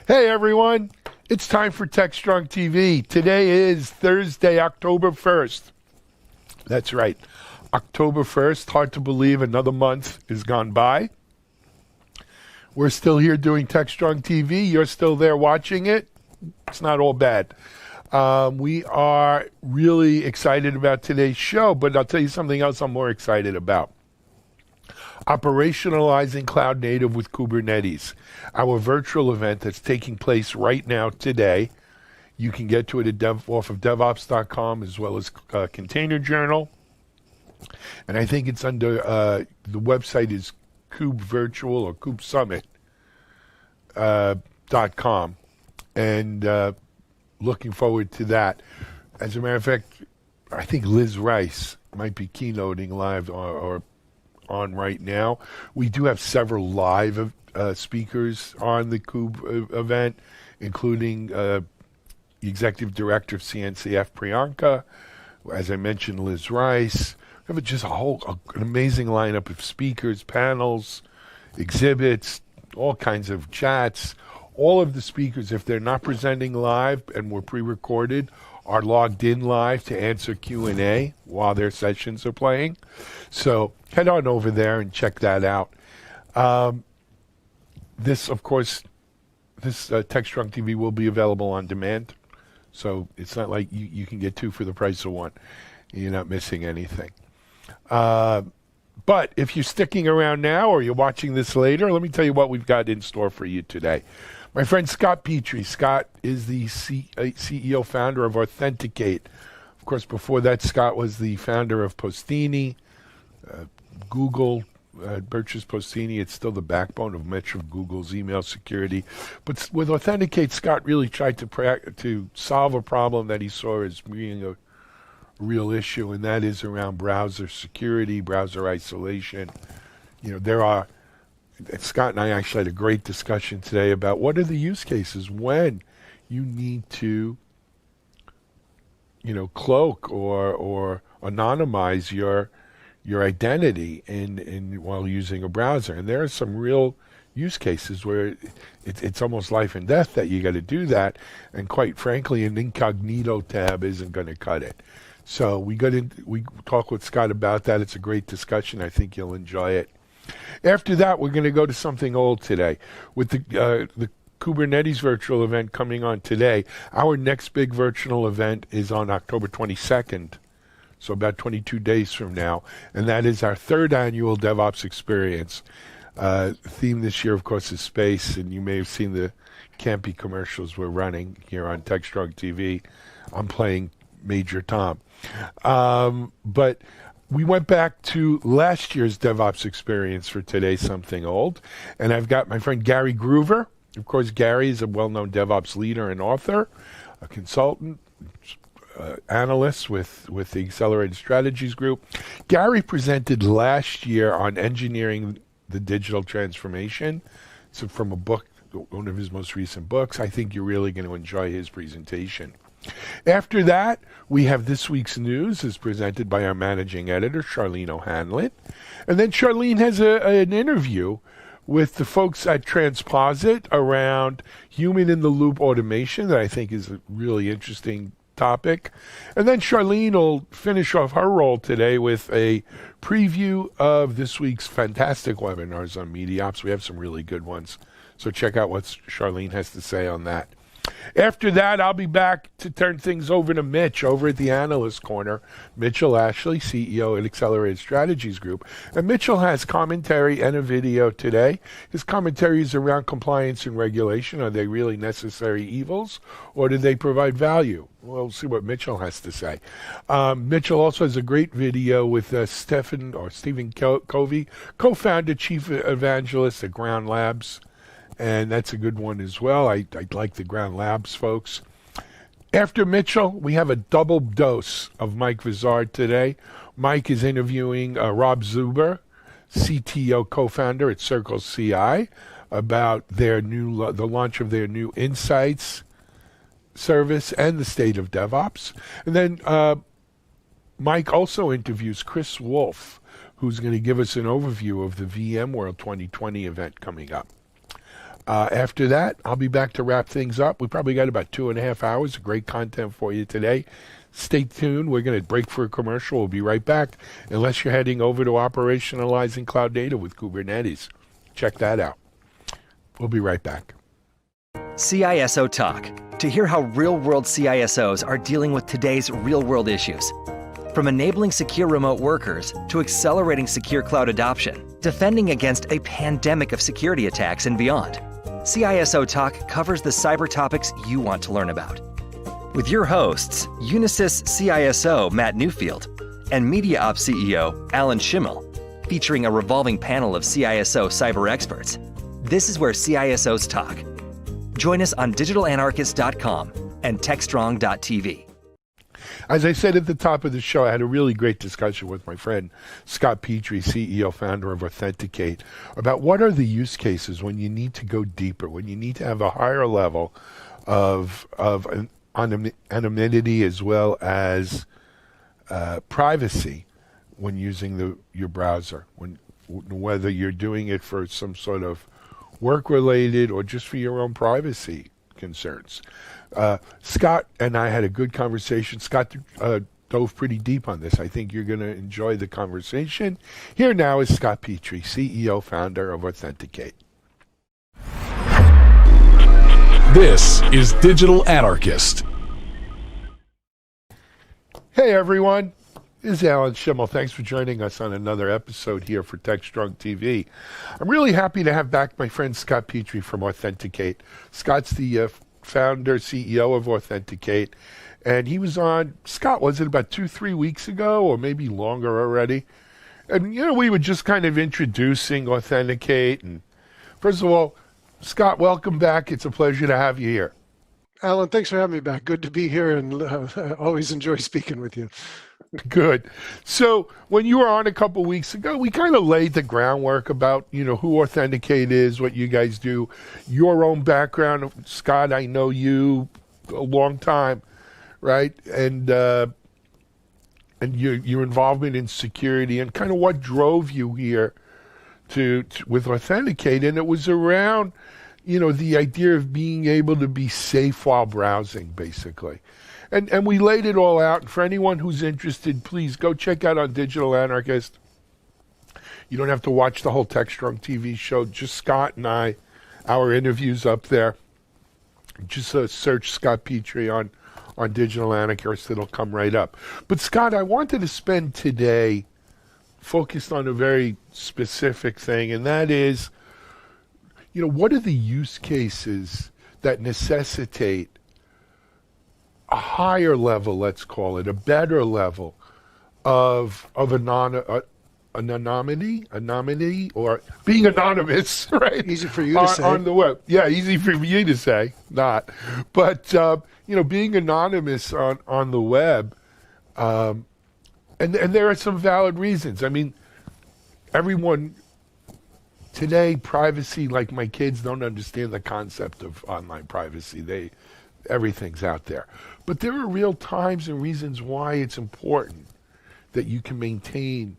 Hey everyone, it's time for TechStrong TV. Today is Thursday, October 1st. That's right, October 1st. Hard to believe another month has gone by. We're still here doing TechStrong TV. You're still there watching it. It's not all bad. We are really excited about today's show, but I'll tell you something else I'm more excited about. Operationalizing Cloud Native with Kubernetes, our virtual event that's taking place right now today. You can get to it off of DevOps.com as well as Container Journal. And I think it's under, the website is Kube Virtual or Kube Summit .com. And looking forward to that. As a matter of fact, I think Liz Rice might be keynoting live or on right now. We do have several live speakers on the Kube event, including the Executive Director of CNCF, Priyanka. As I mentioned, Liz Rice. We have just an amazing lineup of speakers, panels, exhibits, all kinds of chats. All of the speakers, if they're not presenting live and were pre-recorded, are logged in live to answer Q&A while their sessions are playing. So head on over there and check that out. This, of course, TechStrong TV will be available on demand. So it's not like you can get two for the price of one. You're not missing anything. But if you're sticking around now or you're watching this later, let me tell you what we've got in store for you today. My friend Scott Petrie. Scott is the CEO founder of Authenticate. Of course, before that, Scott was the founder of Postini. Google purchased Postini. It's still the backbone of much of Google's email security. But with Authenticate, Scott really tried to solve a problem that he saw as being a real issue, and that is around browser security, browser isolation. Scott and I actually had a great discussion today about what are the use cases when you need to, cloak or anonymize your identity while using a browser. And there are some real use cases where it's almost life and death that you got to do that. And quite frankly, an incognito tab isn't going to cut it. So we talked with Scott about that. It's a great discussion. I think you'll enjoy it. After that, we're going to go to something old today. With the Kubernetes virtual event coming on today, our next big virtual event is on October 22nd, so about 22 days from now, and that is our third annual DevOps experience. Theme this year, of course, is space, and you may have seen the campy commercials we're running here on TechStrong TV. I'm playing Major Tom. But we went back to last year's DevOps experience for today, something old. And I've got my friend Gary Groover. Of course, Gary is a well-known DevOps leader and author, a consultant, analyst with the Accelerated Strategies Group. Gary presented last year on engineering the digital transformation. So from a book, one of his most recent books. I think you're really going to enjoy his presentation. After that, we have this week's news as presented by our managing editor, Charlene O'Hanlon. And then Charlene has an interview with the folks at Transposit around human-in-the-loop automation that I think is a really interesting topic. And then Charlene will finish off her role today with a preview of this week's fantastic webinars on MediaOps. We have some really good ones. So check out what Charlene has to say on that. After that, I'll be back to turn things over to Mitch over at the Analyst Corner. Mitchell Ashley, CEO at Accelerated Strategies Group. And Mitchell has commentary and a video today. His commentary is around compliance and regulation. Are they really necessary evils, or do they provide value? We'll see what Mitchell has to say. Mitchell also has a great video with Stephen Covey, co-founder, chief evangelist at Ground Labs. And that's a good one as well. I like the Ground Labs folks. After Mitchell, we have a double dose of Mike Vizard today. Mike is interviewing Rob Zuber, CTO co-founder at Circle CI, about the launch of their new Insights service and the state of DevOps. And then Mike also interviews Chris Wolf, who's going to give us an overview of the VMworld 2020 event coming up. After that, I'll be back to wrap things up. We probably got about 2.5 hours of great content for you today. Stay tuned. We're going to break for a commercial. We'll be right back, unless you're heading over to operationalizing cloud data with Kubernetes. Check that out. We'll be right back. CISO Talk, to hear how real-world CISOs are dealing with today's real-world issues. From enabling secure remote workers to accelerating secure cloud adoption, defending against a pandemic of security attacks and beyond. CISO Talk covers the cyber topics you want to learn about. With your hosts, Unisys CISO Matt Newfield and Media Ops CEO Alan Schimmel, featuring a revolving panel of CISO cyber experts. This is where CISOs talk. Join us on digitalanarchist.com and TechStrong TV. As I said at the top of the show, I had a really great discussion with my friend Scott Petrie, CEO, founder of Authenticate, about what are the use cases when you need to go deeper, when you need to have a higher level of anonymity as well as privacy when using your browser, whether you're doing it for some sort of work-related or just for your own privacy concerns. Scott and I had a good conversation. Scott dove pretty deep on this. I think you're going to enjoy the conversation. Here now is Scott Petrie, CEO, founder of Authenticate. This is Digital Anarchist. Hey everyone, this is Alan Schimmel. Thanks for joining us on another episode here for TechStrong TV. I'm really happy to have back my friend Scott Petrie from Authenticate. Scott's the founder, CEO of Authenticate, and he was on, Scott, was it about 2-3 weeks ago, or maybe longer already? And, we were just kind of introducing Authenticate. And first of all, Scott, welcome back. It's a pleasure to have you here. Alan, thanks for having me back. Good to be here, and always enjoy speaking with you. Good. So when you were on a couple weeks ago, we kind of laid the groundwork about, who Authenticate is, what you guys do, your own background. Scott, I know you a long time, right? And your involvement in security and kind of what drove you here with Authenticate. And it was around, the idea of being able to be safe while browsing, basically. And we laid it all out. And for anyone who's interested, please go check out on Digital Anarchist. You don't have to watch the whole TechStrong TV show. Just Scott and I, our interviews up there. Just search Scott Petrie on Digital Anarchist. It'll come right up. But Scott, I wanted to spend today focused on a very specific thing, and that is, what are the use cases that necessitate a higher level, let's call it, a better level of anonymity, or being anonymous, right? Easy for you to say. On the web. Yeah, easy for you to say, not. But, being anonymous on the web, and there are some valid reasons. I mean, everyone today, privacy, like my kids don't understand the concept of online privacy. Everything's out there. But there are real times and reasons why it's important that you can maintain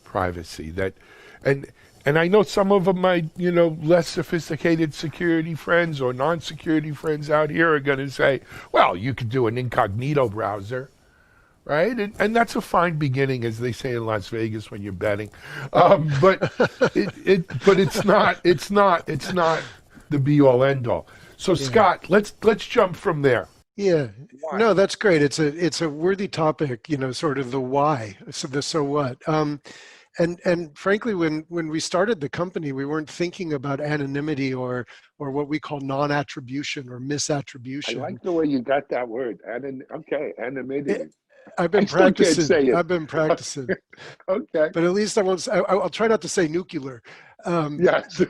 privacy. And I know some of my, less sophisticated security friends or non-security friends out here are going to say, well, you could do an incognito browser, right? And that's a fine beginning, as they say in Las Vegas when you're betting. But it's not the be-all, end-all. So Scott, let's jump from there. Yeah, why? No, that's great. It's a worthy topic, sort of the why, so the so what. And frankly, when we started the company, we weren't thinking about anonymity or what we call non-attribution or misattribution. I like the way you got that word. Anonymity. I've been practicing. Say it. I've been practicing. Okay. But at least I'll try not to say nuclear. Yes.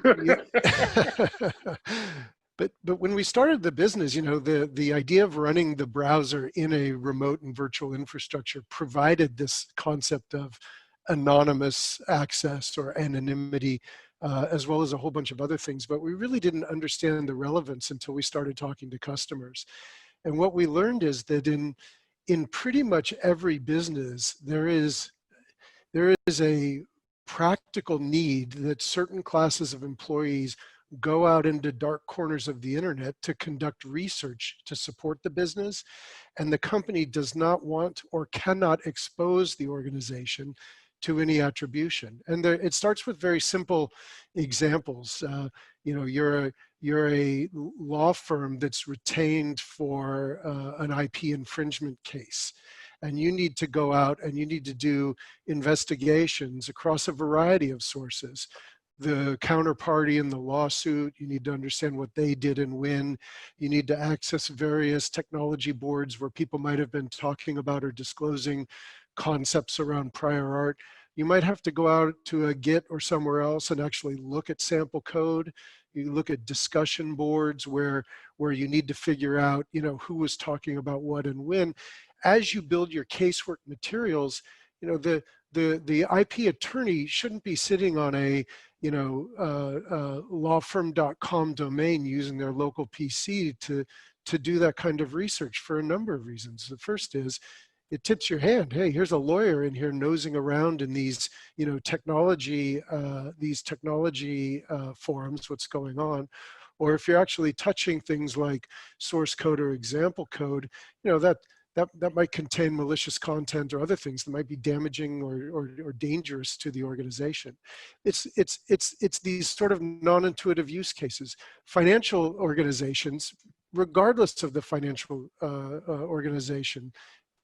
But when we started the business, the idea of running the browser in a remote and virtual infrastructure provided this concept of anonymous access or anonymity, as well as a whole bunch of other things. But we really didn't understand the relevance until we started talking to customers. And what we learned is that in pretty much every business, there is a practical need that certain classes of employees go out into dark corners of the internet to conduct research to support the business, and the company does not want or cannot expose the organization to any attribution. And there, it starts with very simple examples. You're a law firm that's retained for an IP infringement case, and you need to go out and you need to do investigations across a variety of sources. The counterparty in the lawsuit, you need to understand what they did and when. You need to access various technology boards where people might have been talking about or disclosing concepts around prior art. You might have to go out to a Git or somewhere else and actually look at sample code. You look at discussion boards where you need to figure out, who was talking about what and when. As you build your casework materials, the IP attorney shouldn't be sitting on a lawfirm.com domain using their local PC to do that kind of research for a number of reasons. The first is it tips your hand. Hey, here's a lawyer in here nosing around in these, technology forums, what's going on. Or if you're actually touching things like source code or example code, that might contain malicious content or other things that might be damaging or dangerous to the organization. It's these sort of non-intuitive use cases. Financial organizations, regardless of the financial organization,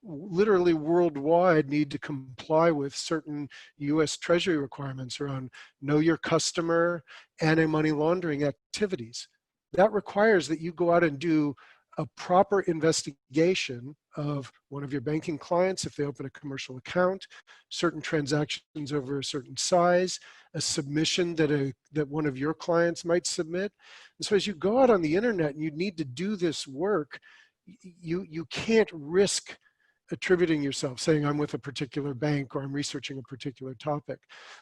literally worldwide need to comply with certain US Treasury requirements around know your customer, anti-money laundering activities. That requires that you go out and do a proper investigation of one of your banking clients if they open a commercial account, certain transactions over a certain size, a submission that one of your clients might submit. And so as you go out on the internet and you need to do this work, you can't risk attributing yourself, saying I'm with a particular bank or I'm researching a particular topic.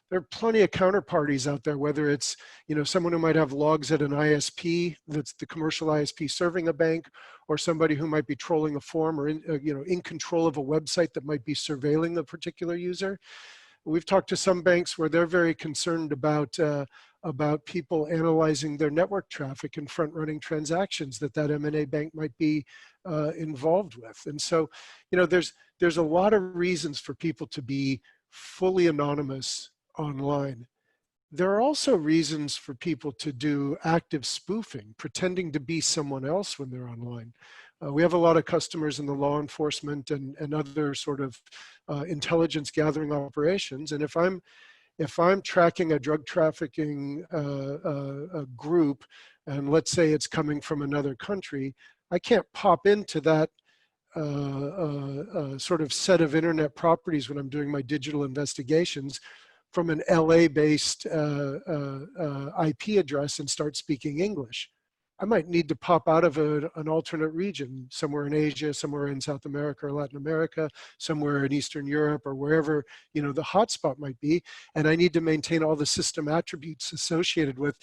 There are plenty of counterparties out there, whether it's someone who might have logs at an ISP, that's the commercial ISP serving a bank, or somebody who might be trolling a form or in control of a website that might be surveilling the particular user. We've talked to some banks where they're very concerned about people analyzing their network traffic and front-running transactions that M&A bank might be involved with. And so, there's a lot of reasons for people to be fully anonymous online. There are also reasons for people to do active spoofing, pretending to be someone else when they're online. We have a lot of customers in the law enforcement and other sort of intelligence gathering operations. And if I'm tracking a drug trafficking group, and let's say it's coming from another country, I can't pop into that sort of set of internet properties when I'm doing my digital investigations from an LA-based IP address and start speaking English. I might need to pop out of an alternate region, somewhere in Asia, somewhere in South America or Latin America, somewhere in Eastern Europe, or wherever the hotspot might be, and I need to maintain all the system attributes associated with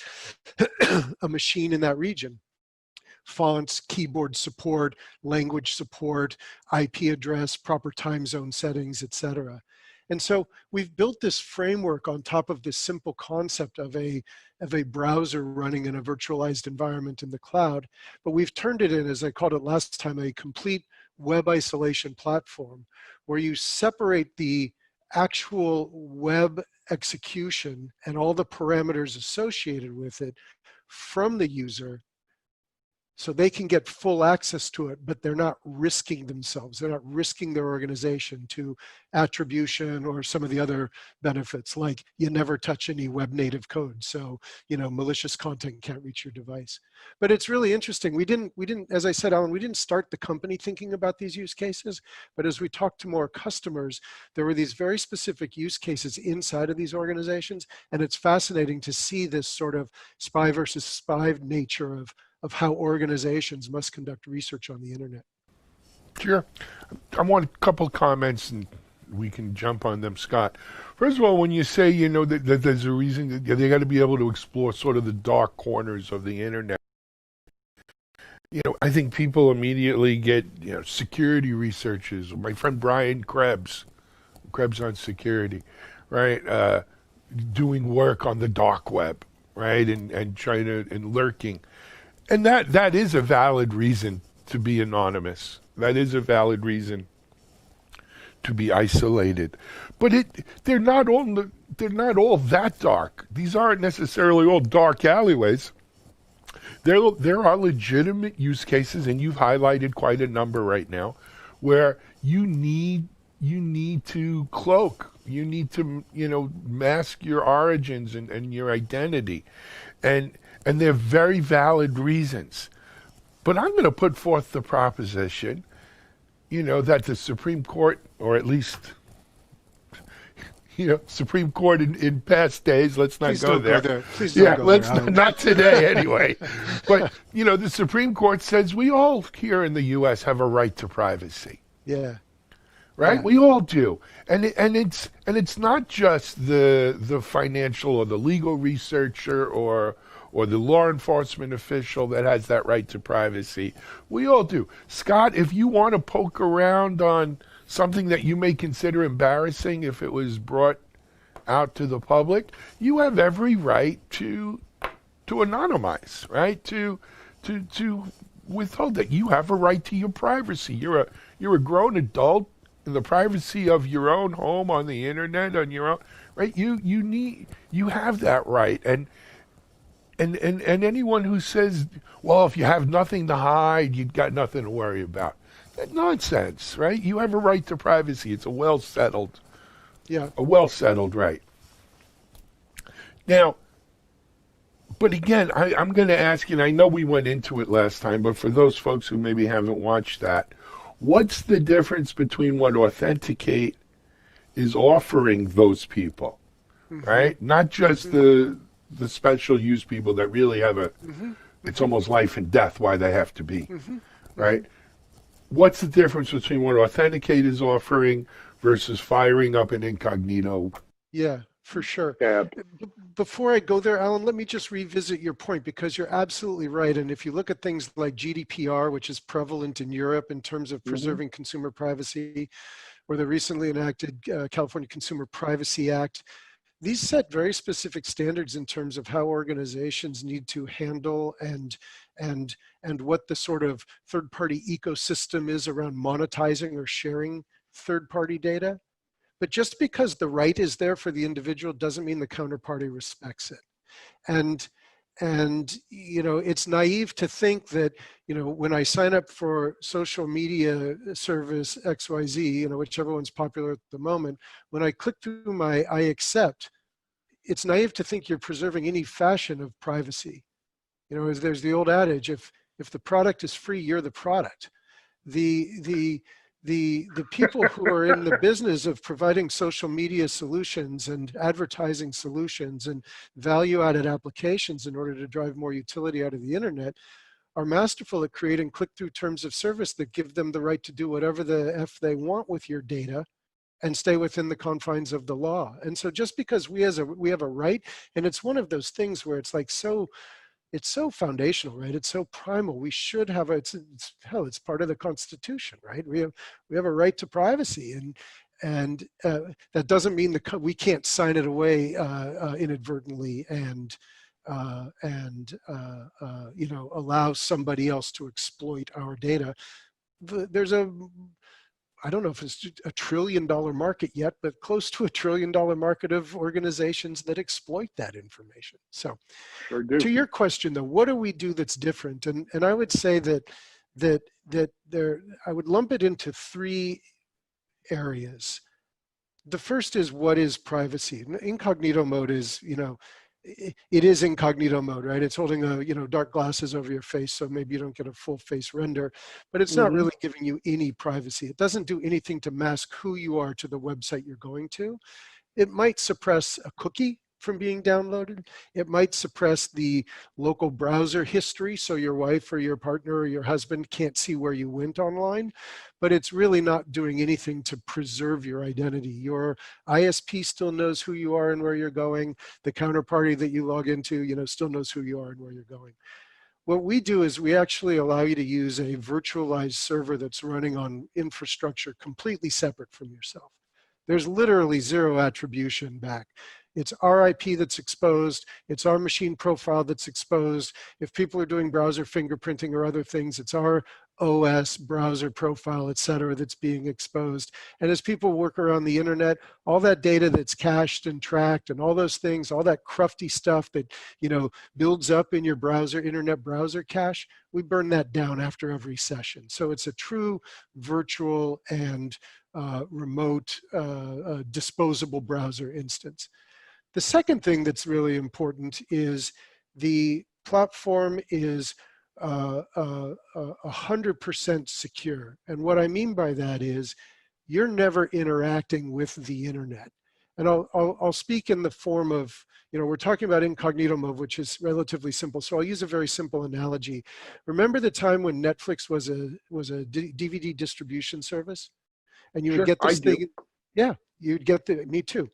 a machine in that region. Fonts, keyboard support, language support, IP address, proper time zone settings, etc. And so we've built this framework on top of this simple concept of a browser running in a virtualized environment in the cloud, but we've turned it in, as I called it last time, a complete web isolation platform where you separate the actual web execution and all the parameters associated with it from the user, so they can get full access to it, but they're not risking themselves. They're not risking their organization to attribution or some of the other benefits, like you never touch any web native code. So, malicious content can't reach your device. But it's really interesting. We didn't, as I said, Alan, we didn't start the company thinking about these use cases, but as we talked to more customers, there were these very specific use cases inside of these organizations. And it's fascinating to see this sort of spy versus spy nature of how organizations must conduct research on the internet. Sure. I want a couple of comments and we can jump on them, Scott. First of all, when you say, that there's a reason that they got to be able to explore sort of the dark corners of the internet, I think people immediately get, security researchers. My friend Brian Krebs on security, right? Doing work on the dark web. right? And trying to, and lurking. And that is a valid reason to be anonymous. That is a valid reason to be isolated. But they're not all that dark. These aren't necessarily all dark alleyways. There are legitimate use cases, and you've highlighted quite a number right now, where you need to cloak, you need to mask your origins and your identity, and they're very valid reasons. But I'm going to put forth the proposition, that the Supreme Court, or at least Supreme Court in past days, let's not go there. Please don't go there. Not today anyway. But, the Supreme Court says we all here in the U.S. have a right to privacy. Yeah. Right? Yeah. We all do. And it's not just the financial or the legal researcher or the law enforcement official that has that right to privacy. We all do. Scott, if you want to poke around on something that you may consider embarrassing if it was brought out to the public, you have every right to anonymize, right? To withhold that. You have a right to your privacy. You're a grown adult in the privacy of your own home, on the internet, on your own, right? You have that right. And anyone who says, well, if you have nothing to hide, you've got nothing to worry about. That's nonsense, right? You have a right to privacy. It's a well-settled right. Now, but again, I'm going to ask you, and I know we went into it last time, but for those folks who maybe haven't watched that, what's the difference between what Authenticate is offering those people, right? Not just the special use people that really have it's almost life and death why they have to be, right? What's the difference between what Authenticate is offering versus firing up an incognito? Yeah, for sure. Tab? Before I go there, Alan, let me just revisit your point, because you're absolutely right. And if you look at things like GDPR, which is prevalent in Europe in terms of preserving consumer privacy, or the recently enacted California Consumer Privacy Act, these set very specific standards in terms of how organizations need to handle and what the sort of third-party ecosystem is around monetizing or sharing third-party data. But just because the right is there for the individual doesn't mean the counterparty respects it. And it's naive to think that, when I sign up for social media service XYZ, whichever one's popular at the moment, when I click through my I accept, it's naive to think you're preserving any fashion of privacy. As there's the old adage, if the product is free, you're the product. The people who are in the business of providing social media solutions and advertising solutions and value-added applications in order to drive more utility out of the internet are masterful at creating click-through terms of service that give them the right to do whatever the F they want with your data and stay within the confines of the law. And so just because we have a right, and it's one of those things where it's like it's so foundational, right? It's so primal. We should have it's part of the Constitution, right? We have a right to privacy, and that doesn't mean we can't sign it away inadvertently and allow somebody else to exploit our data. There's I don't know if it's $1 trillion market yet, but close to $1 trillion market of organizations that exploit that information. So Sure do. To your question though, what do we do that's different? And I would say that I would lump it into 3 areas. The first is, what is privacy? Incognito mode is, it is incognito mode, right? It's holding dark glasses over your face, so maybe you don't get a full face render, but it's not really giving you any privacy. It doesn't do anything to mask who you are to the website you're going to. It might suppress a cookie from being downloaded. It might suppress the local browser history, so your wife or your partner or your husband can't see where you went online, but it's really not doing anything to preserve your identity. Your ISP still knows who you are and where you're going. The counterparty that you log into, still knows who you are and where you're going. What we do is we actually allow you to use a virtualized server that's running on infrastructure completely separate from yourself. There's literally zero attribution back. It's our IP that's exposed. It's our machine profile that's exposed. If people are doing browser fingerprinting or other things, it's our OS, browser profile, et cetera, that's being exposed. And as people work around the internet, all that data that's cached and tracked and all those things, all that crufty stuff that, builds up in your browser, internet browser cache, we burn that down after every session. So it's a true virtual and remote disposable browser instance. The second thing that's really important is the platform is 100% secure. And what I mean by that is you're never interacting with the internet. And I'll speak in the form of, we're talking about incognito mode, which is relatively simple. So I'll use a very simple analogy. Remember the time when Netflix was a DVD distribution service? And you would get this thing. Yeah, you'd get me too.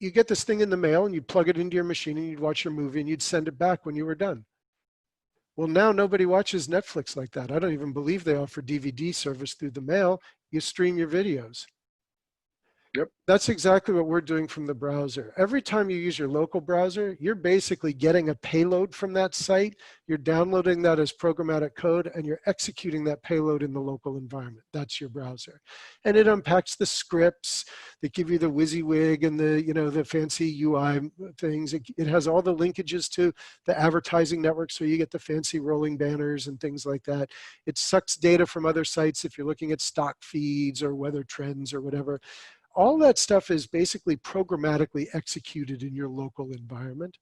You get this thing in the mail and you'd plug it into your machine and you'd watch your movie and you'd send it back when you were done. Well, now nobody watches Netflix like that. I don't even believe they offer DVD service through the mail. You stream your videos. Yep. That's exactly what we're doing from the browser. Every time you use your local browser, you're basically getting a payload from that site. You're downloading that as programmatic code and you're executing that payload in the local environment. That's your browser. And it unpacks the scripts that give you the WYSIWYG and the fancy UI things. It has all the linkages to the advertising network, so you get the fancy rolling banners and things like that. It sucks data from other sites if you're looking at stock feeds or weather trends or whatever. All that stuff is basically programmatically executed in your local environment.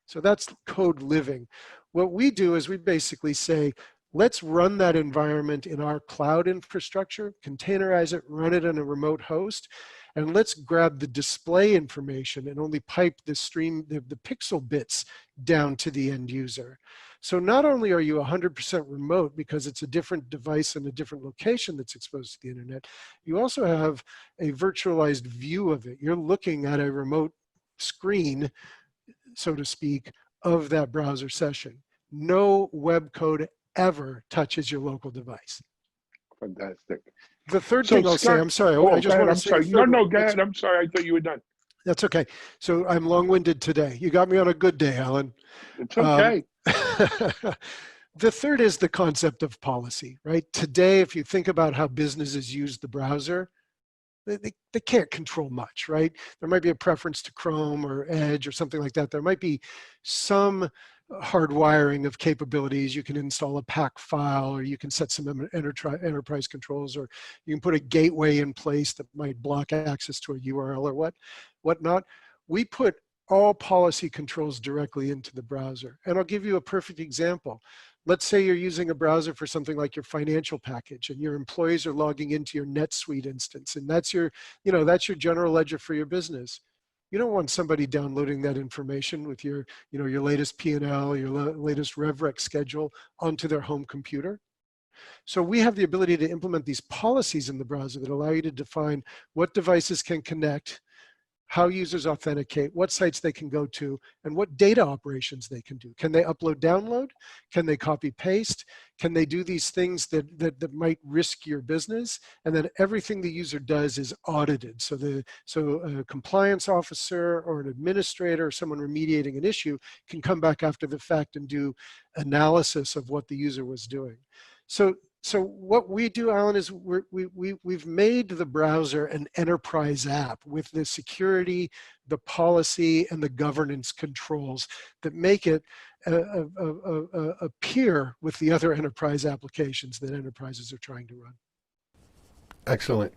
So that's code living. What we do is we basically say, let's run that environment in our cloud infrastructure, containerize it, run it on a remote host, and let's grab the display information and only pipe the stream, the pixel bits down to the end user. So not only are you 100% remote because it's a different device and a different location that's exposed to the internet, you also have a virtualized view of it. You're looking at a remote screen, so to speak, of that browser session. No web code ever touches your local device. Fantastic. The third thing I'll say, I'm sorry, I just want to say. No, go ahead. I'm sorry. I thought you were done. That's okay. So I'm long-winded today. You got me on a good day, Alan. It's okay. The third is the concept of policy, right? Today, if you think about how businesses use the browser, they can't control much, right? There might be a preference to Chrome or Edge or something like that. There might be some hardwiring of capabilities. You can install a pack file, or you can set some enterprise controls, or you can put a gateway in place that might block access to a URL or whatnot. We put all policy controls directly into the browser. And I'll give you a perfect example. Let's say you're using a browser for something like your financial package, and your employees are logging into your NetSuite instance, and that's your general ledger for your business. You don't want somebody downloading that information with your latest P&L, your latest RevRec schedule onto their home computer. So we have the ability to implement these policies in the browser that allow you to define what devices can connect, how users authenticate, what sites they can go to, and what data operations they can do. Can they upload, download? Can they copy, paste? Can they do these things that might risk your business? And then everything the user does is audited. So a compliance officer or an administrator or someone remediating an issue can come back after the fact and do analysis of what the user was doing. So what we do, Alan, is we've made the browser an enterprise app with the security, the policy, and the governance controls that make it a peer with the other enterprise applications that enterprises are trying to run. Excellent.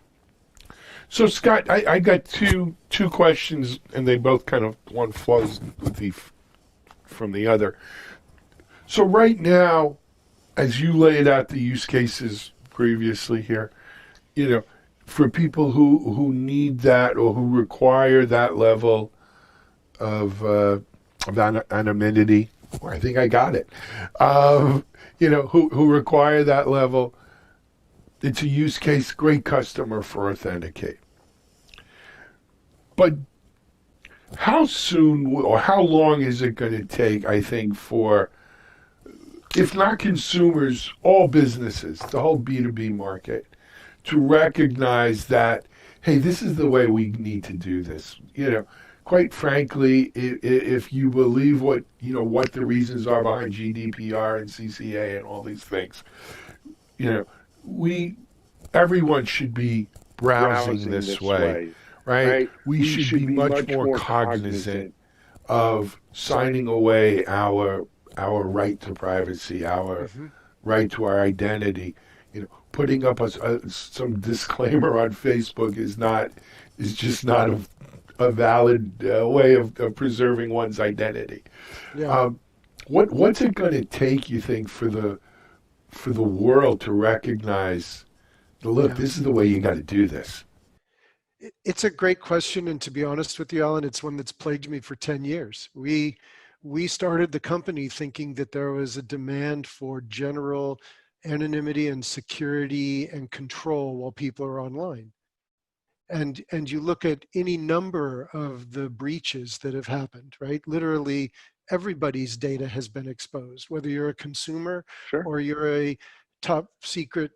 So Scott, I got two questions, and they both kind of, one flows from the other. So right now, as you laid out the use cases previously here, for people who need that or who require that level of anonymity, I think I got it. Who require that level, it's a use case, great customer for Authenticate. But how soon or how long is it going to take, I think, for, if not consumers, all businesses, the whole B2B market, to recognize that, hey, this is the way we need to do this. Quite frankly, if you believe what the reasons are behind GDPR and CCA and all these things, you know, we everyone should be browsing this way, right? We should be much more cognizant of signing away our right to privacy, our right to our identity. Putting up some disclaimer on Facebook is just not a valid way of preserving one's identity. Yeah. What's it going to take, you think, for the world to recognize, look, this is the way you got to do this? It's a great question, and to be honest with you, Alan, it's one that's plagued me for 10 years. We started the company thinking that there was a demand for general anonymity and security and control while people are online. And you look at any number of the breaches that have happened, right? Literally everybody's data has been exposed, whether you're a consumer or you're a top secret,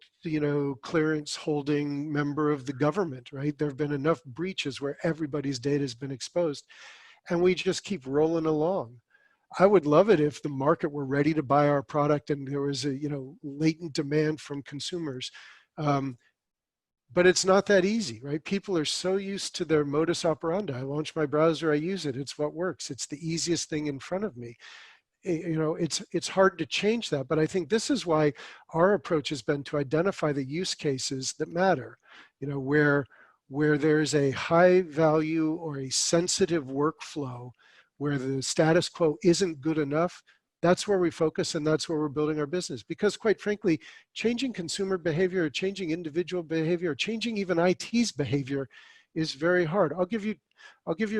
clearance holding member of the government, right? There have been enough breaches where everybody's data has been exposed, and we just keep rolling along. I would love it if the market were ready to buy our product and there was a latent demand from consumers. But it's not that easy, right? People are so used to their modus operandi. I launch my browser, I use it, it's what works. It's the easiest thing in front of me. It's hard to change that, but I think this is why our approach has been to identify the use cases that matter, where there's a high value or a sensitive workflow where the status quo isn't good enough. That's where we focus, and that's where we're building our business. Because quite frankly, changing consumer behavior, changing individual behavior, changing even IT's behavior is very hard. I'll give you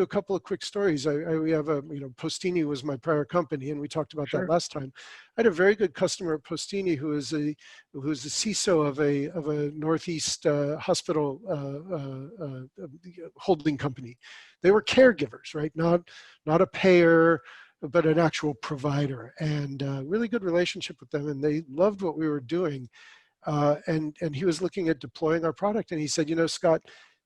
a couple of quick stories. We have Postini was my prior company, and we talked about that last time. I had a very good customer at Postini who is the CISO of a Northeast hospital holding company. They were caregivers, right? Not a payer, but an actual provider, and really good relationship with them. And they loved what we were doing. And he was looking at deploying our product, and he said, Scott,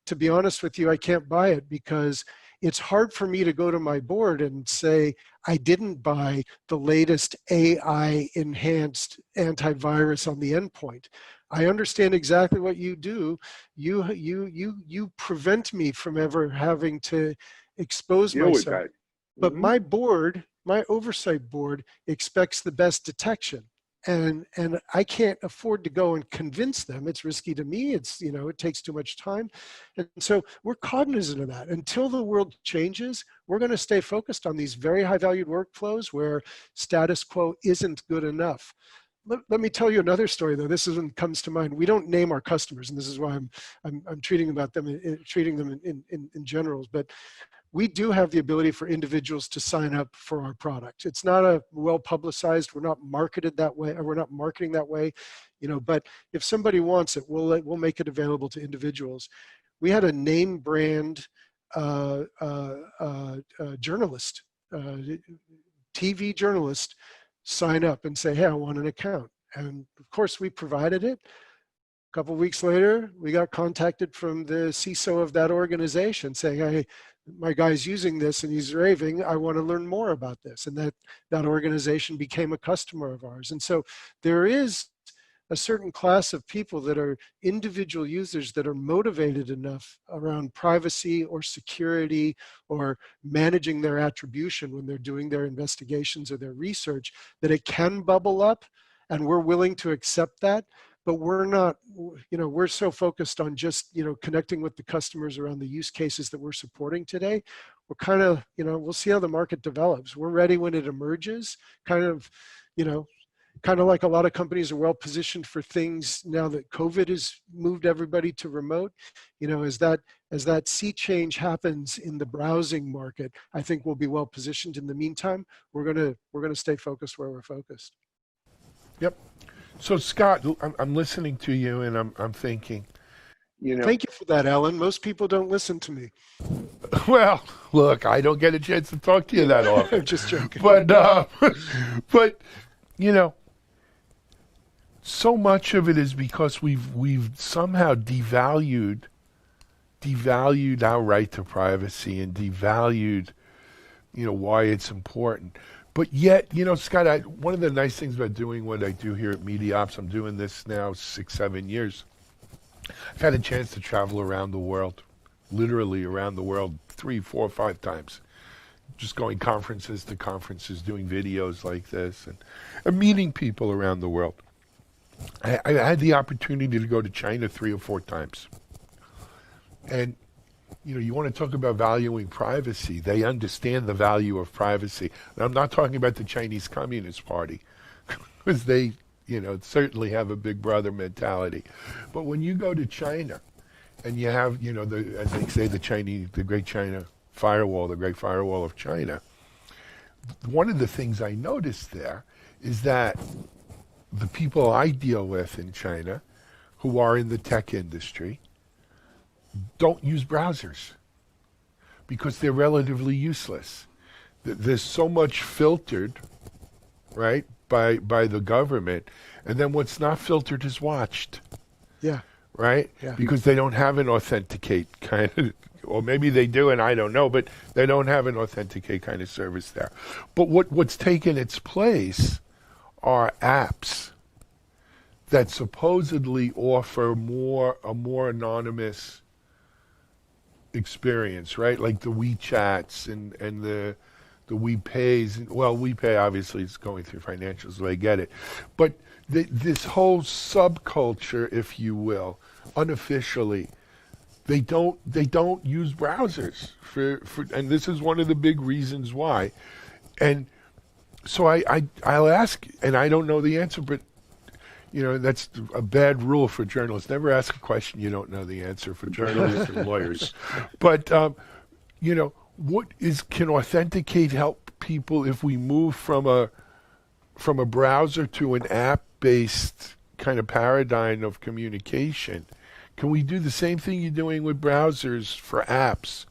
to be honest with you, I can't buy it because it's hard for me to go to my board and say, I didn't buy the latest AI enhanced antivirus on the endpoint. I understand exactly what you do. You prevent me from ever having to expose myself. But my board, my oversight board, expects the best detection. And I can't afford to go and convince them. It's risky to me. It takes too much time. And so we're cognizant of that. Until the world changes, we're going to stay focused on these very high valued workflows where status quo isn't good enough. Let me tell you another story, though. This is one comes to mind. We don't name our customers, and this is why I'm treating them in generals. But we do have the ability for individuals to sign up for our product. It's not a well publicized. We're not marketed that way, or we're not marketing that way, But if somebody wants it, we'll make it available to individuals. We had a name brand journalist, TV journalist, sign up and say, "Hey, I want an account." And of course, we provided it. A couple of weeks later, we got contacted from the CISO of that organization saying, "Hey, my guy's using this and he's raving. I want to learn more about this." And that organization became a customer of ours. And so there is a certain class of people that are individual users that are motivated enough around privacy or security or managing their attribution when they're doing their investigations or their research, that it can bubble up, and we're willing to accept that. But we're not, we're so focused on just, connecting with the customers around the use cases that we're supporting today. We're kind of, we'll see how the market develops. We're ready when it emerges, kind of like a lot of companies are well positioned for things now that COVID has moved everybody to remote. As that sea change happens in the browsing market, I think we'll be well positioned. In the meantime, we're gonna stay focused where we're focused. Yep. So Scott, I'm listening to you, and I'm thinking, Thank you for that, Alan. Most people don't listen to me. Well, look, I don't get a chance to talk to you that often. I'm just joking. But so much of it is because we've somehow devalued devalued our right to privacy and devalued, why it's important. But yet, Scott, one of the nice things about doing what I do here at MediaOps, I'm doing this now 6-7 years. I've had a chance to travel around the world, literally around the world, 3, 4, 5 times. Just going conferences to conferences, doing videos like this, and meeting people around the world. I had the opportunity to go to China 3 or 4 times. And, you want to talk about valuing privacy. They understand the value of privacy. And I'm not talking about the Chinese Communist Party, because they, certainly have a big brother mentality. But when you go to China and you have, as they say, the Great China Firewall, the Great Firewall of China, one of the things I noticed there is that the people I deal with in China who are in the tech industry don't use browsers because they're relatively useless. There's so much filtered, right, by the government, and then what's not filtered is watched. Yeah. Right? Yeah. Because they don't have an authenticate kind of, or maybe they do and I don't know, but they don't have an authenticate kind of service there. But what's taken its place are apps that supposedly offer a more anonymous experience, right? Like the WeChats and the WePays. Well, WePay obviously is going through financials, so I get it. But this whole subculture, if you will, unofficially, they don't use browsers for, and this is one of the big reasons why. And so I'll ask, and I don't know the answer, but that's a bad rule for journalists. Never ask a question you don't know the answer for journalists and lawyers. But can Authenticate help people if we move from a browser to an app-based kind of paradigm of communication? Can we do the same thing you're doing with browsers for apps,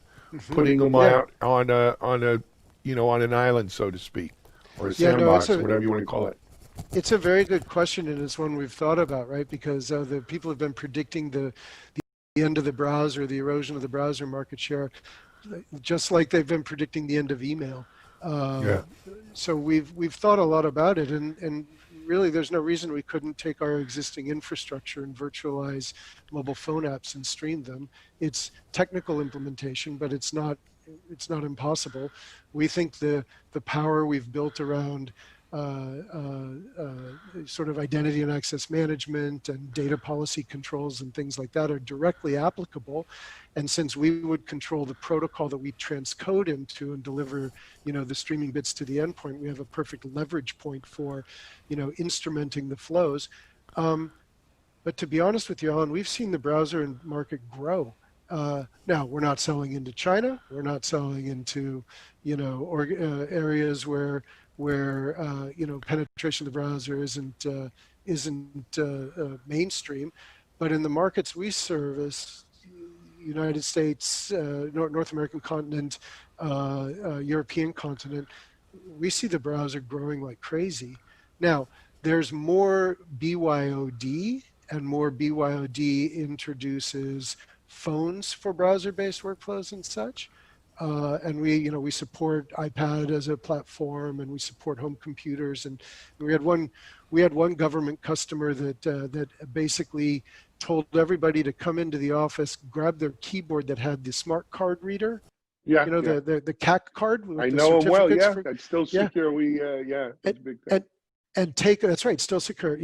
putting them out on an island, so to speak, or a sandbox, whatever you want to call it? It's a very good question, and it's one we've thought about, right? Because the people have been predicting the end of the browser, the erosion of the browser market share, just like they've been predicting the end of email. So we've thought a lot about it, and really there's no reason we couldn't take our existing infrastructure and virtualize mobile phone apps and stream them. It's technical implementation, but it's not impossible. We think the power we've built around sort of identity and access management and data policy controls and things like that are directly applicable. And since we would control the protocol that we transcode into and deliver, the streaming bits to the endpoint, we have a perfect leverage point for, instrumenting the flows. But to be honest with you, Alan, we've seen the browser market grow. Now, we're not selling into China. We're not selling into, areas where penetration of the browser isn't mainstream. But in the markets we service, United States, North American continent, European continent, we see the browser growing like crazy. Now, there's more BYOD, and more BYOD introduces phones for browser-based workflows and such. And we support iPad as a platform, and we support home computers. And we had one government customer that basically told everybody to come into the office, grab their keyboard that had the smart card reader. Yeah, the CAC card. With I the know them well. Yeah, certificates that's still secure. That's a big thing. And take, that's right, still secure.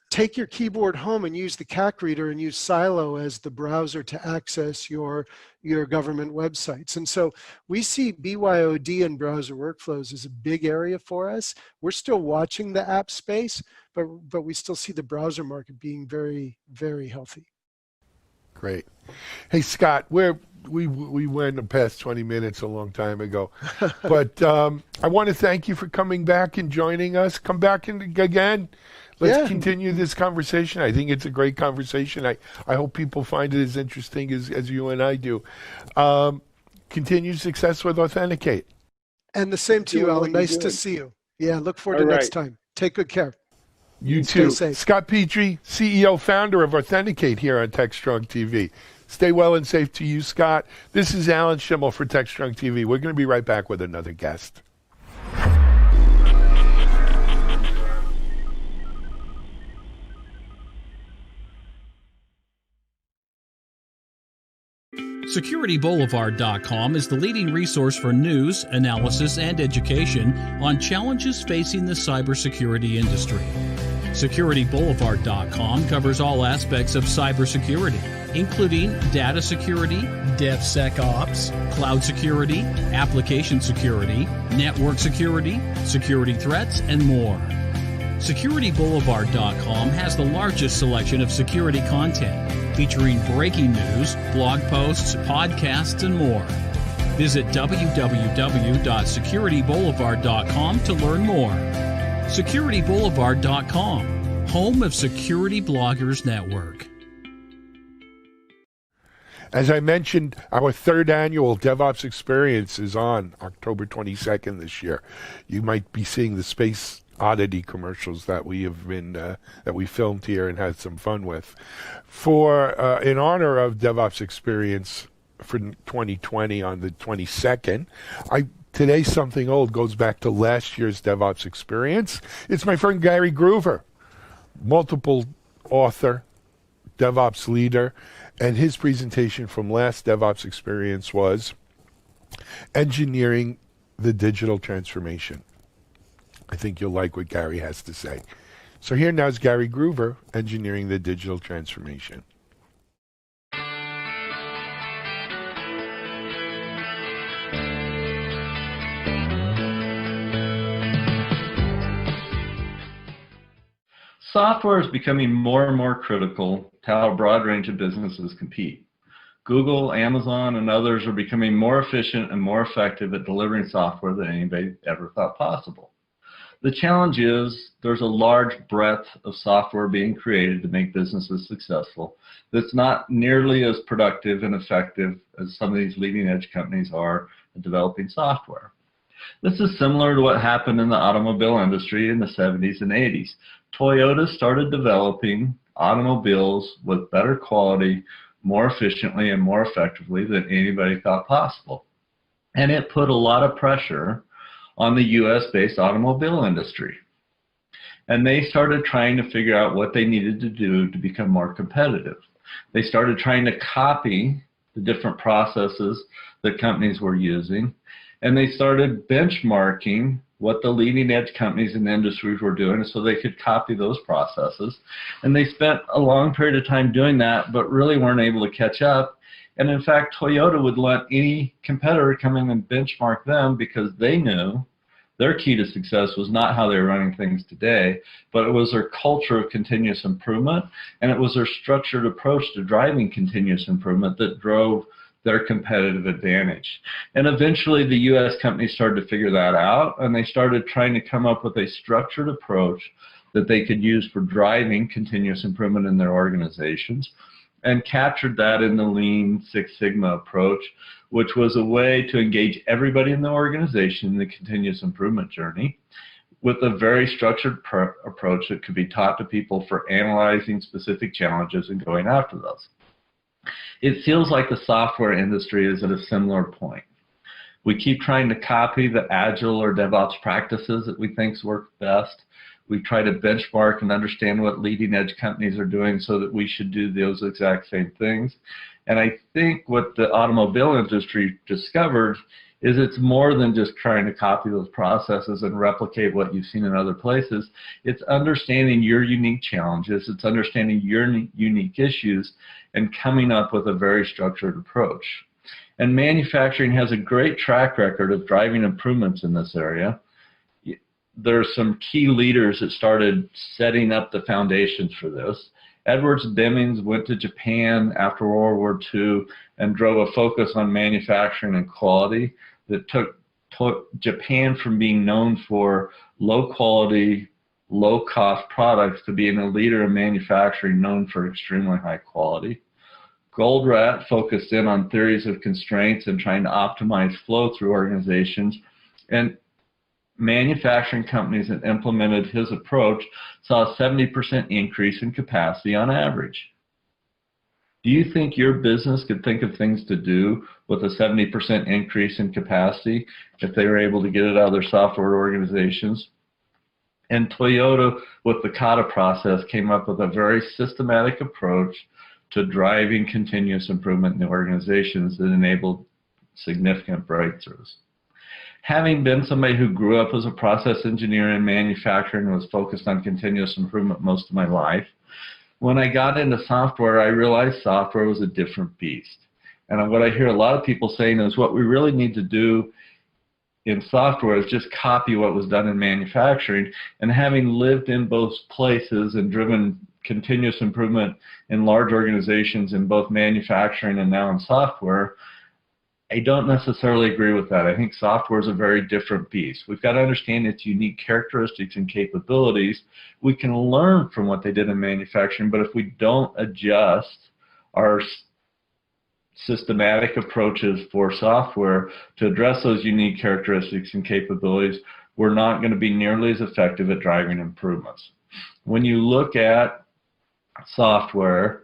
Take your keyboard home and use the CAC reader and use Silo as the browser to access your government websites. And so we see BYOD and browser workflows as a big area for us. We're still watching the app space, but we still see the browser market being very, very healthy. Great. Hey, Scott, we went past 20 minutes a long time ago, but I want to thank you for coming back and joining us. Come back again. Let's continue this conversation. I think it's a great conversation. I hope people find it as interesting as you and I do. Continued success with Authenticate. And the same to you, Alan. Nice to see you. Yeah, look forward to next time. Take good care. You too. Scott Petrie, CEO, founder of Authenticate here on TechStrong TV. Stay well and safe to you, Scott. This is Alan Schimmel for TechStrong TV. We're going to be right back with another guest. SecurityBoulevard.com is the leading resource for news, analysis, and education on challenges facing the cybersecurity industry. SecurityBoulevard.com covers all aspects of cybersecurity, including data security, DevSecOps, cloud security, application security, network security, security threats, and more. SecurityBoulevard.com has the largest selection of security content, featuring breaking news, blog posts, podcasts, and more. Visit www.securityboulevard.com to learn more. SecurityBoulevard.com, home of Security Bloggers Network. As I mentioned, our third annual DevOps experience is on October 22nd this year. You might be seeing the Space Oddity commercials that we have been that we filmed here and had some fun with. For in honor of DevOps experience for 2020 on the 22nd, today's something old goes back to last year's DevOps experience. It's my friend Gary Groover, multiple author, DevOps leader, and his presentation from last DevOps experience was engineering the digital transformation. I think you'll like what Gary has to say. So here now is Gary Groover, engineering the digital transformation. Software is becoming more and more critical to how a broad range of businesses compete. Google, Amazon, and others are becoming more efficient and more effective at delivering software than anybody ever thought possible. The challenge is there's a large breadth of software being created to make businesses successful that's not nearly as productive and effective as some of these leading edge companies are at developing software. This is similar to what happened in the automobile industry in the 70s and 80s. Toyota started developing automobiles with better quality, more efficiently and more effectively than anybody thought possible. And it put a lot of pressure on the US-based automobile industry. And they started trying to figure out what they needed to do to become more competitive. They started trying to copy the different processes that companies were using, and they started benchmarking what the leading edge companies in the industries were doing so they could copy those processes. And they spent a long period of time doing that, but really weren't able to catch up. And in fact, Toyota would let any competitor come in and benchmark them because they knew their key to success was not how they were running things today, but it was their culture of continuous improvement, and it was their structured approach to driving continuous improvement that drove their competitive advantage. And eventually the US companies started to figure that out, and they started trying to come up with a structured approach that they could use for driving continuous improvement in their organizations, and captured that in the Lean Six Sigma approach, which was a way to engage everybody in the organization in the continuous improvement journey with a very structured approach that could be taught to people for analyzing specific challenges and going after those. It feels like the software industry is at a similar point. We keep trying to copy the Agile or DevOps practices that we think work best. We try to benchmark and understand what leading edge companies are doing so that we should do those exact same things. And I think what the automobile industry discovered is it's more than just trying to copy those processes and replicate what you've seen in other places. It's understanding your unique challenges, it's understanding your unique issues, and coming up with a very structured approach. And manufacturing has a great track record of driving improvements in this area. There are some key leaders that started setting up the foundations for this. Edwards Demings went to Japan after World War II and drove a focus on manufacturing and quality that took Japan from being known for low quality, low cost products to being a leader in manufacturing known for extremely high quality. Goldratt focused in on theories of constraints and trying to optimize flow through organizations, and manufacturing companies that implemented his approach saw a 70% increase in capacity on average. Do you think your business could think of things to do with a 70% increase in capacity if they were able to get it out of their software organizations? And Toyota, with the Kata process, came up with a very systematic approach to driving continuous improvement in the organizations that enabled significant breakthroughs. Having been somebody who grew up as a process engineer in manufacturing and was focused on continuous improvement most of my life, when I got into software, I realized software was a different beast. And what I hear a lot of people saying is what we really need to do in software is just copy what was done in manufacturing. And having lived in both places and driven continuous improvement in large organizations in both manufacturing and now in software, I don't necessarily agree with that. I think software is a very different beast. We've got to understand its unique characteristics and capabilities. We can learn from what they did in manufacturing, but if we don't adjust our systematic approaches for software to address those unique characteristics and capabilities, we're not going to be nearly as effective at driving improvements. When you look at software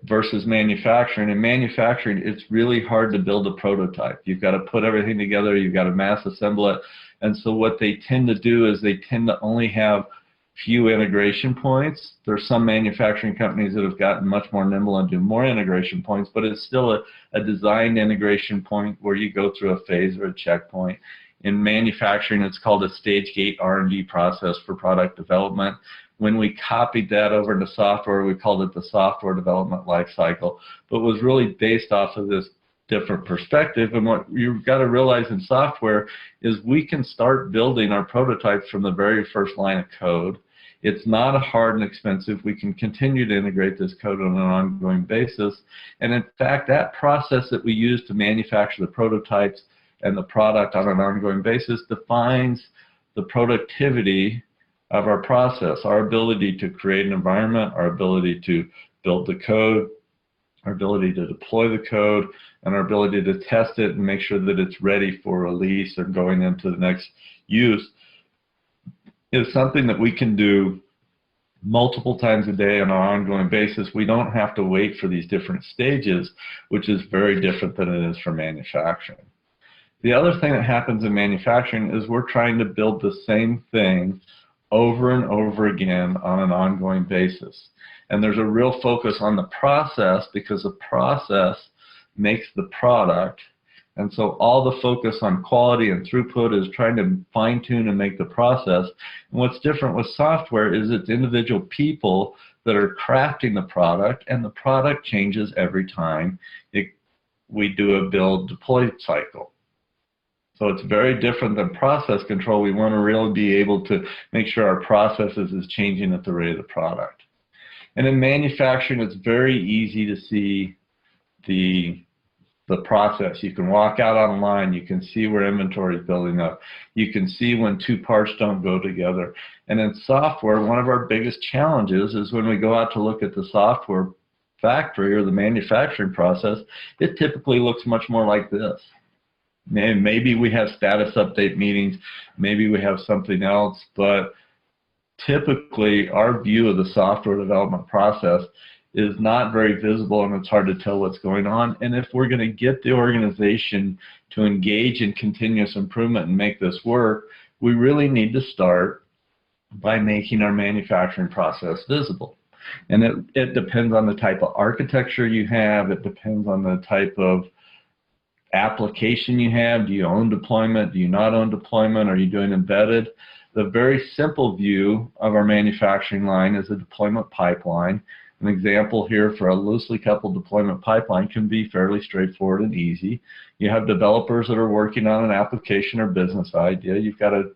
versus manufacturing, in manufacturing, it's really hard to build a prototype. You've got to put everything together, you've got to mass assemble it, and so what they tend to do is they tend to only have few integration points. There's some manufacturing companies that have gotten much more nimble and do more integration points, but it's still a designed integration point where you go through a phase or a checkpoint. In manufacturing, it's called a stage gate R&D process for product development. When we copied that over into software, we called it the software development lifecycle, but was really based off of this different perspective. And what you've got to realize in software is we can start building our prototypes from the very first line of code. It's not hard and expensive. We can continue to integrate this code on an ongoing basis. And in fact, that process that we use to manufacture the prototypes and the product on an ongoing basis defines the productivity of our process, our ability to create an environment, our ability to build the code, our ability to deploy the code, and our ability to test it and make sure that it's ready for release or going into the next use is something that we can do multiple times a day on an ongoing basis. We don't have to wait for these different stages, which is very different than it is for manufacturing. The other thing that happens in manufacturing is we're trying to build the same thing over and over again on an ongoing basis. And there's a real focus on the process because the process makes the product. And so all the focus on quality and throughput is trying to fine-tune and make the process. And what's different with software is it's individual people that are crafting the product, and the product changes every time we do a build deploy cycle. So it's very different than process control. We want to really be able to make sure our processes is changing at the rate of the product. And in manufacturing, it's very easy to see the process. You can walk out on a line, you can see where inventory is building up, you can see when two parts don't go together. And in software, one of our biggest challenges is when we go out to look at the software factory or the manufacturing process, it typically looks much more like this. Maybe we have status update meetings, maybe we have something else, but typically our view of the software development process is not very visible, and it's hard to tell what's going on. And if we're going to get the organization to engage in continuous improvement and make this work, we really need to start by making our manufacturing process visible. And it depends on the type of architecture you have, it depends on the type of application you have. Do you own deployment? Do you not own deployment? Are you doing embedded? The very simple view of our manufacturing line is a deployment pipeline. An example here for a loosely coupled deployment pipeline can be fairly straightforward and easy. You have developers that are working on an application or business idea. You've got a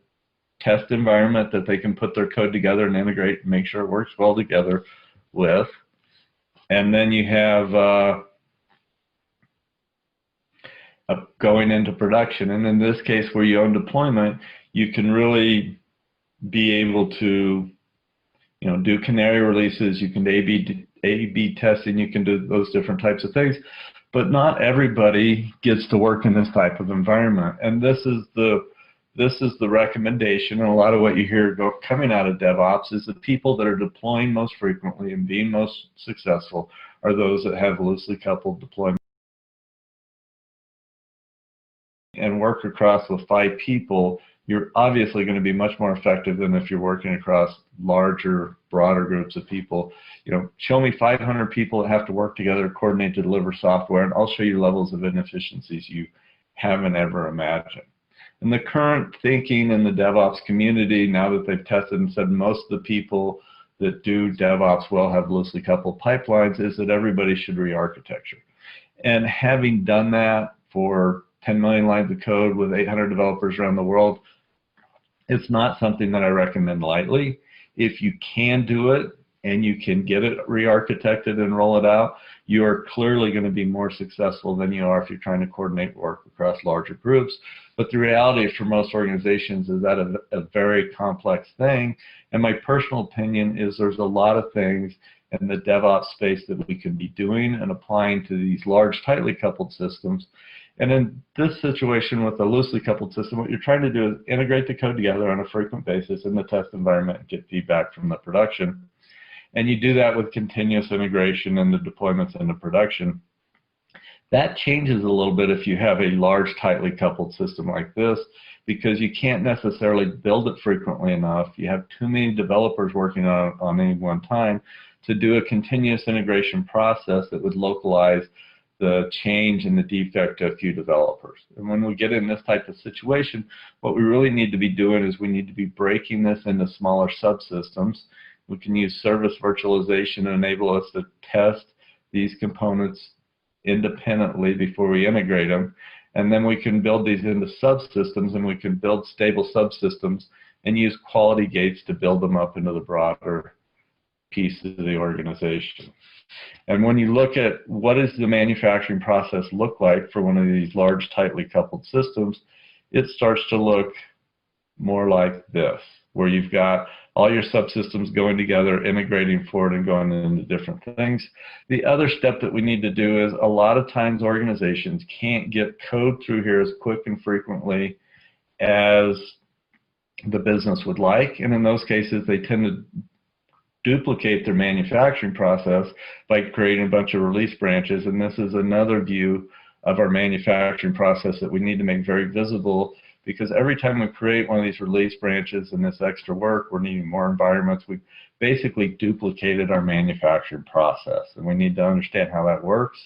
test environment that they can put their code together and integrate and make sure it works well together with. And then you have going into production. And in this case, where you own deployment, you can really be able to do canary releases, you can A/B testing, you can do those different types of things, but not everybody gets to work in this type of environment. And this is the recommendation, and a lot of what you hear coming out of DevOps is the people that are deploying most frequently and being most successful are those that have loosely coupled deployment and work across with 5 people. You're obviously going to be much more effective than if you're working across larger, broader groups of people. You know, show me 500 people that have to work together, coordinate to deliver software, and I'll show you levels of inefficiencies you haven't ever imagined. And the current thinking in the DevOps community, now that they've tested and said most of the people that do DevOps well have loosely coupled pipelines, is that everybody should re-architecture. And having done that for 10 million lines of code with 800 developers around the world, it's not something that I recommend lightly. If you can do it and you can get it re-architected and roll it out, you are clearly going to be more successful than you are if you're trying to coordinate work across larger groups. But the reality for most organizations is that a very complex thing. And my personal opinion is there's a lot of things in the DevOps space that we can be doing and applying to these large, tightly coupled systems. And in this situation with a loosely coupled system, what you're trying to do is integrate the code together on a frequent basis in the test environment and get feedback from the production. And you do that with continuous integration and the deployments into production. That changes a little bit if you have a large, tightly coupled system like this, because you can't necessarily build it frequently enough. You have too many developers working on it on any one time to do a continuous integration process that would localize the change and the defect to a few developers. And when we get in this type of situation, what we really need to be doing is we need to be breaking this into smaller subsystems. We can use service virtualization to enable us to test these components independently before we integrate them. And then we can build these into subsystems, and we can build stable subsystems and use quality gates to build them up into the broader piece of the organization. And when you look at what does the manufacturing process look like for one of these large, tightly coupled systems, it starts to look more like this, where you've got all your subsystems going together, integrating forward and going into different things. The other step that we need to do is a lot of times organizations can't get code through here as quick and frequently as the business would like. And in those cases, they tend to duplicate their manufacturing process by creating a bunch of release branches. And this is another view of our manufacturing process that we need to make very visible, because every time we create one of these release branches and this extra work, we're needing more environments. We've basically duplicated our manufacturing process, and we need to understand how that works.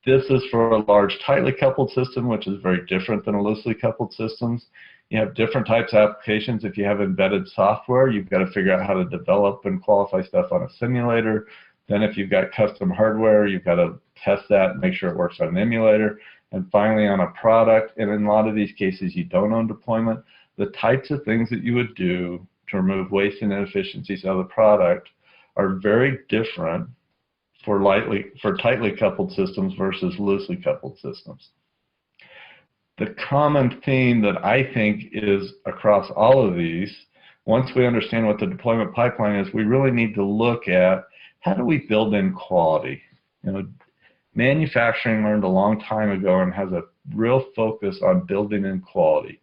This is for a large tightly coupled system, which is very different than a loosely coupled systems. You have different types of applications. If you have embedded software, you've got to figure out how to develop and qualify stuff on a simulator. Then if you've got custom hardware, you've got to test that and make sure it works on an emulator. And finally on a product, and in a lot of these cases you don't own deployment, the types of things that you would do to remove waste and inefficiencies out of the product are very different for tightly coupled systems versus loosely coupled systems. The common theme that I think is across all of these, once we understand what the deployment pipeline is, we really need to look at how do we build in quality. You know, manufacturing learned a long time ago and has a real focus on building in quality.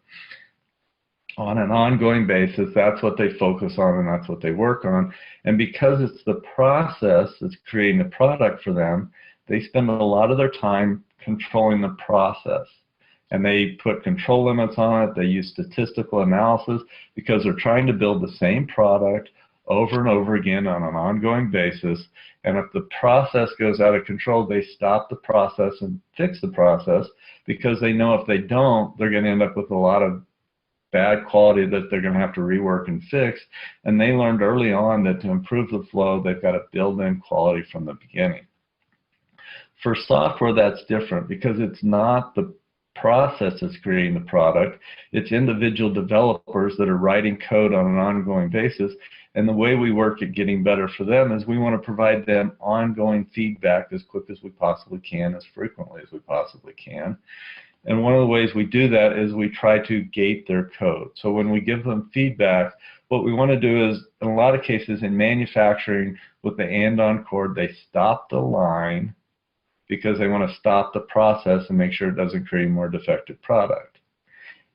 On an ongoing basis, that's what they focus on and that's what they work on. And because it's the process that's creating the product for them, they spend a lot of their time controlling the process. And they put control limits on it. They use statistical analysis because they're trying to build the same product over and over again on an ongoing basis. And if the process goes out of control, they stop the process and fix the process, because they know if they don't, they're going to end up with a lot of bad quality that they're going to have to rework and fix. And they learned early on that to improve the flow, they've got to build in quality from the beginning. For software, that's different, because it's not the process that's creating the product. It's individual developers that are writing code on an ongoing basis. And the way we work at getting better for them is we want to provide them ongoing feedback as quick as we possibly can, as frequently as we possibly can. And one of the ways we do that is we try to gate their code. So when we give them feedback, what we want to do is, in a lot of cases in manufacturing with the and-on chord, they stop the line because they want to stop the process and make sure it doesn't create a more defective product.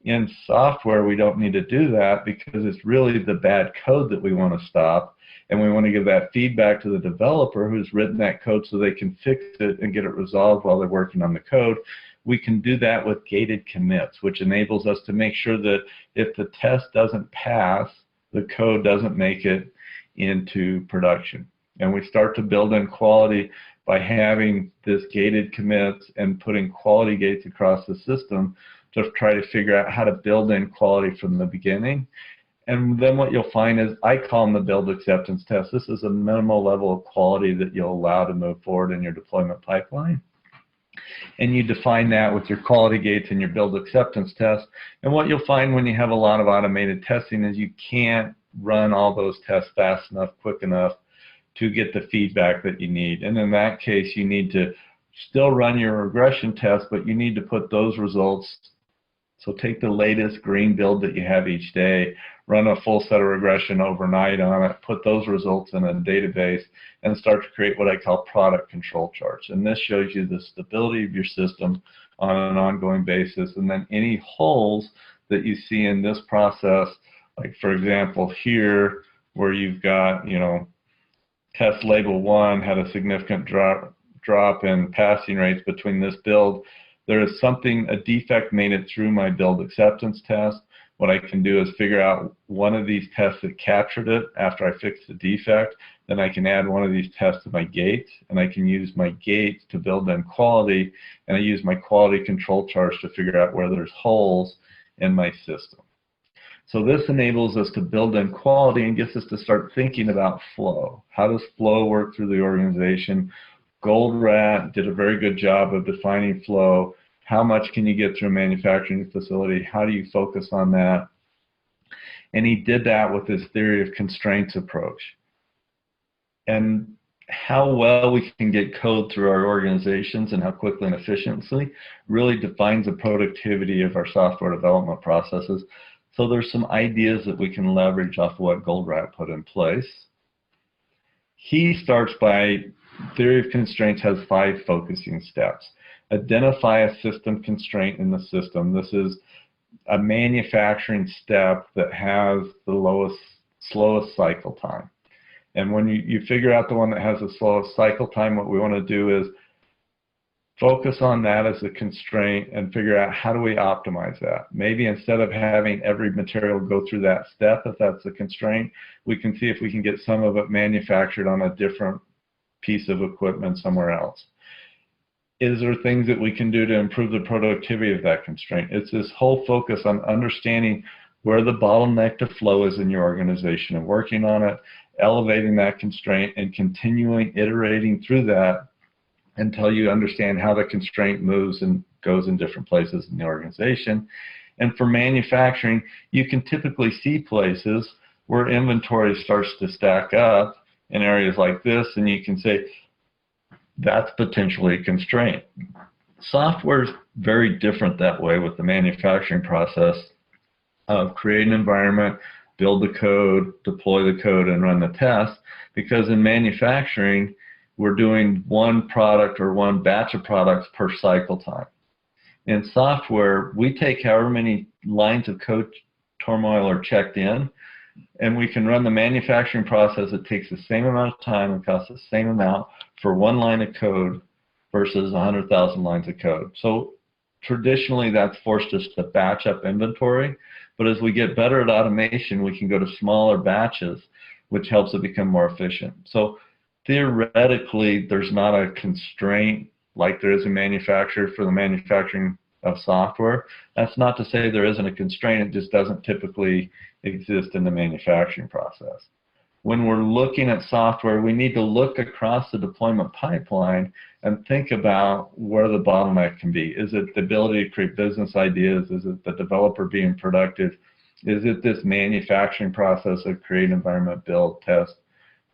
In software, we don't need to do that because it's really the bad code that we want to stop. and we want to give that feedback to the developer who's written that code so they can fix it and get it resolved while they're working on the code. We can do that with gated commits, which enables us to make sure that if the test doesn't pass, the code doesn't make it into production. And we start to build in quality by having this gated commits and putting quality gates across the system to try to figure out how to build in quality from the beginning. And then what you'll find is, I call them the build acceptance test. This is a minimal level of quality that you'll allow to move forward in your deployment pipeline. And you define that with your quality gates and your build acceptance test. And what you'll find when you have a lot of automated testing is you can't run all those tests fast enough, quick enough to get the feedback that you need. And in that case, you need to still run your regression test, but you need to put those results. So take the latest green build that you have each day, run a full set of regression overnight on it, put those results in a database, and start to create what I call product control charts. And this shows you the stability of your system on an ongoing basis. And then any holes that you see in this process, like for example here, where you've got, test label 1 had a significant drop in passing rates between this build. There is a defect made it through my build acceptance test. What I can do is figure out one of these tests that captured it after I fix the defect. Then I can add one of these tests to my gates, and I can use my gates to build in quality, and I use my quality control charts to figure out where there's holes in my system. So this enables us to build in quality and gets us to start thinking about flow. How does flow work through the organization? Goldrat did a very good job of defining flow. How much can you get through a manufacturing facility? How do you focus on that? And he did that with his theory of constraints approach. And how well we can get code through our organizations and how quickly and efficiently really defines the productivity of our software development processes. So there's some ideas that we can leverage off of what Goldrat put in place. He starts by, theory of constraints has 5 focusing steps. Identify a system constraint in the system. This is a manufacturing step that has the slowest cycle time. And when you figure out the one that has the slowest cycle time, what we want to do is focus on that as a constraint and figure out how do we optimize that. Maybe instead of having every material go through that step, if that's a constraint, we can see if we can get some of it manufactured on a different piece of equipment somewhere else. Is there things that we can do to improve the productivity of that constraint? It's this whole focus on understanding where the bottleneck to flow is in your organization and working on it, elevating that constraint, and continuing iterating through that until you understand how the constraint moves and goes in different places in the organization. And for manufacturing, you can typically see places where inventory starts to stack up in areas like this, and you can say, that's potentially a constraint. Software is very different that way with the manufacturing process of create an environment, build the code, deploy the code, and run the test, because in manufacturing, we're doing one product or one batch of products per cycle time. In software, we take however many lines of code turmoil are checked in, and we can run the manufacturing process. It takes the same amount of time and costs the same amount for one line of code versus 100,000 lines of code. So traditionally, that's forced us to batch up inventory. But as we get better at automation, we can go to smaller batches, which helps it become more efficient. So theoretically, there's not a constraint like there is in manufacturing for the manufacturing of software. That's not to say there isn't a constraint. It just doesn't typically exist in the manufacturing process. When we're looking at software, we need to look across the deployment pipeline and think about where the bottleneck can be. Is it the ability to create business ideas? Is it the developer being productive? Is it this manufacturing process of create, environment, build, test,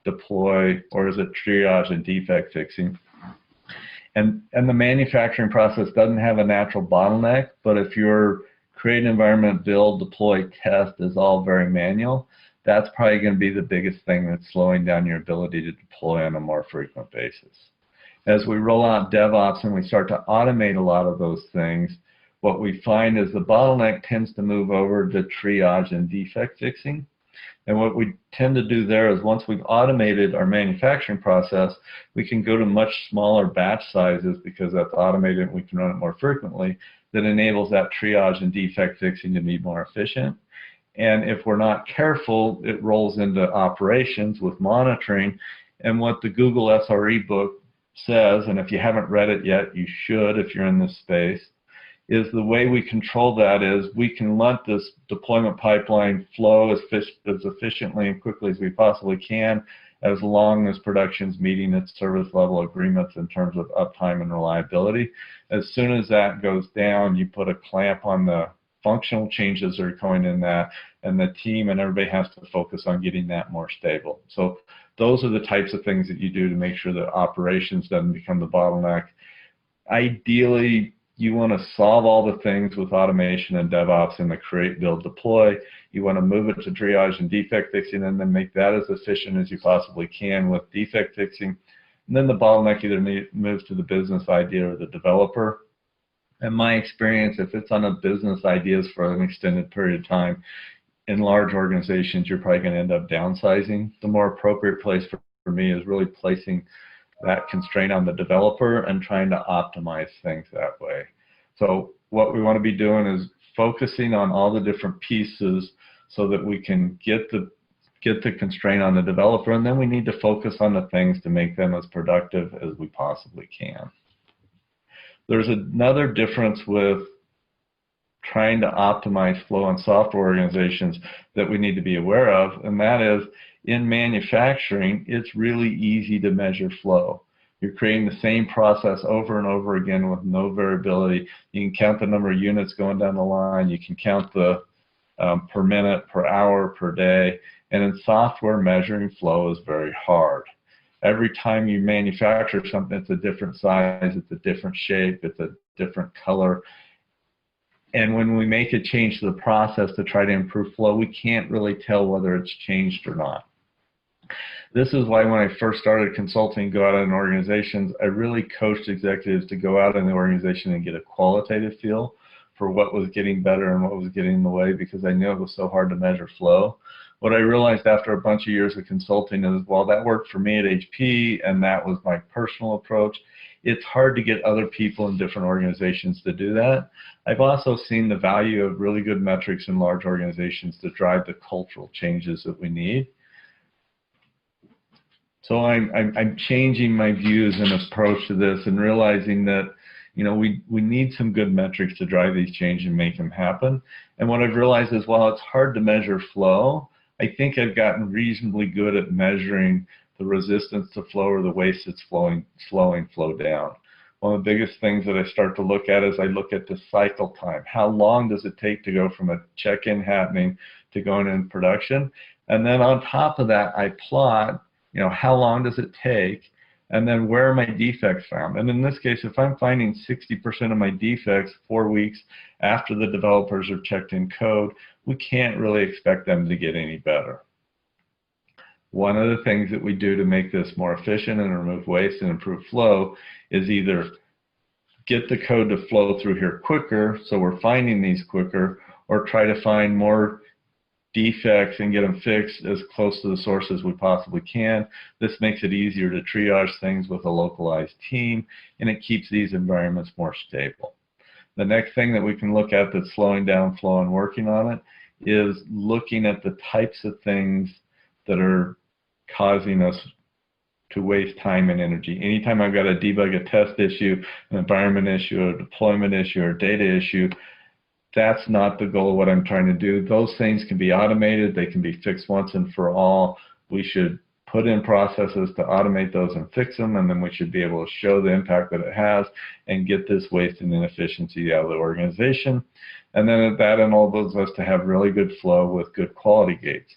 deploy, or is it triage and defect fixing? And the manufacturing process doesn't have a natural bottleneck, but if your create, environment, build, deploy, test is all very manual, that's probably going to be the biggest thing that's slowing down your ability to deploy on a more frequent basis. As we roll out DevOps and we start to automate a lot of those things, what we find is the bottleneck tends to move over to triage and defect fixing. And what we tend to do there is once we've automated our manufacturing process, we can go to much smaller batch sizes because that's automated and we can run it more frequently. That enables that triage and defect fixing to be more efficient. And if we're not careful, it rolls into operations with monitoring. And what the Google SRE book says, and if you haven't read it yet, you should if you're in this space, is the way we control that is we can let this deployment pipeline flow as efficiently and quickly as we possibly can, as long as production's meeting its service level agreements in terms of uptime and reliability. As soon as that goes down, you put a clamp on the functional changes that are going in that, and the team and everybody has to focus on getting that more stable. So those are the types of things that you do to make sure that operations doesn't become the bottleneck. Ideally, you want to solve all the things with automation and DevOps in the create, build, deploy. You want to move it to triage and defect fixing, and then make that as efficient as you possibly can with defect fixing. And then the bottleneck either moves to the business idea or the developer. In my experience, if it's on a business ideas for an extended period of time, in large organizations, you're probably going to end up downsizing. The more appropriate place for me is really placing that constraint on the developer and trying to optimize things that way. So what we want to be doing is focusing on all the different pieces so that we can get the constraint on the developer, and then we need to focus on the things to make them as productive as we possibly can. There's another difference with trying to optimize flow in software organizations that we need to be aware of, and that is in manufacturing, it's really easy to measure flow. You're creating the same process over and over again with no variability. You can count the number of units going down the line. You can count the per minute, per hour, per day. And in software, measuring flow is very hard. Every time you manufacture something, it's a different size, it's a different shape, it's a different color. And when we make a change to the process to try to improve flow, we can't really tell whether it's changed or not. This is why when I first started consulting, go out in organizations, I really coached executives to go out in the organization and get a qualitative feel for what was getting better and what was getting in the way, because I knew it was so hard to measure flow. What I realized after a bunch of years of consulting is, while that worked for me at HP and that was my personal approach, it's hard to get other people in different organizations to do that. I've also seen the value of really good metrics in large organizations to drive the cultural changes that we need. So I'm changing my views and approach to this and realizing that, you know, we need some good metrics to drive these changes and make them happen. And what I've realized is, while it's hard to measure flow, I think I've gotten reasonably good at measuring the resistance to flow or the waste that's slowing flow down. One of the biggest things that I start to look at is I look at the cycle time. How long does it take to go from a check-in happening to going in production? And then on top of that, I plot, you know, how long does it take, and then where are my defects found? And in this case, if I'm finding 60% of my defects 4 weeks after the developers are checked in code, we can't really expect them to get any better. One of the things that we do to make this more efficient and remove waste and improve flow is either get the code to flow through here quicker, so we're finding these quicker, or try to find more defects and get them fixed as close to the source as we possibly can. This makes it easier to triage things with a localized team, and it keeps these environments more stable. The next thing that we can look at that's slowing down flow and working on it is looking at the types of things that are causing us to waste time and energy. Anytime I've got to debug a test issue, an environment issue, a deployment issue, or data issue, that's not the goal of what I'm trying to do. Those things can be automated. They can be fixed once and for all. We should put in processes to automate those and fix them, and then we should be able to show the impact that it has and get this waste and inefficiency out of the organization. And then that enables us to have really good flow with good quality gates.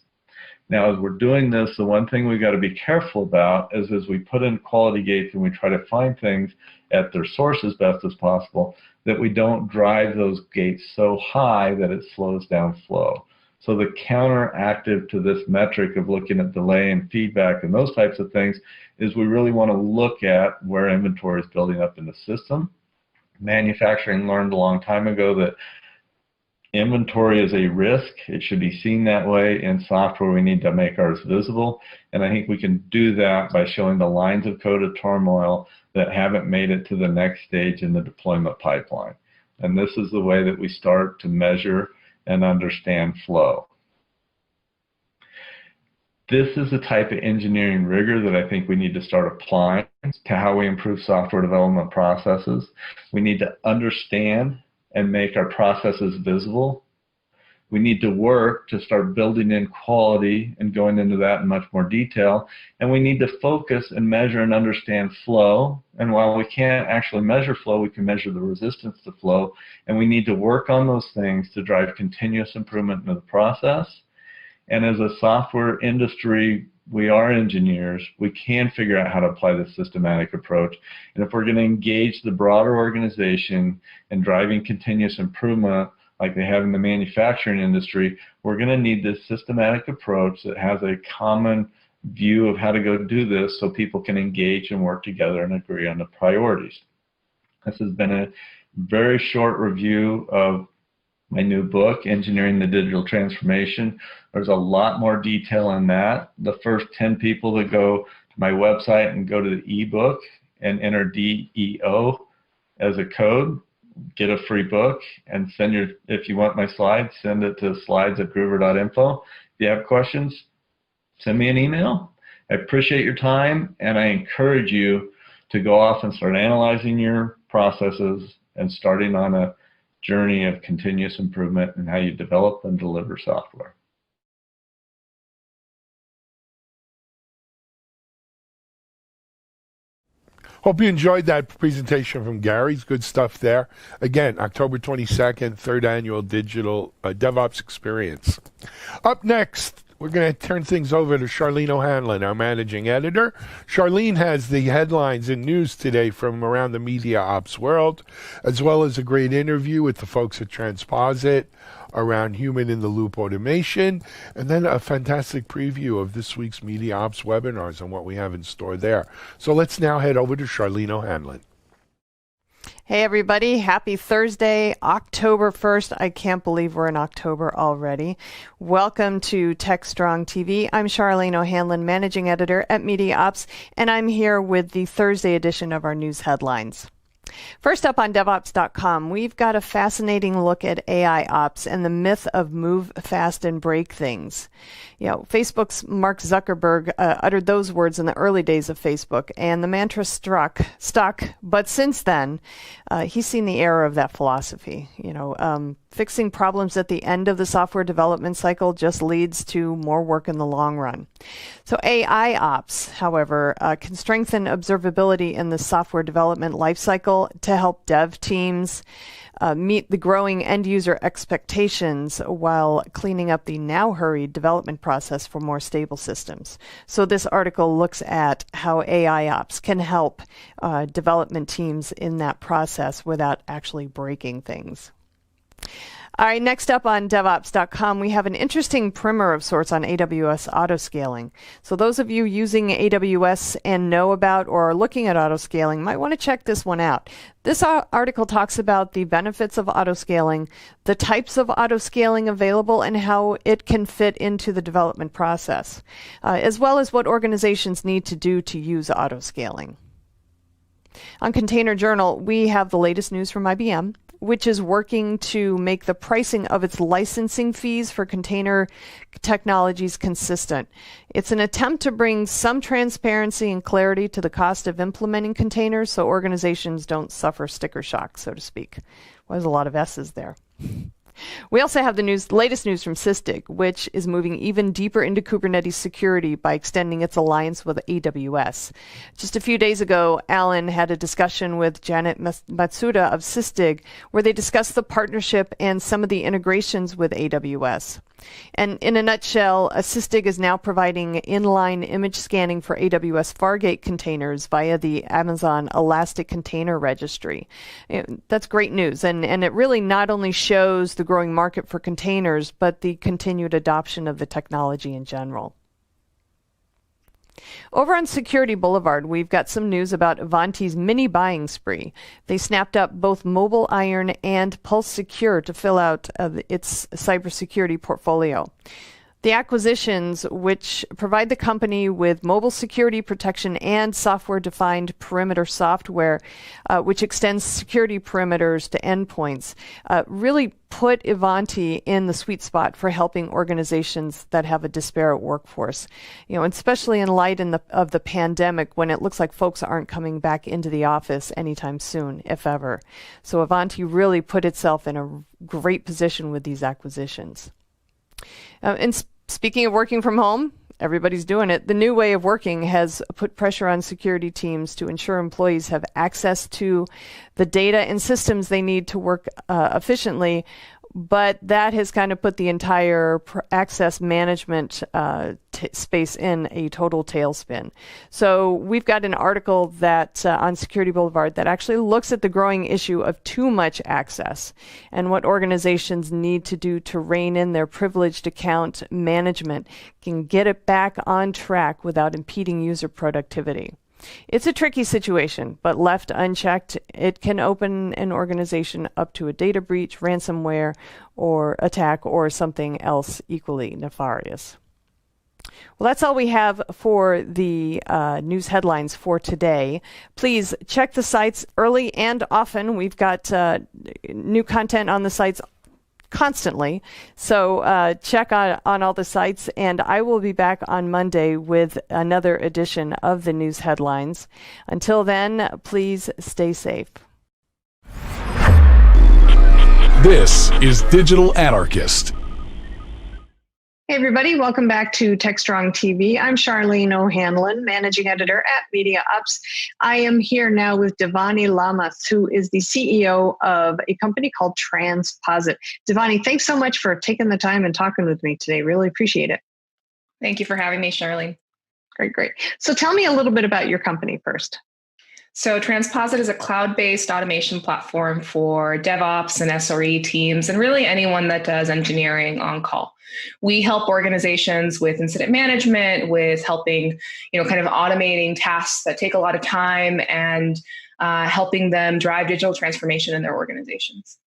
Now, as we're doing this, the one thing we've got to be careful about is, as we put in quality gates and we try to find things at their source as best as possible, that we don't drive those gates so high that it slows down flow. So the counteractive to this metric of looking at delay and feedback and those types of things is we really want to look at where inventory is building up in the system. Manufacturing learned a long time ago that Inventory is a risk. It should be seen that way. In software, we need to make ours visible. And I think we can do that by showing the lines of code of turmoil that haven't made it to the next stage in the deployment pipeline. And this is the way that we start to measure and understand flow. This is the type of engineering rigor that I think we need to start applying to how we improve software development processes. We need to understand and make our processes visible. We need to work to start building in quality and going into that in much more detail. And we need to focus and measure and understand flow. And while we can't actually measure flow, we can measure the resistance to flow. And we need to work on those things to drive continuous improvement in the process. And as a software industry, we are engineers. We can figure out how to apply this systematic approach. And if we're going to engage the broader organization in driving continuous improvement like they have in the manufacturing industry, we're going to need this systematic approach that has a common view of how to go do this so people can engage and work together and agree on the priorities. This has been a very short review of my new book, Engineering the Digital Transformation. There's a lot more detail in that. The first 10 people that go to my website and go to the ebook and enter DEO as a code get a free book. And if you want my slides, send it to slides@groover.info. If you have questions, send me an email. I appreciate your time, and I encourage you to go off and start analyzing your processes and starting on a journey of continuous improvement in how you develop and deliver software. Hope you enjoyed that presentation from Gary's. Good stuff there. Again, October 22nd, third annual digital DevOps experience. Up next, we're going to turn things over to Charlene O'Hanlon, our managing editor. Charlene has the headlines and news today from around the media ops world, as well as a great interview with the folks at Transposit around human-in-the-loop automation, and then a fantastic preview of this week's media ops webinars and what we have in store there. So let's now head over to Charlene O'Hanlon. Hey everybody, happy Thursday, October 1st. I can't believe we're in October already. Welcome to TechStrong TV. I'm Charlene O'Hanlon, managing editor at Media Ops, and I'm here with the Thursday edition of our news headlines. First up on DevOps.com, we've got a fascinating look at AI ops and the myth of move fast and break things. You know, Facebook's Mark Zuckerberg uttered those words in the early days of Facebook, and the mantra stuck. But since then, he's seen the error of that philosophy. Fixing problems at the end of the software development cycle just leads to more work in the long run. So AI ops, however, can strengthen observability in the software development lifecycle to help dev teams meet the growing end-user expectations while cleaning up the now-hurried development process for more stable systems. So this article looks at how AI ops can help development teams in that process without actually breaking things. All right, next up on DevOps.com, we have an interesting primer of sorts on AWS autoscaling. So those of you using AWS and know about or are looking at autoscaling might want to check this one out. This article talks about the benefits of autoscaling, the types of autoscaling available, and how it can fit into the development process, as well as what organizations need to do to use autoscaling. On Container Journal, we have the latest news from IBM, which is working to make the pricing of its licensing fees for container technologies consistent. It's an attempt to bring some transparency and clarity to the cost of implementing containers so organizations don't suffer sticker shock, so to speak. Well, there's a lot of S's there. We also have the latest news from Sysdig, which is moving even deeper into Kubernetes security by extending its alliance with AWS. Just a few days ago, Alan had a discussion with Janet Matsuda of Sysdig, where they discussed the partnership and some of the integrations with AWS. And in a nutshell, Sysdig is now providing inline image scanning for AWS Fargate containers via the Amazon Elastic Container Registry. That's great news, and it really not only shows the growing market for containers, but the continued adoption of the technology in general. Over on Security Boulevard, we've got some news about Ivanti's mini buying spree. They snapped up both Mobile Iron and Pulse Secure to fill out its cybersecurity portfolio. The acquisitions, which provide the company with mobile security protection and software-defined perimeter software, which extends security perimeters to endpoints, really put Ivanti in the sweet spot for helping organizations that have a disparate workforce. Especially in light of the pandemic, when it looks like folks aren't coming back into the office anytime soon, if ever. So Ivanti really put itself in a great position with these acquisitions. And speaking of working from home, everybody's doing it. The new way of working has put pressure on security teams to ensure employees have access to the data and systems they need to work efficiently. But that has kind of put the entire access management space in a total tailspin. So we've got an article that on Security Boulevard that actually looks at the growing issue of too much access and what organizations need to do to rein in their privileged account management, can get it back on track without impeding user productivity. It's a tricky situation, but left unchecked, it can open an organization up to a data breach, ransomware, or attack, or something else equally nefarious. Well, that's all we have for the news headlines for today. Please check the sites early and often. We've got new content on the sites constantly. So check on all the sites, and I will be back on Monday with another edition of the news headlines. Until then, please stay safe. This is Digital Anarchist. Hey everybody, welcome back to TechStrong TV. I'm Charlene O'Hanlon, Managing Editor at MediaOps. I am here now with Devani Lamath, who is the CEO of a company called Transposit. Devani, thanks so much for taking the time and talking with me today. Really appreciate it. Thank you for having me, Charlene. Great. So tell me a little bit about your company first. So Transposit is a cloud-based automation platform for DevOps and SRE teams, and really anyone that does engineering on call. We help organizations with incident management, with helping, kind of automating tasks that take a lot of time, and helping them drive digital transformation in their organizations.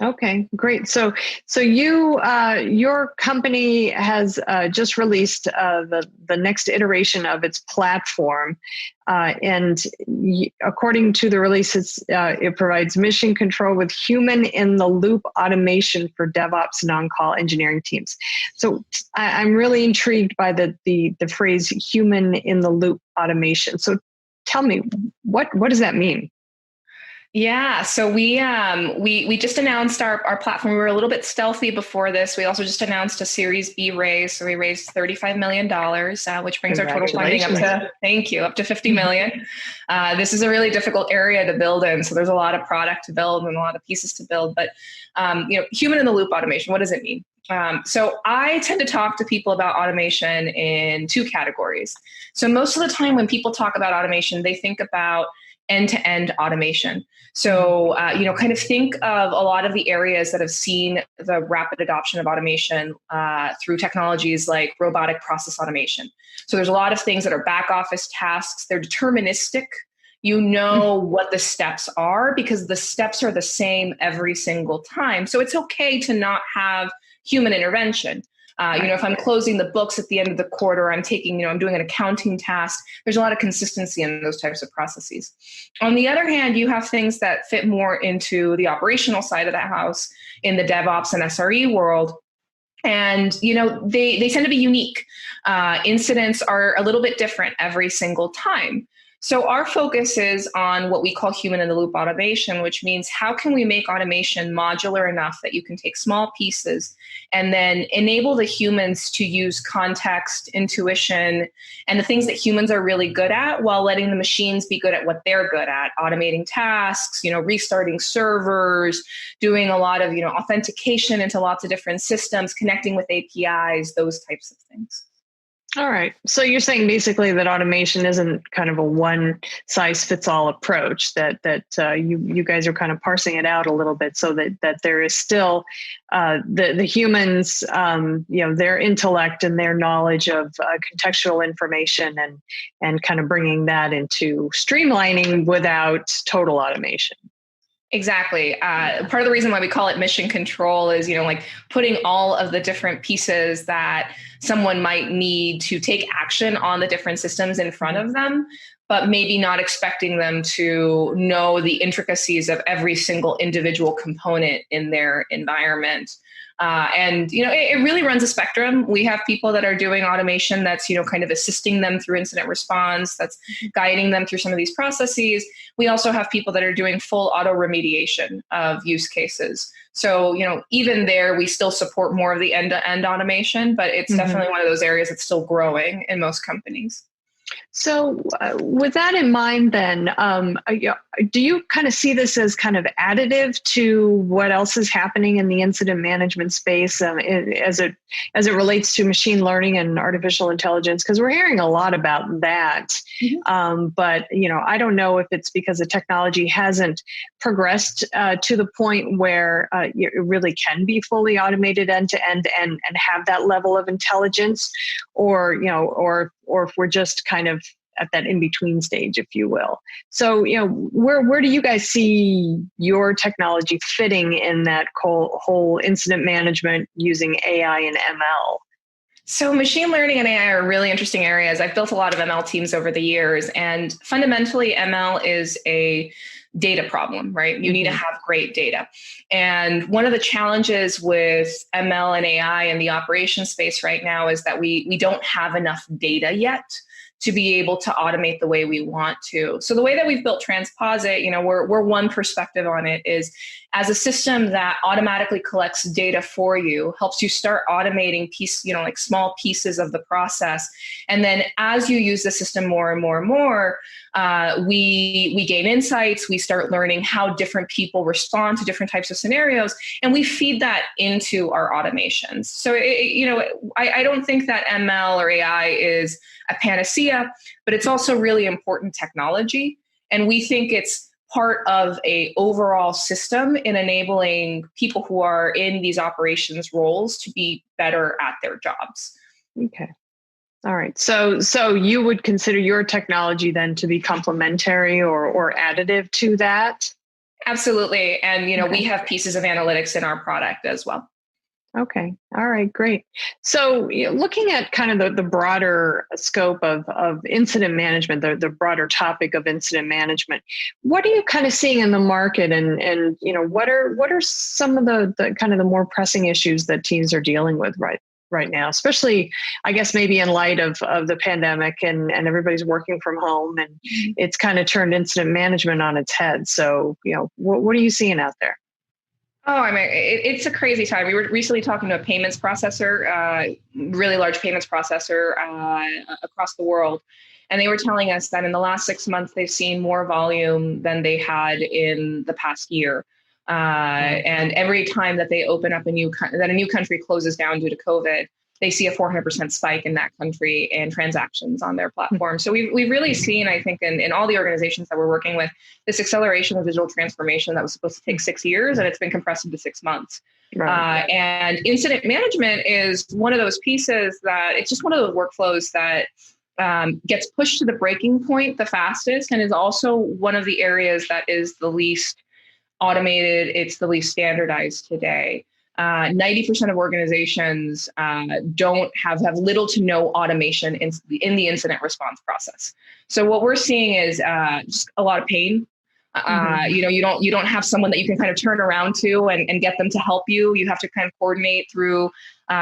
Okay, great. So you, your company has just released the next iteration of its platform, and according to the release, it provides mission control with human-in-the-loop automation for DevOps and on-call engineering teams. So I'm really intrigued by the phrase "human-in-the-loop automation." So tell me, what does that mean? Yeah, so we just announced our platform. We were a little bit stealthy before this. We also just announced a Series B raise. So we raised $35 million, which brings our total funding up to $50 million. This is a really difficult area to build in. So there's a lot of product to build and a lot of pieces to build. But human in the loop automation, what does it mean? So I tend to talk to people about automation in two categories. So most of the time when people talk about automation, they think about end-to-end automation. So, kind of think of a lot of the areas that have seen the rapid adoption of automation through technologies like robotic process automation. So there's a lot of things that are back office tasks. They're deterministic. You know what the steps are because the steps are the same every single time. So it's okay to not have human intervention. If I'm closing the books at the end of the quarter, I'm doing an accounting task, there's a lot of consistency in those types of processes. On the other hand, you have things that fit more into the operational side of the house in the DevOps and SRE world. And, they tend to be unique. Incidents are a little bit different every single time. So our focus is on what we call human-in-the-loop automation, which means how can we make automation modular enough that you can take small pieces and then enable the humans to use context, intuition, and the things that humans are really good at while letting the machines be good at what they're good at, automating tasks, restarting servers, doing a lot of, authentication into lots of different systems, connecting with APIs, those types of things. All right. So you're saying basically that automation isn't kind of a one size fits all approach, that you guys are kind of parsing it out a little bit so that there is still the humans, their intellect and their knowledge of contextual information and kind of bringing that into streamlining without total automation. Exactly. Part of the reason why we call it mission control is, like putting all of the different pieces that someone might need to take action on the different systems in front of them, but maybe not expecting them to know the intricacies of every single individual component in their environment. It really runs a spectrum. We have people that are doing automation that's, kind of assisting them through incident response, that's guiding them through some of these processes. We also have people that are doing full auto remediation of use cases. So, even there, we still support more of the end-to-end automation, but it's definitely one of those areas that's still growing in most companies. So with that in mind, then, do you kind of see this as kind of additive to what else is happening in the incident management space as it relates to machine learning and artificial intelligence? Because we're hearing a lot about that. But, I don't know if it's because the technology hasn't progressed to the point where it really can be fully automated end to end and have that level of intelligence, or if we're just kind of at that in-between stage, if you will. So, where do you guys see your technology fitting in that whole incident management using AI and ML? So machine learning and AI are really interesting areas. I've built a lot of ML teams over the years, and fundamentally ML is a data problem, right? You need to have great data. And one of the challenges with ML and AI in the operations space right now is that we don't have enough data yet to be able to automate the way we want to. So the way that we've built Transposit, we're one perspective on it is as a system that automatically collects data for you, helps you start automating like small pieces of the process. And then as you use the system more and more and more, we gain insights, we start learning how different people respond to different types of scenarios, and we feed that into our automations. So, I don't think that ML or AI is a panacea, but it's also really important technology. And we think it's part of a overall system in enabling people who are in these operations roles to be better at their jobs. Okay. All right. So you would consider your technology then to be complementary or additive to that? Absolutely. And, we have pieces of analytics in our product as well. Okay. All right, great. So looking at kind of the broader scope of incident management, the broader topic of incident management, what are you kind of seeing in the market and what are some of the kind of the more pressing issues that teams are dealing with right now, especially, I guess, maybe in light of the pandemic and everybody's working from home and it's kind of turned incident management on its head. So, what are you seeing out there? Oh, it's a crazy time. We were recently talking to a payments processor, really large payments processor across the world. And they were telling us that in the last 6 months, they've seen more volume than they had in the past year. And every time that they open up a new country closes down due to COVID, they see a 400% spike in that country in transactions on their platform. So we've really seen, I think, in all the organizations that we're working with, this acceleration of digital transformation that was supposed to take 6 years, and it's been compressed into 6 months. Right. And incident management is one of those pieces that it's just one of those workflows that gets pushed to the breaking point the fastest, and is also one of the areas that is the least automated. It's the least standardized today. 90% of organizations don't have little to no automation in the incident response process. So what we're seeing is just a lot of pain. You don't have someone that you can kind of turn around to and get them to help you. You have to kind of coordinate through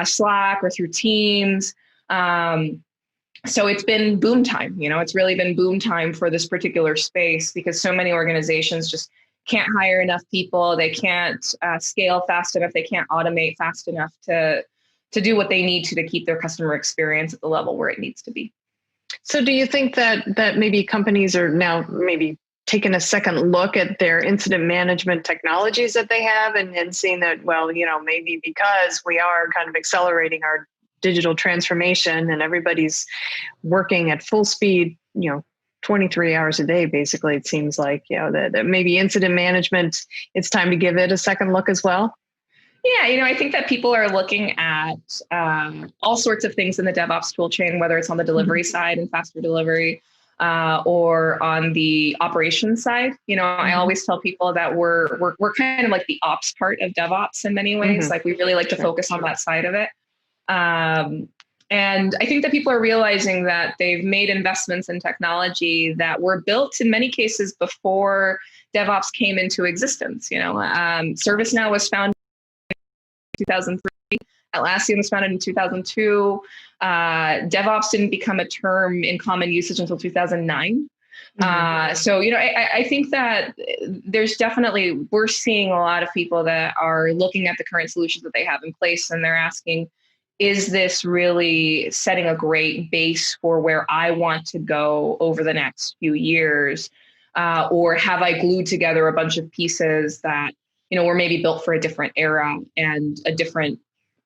Slack or through Teams. So it's been boom time. It's really been boom time for this particular space because so many organizations just can't hire enough people. They can't scale fast enough. They can't automate fast enough to do what they need to keep their customer experience at the level where it needs to be. So do you think that maybe companies are now maybe taking a second look at their incident management technologies that they have and seeing that, well, maybe because we are kind of accelerating our digital transformation, and everybody's working at full speed, 23 hours a day, basically, it seems like, that maybe incident management, it's time to give it a second look as well. Yeah, I think that people are looking at all sorts of things in the DevOps tool chain, whether it's on the delivery side and faster delivery, or on the operations side. I always tell people that we're kind of like the ops part of DevOps in many ways. Like, we really like to focus on that side of it. And I think that people are realizing that they've made investments in technology that were built in many cases before DevOps came into existence. ServiceNow was founded in 2003. Atlassian was founded in 2002. DevOps didn't become a term in common usage until 2009. So, I think that we're seeing a lot of people that are looking at the current solutions that they have in place, and they're asking, is this really setting a great base for where I want to go over the next few years? Or have I glued together a bunch of pieces that, were maybe built for a different era and a different,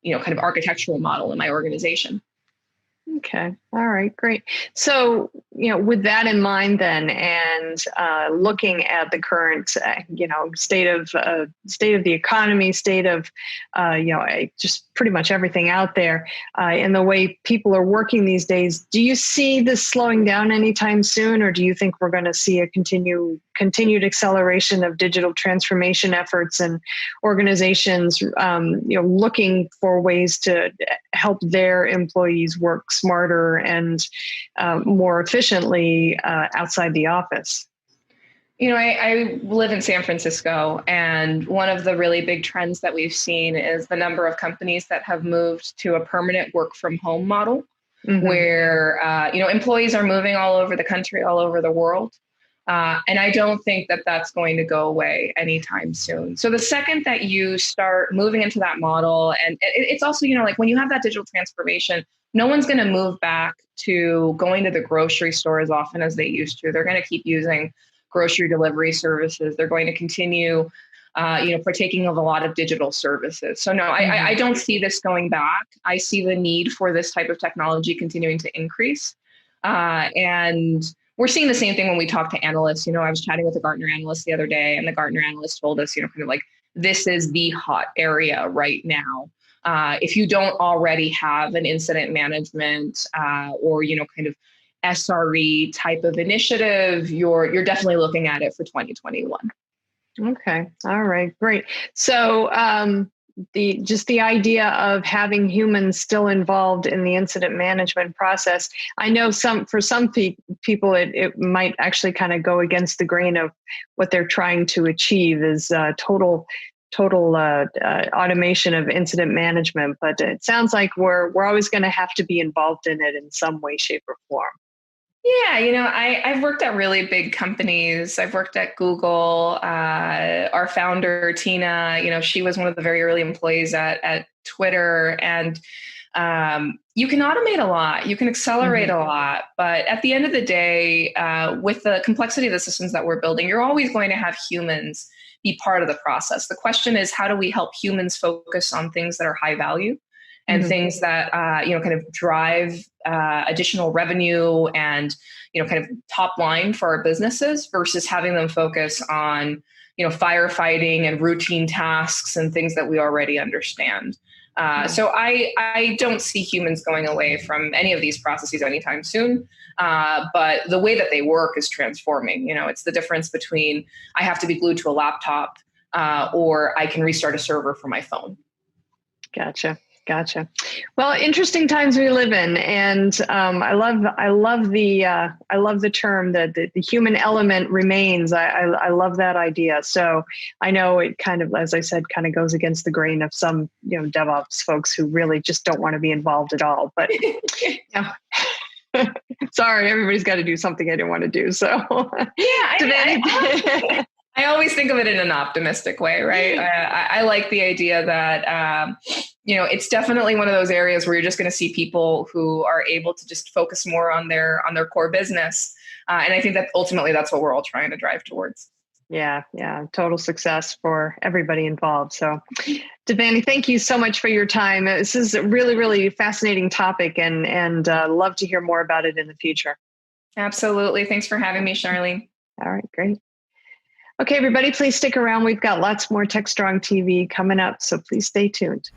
kind of architectural model in my organization? Okay. All right, great. So, with that in mind then, and looking at the current, state of the economy, state of, just pretty much everything out there, and the way people are working these days, do you see this slowing down anytime soon, or do you think we're going to see a continued acceleration of digital transformation efforts and organizations, looking for ways to help their employees work smarter and more efficiently outside the office? I live in San Francisco, and one of the really big trends that we've seen is the number of companies that have moved to a permanent work from home model, where, employees are moving all over the country, all over the world. And I don't think that that's going to go away anytime soon. So the second that you start moving into that model, and it's also, like when you have that digital transformation, no one's going to move back to going to the grocery store as often as they used to. They're going to keep using grocery delivery services. They're going to continue, partaking of a lot of digital services. So no, I don't see this going back. I see the need for this type of technology continuing to increase. And we're seeing the same thing when we talk to analysts. I was chatting with a Gartner analyst the other day, and the Gartner analyst told us, kind of like, this is the hot area right now. If you don't already have an incident management or, kind of SRE type of initiative, you're definitely looking at it for 2021. Okay. All right. Great. So the idea of having humans still involved in the incident management process, I know for some people it might actually kind of go against the grain of what they're trying to achieve is total automation of incident management. But it sounds like we're always going to have to be involved in it in some way, shape, or form. Yeah, I've worked at really big companies. I've worked at Google. Our founder, Tina, she was one of the very early employees at Twitter. And you can automate a lot. You can accelerate a lot. But at the end of the day, with the complexity of the systems that we're building, you're always going to have humans be part of the process. The question is, how do we help humans focus on things that are high value and things that, kind of drive additional revenue and, kind of top line for our businesses versus having them focus on, firefighting and routine tasks and things that we already understand. So I don't see humans going away from any of these processes anytime soon. But the way that they work is transforming. It's the difference between I have to be glued to a laptop or I can restart a server from my phone. Gotcha. Well, interesting times we live in, and I love the term that the human element remains. I love that idea. So I know it kind of, as I said, kind of goes against the grain of some DevOps folks who really just don't want to be involved at all. But sorry, everybody's got to do something I didn't want to do. So yeah, I always think of it in an optimistic way, right? I like the idea that, it's definitely one of those areas where you're just going to see people who are able to just focus more on their core business. And I think that ultimately that's what we're all trying to drive towards. Yeah, total success for everybody involved. So, Devani, thank you so much for your time. This is a really, really fascinating topic, and love to hear more about it in the future. Absolutely. Thanks for having me, Charlene. All right, great. Okay, everybody, please stick around. We've got lots more TechStrong TV coming up, so please stay tuned.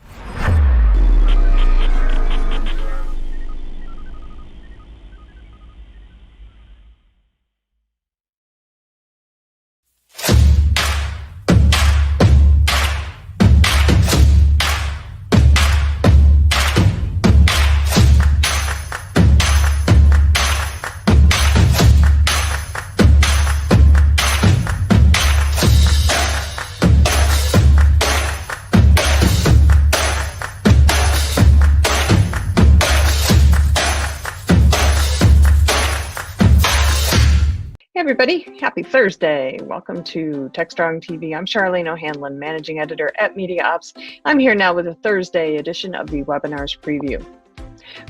Hey everybody, happy Thursday. Welcome to TechStrong TV. I'm Charlene O'Hanlon, Managing Editor at MediaOps. I'm here now with a Thursday edition of the Webinars Preview.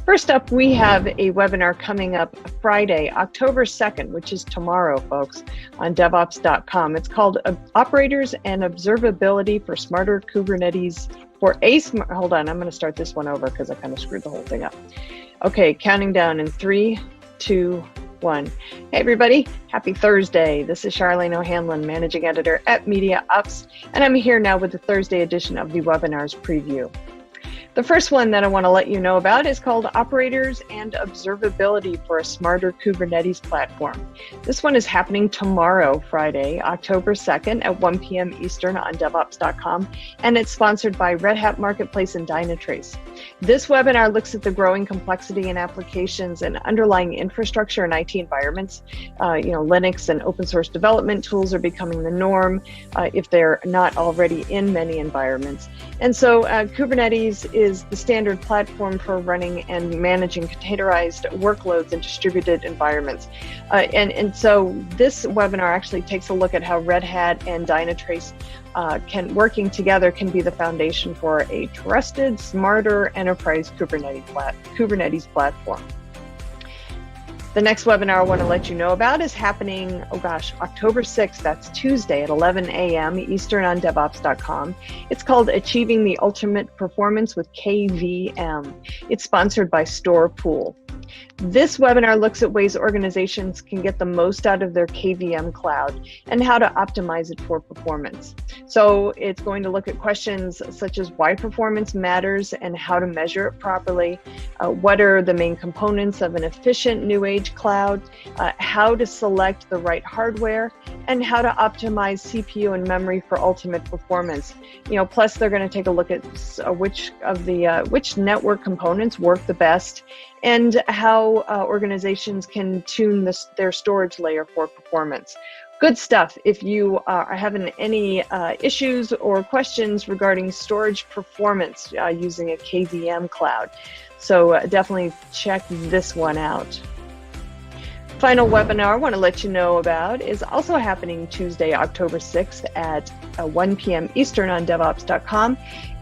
First up, we have a webinar coming up Friday, October 2nd, which is tomorrow, folks, on DevOps.com. It's called Operators and Observability for Smarter Kubernetes hold on, I'm going to start this one over because I kind of screwed the whole thing up. Okay, counting down in 3, 2, 1. Hey everybody, happy Thursday. This is Charlene O'Hanlon, Managing Editor at MediaOps, and I'm here now with the Thursday edition of the Webinars Preview. The first one that I want to let you know about is called Operators and Observability for a Smarter Kubernetes Platform. This one is happening tomorrow, Friday, October 2nd at 1 p.m. Eastern on DevOps.com, and it's sponsored by Red Hat Marketplace and Dynatrace. This webinar looks at the growing complexity in applications and underlying infrastructure and IT environments. Linux and open source development tools are becoming the norm if they're not already in many environments. And so Kubernetes is the standard platform for running and managing containerized workloads in distributed environments. And so this webinar actually takes a look at how Red Hat and Dynatrace working together can be the foundation for a trusted, smarter enterprise Kubernetes platform. The next webinar I want to let you know about is happening, October 6th, that's Tuesday at 11 a.m. Eastern on DevOps.com. It's called Achieving the Ultimate Performance with KVM. It's sponsored by StorePool. This webinar looks at ways organizations can get the most out of their KVM cloud and how to optimize it for performance. So it's going to look at questions such as why performance matters and how to measure it properly, what are the main components of an efficient new age cloud, how to select the right hardware, and how to optimize CPU and memory for ultimate performance. Plus they're going to take a look at which network components work the best and how organizations can tune their storage layer for performance. Good stuff if you are having any issues or questions regarding storage performance using a KVM cloud. So definitely check this one out. Final webinar I want to let you know about is also happening Tuesday, October 6th at 1 p.m. Eastern on DevOps.com.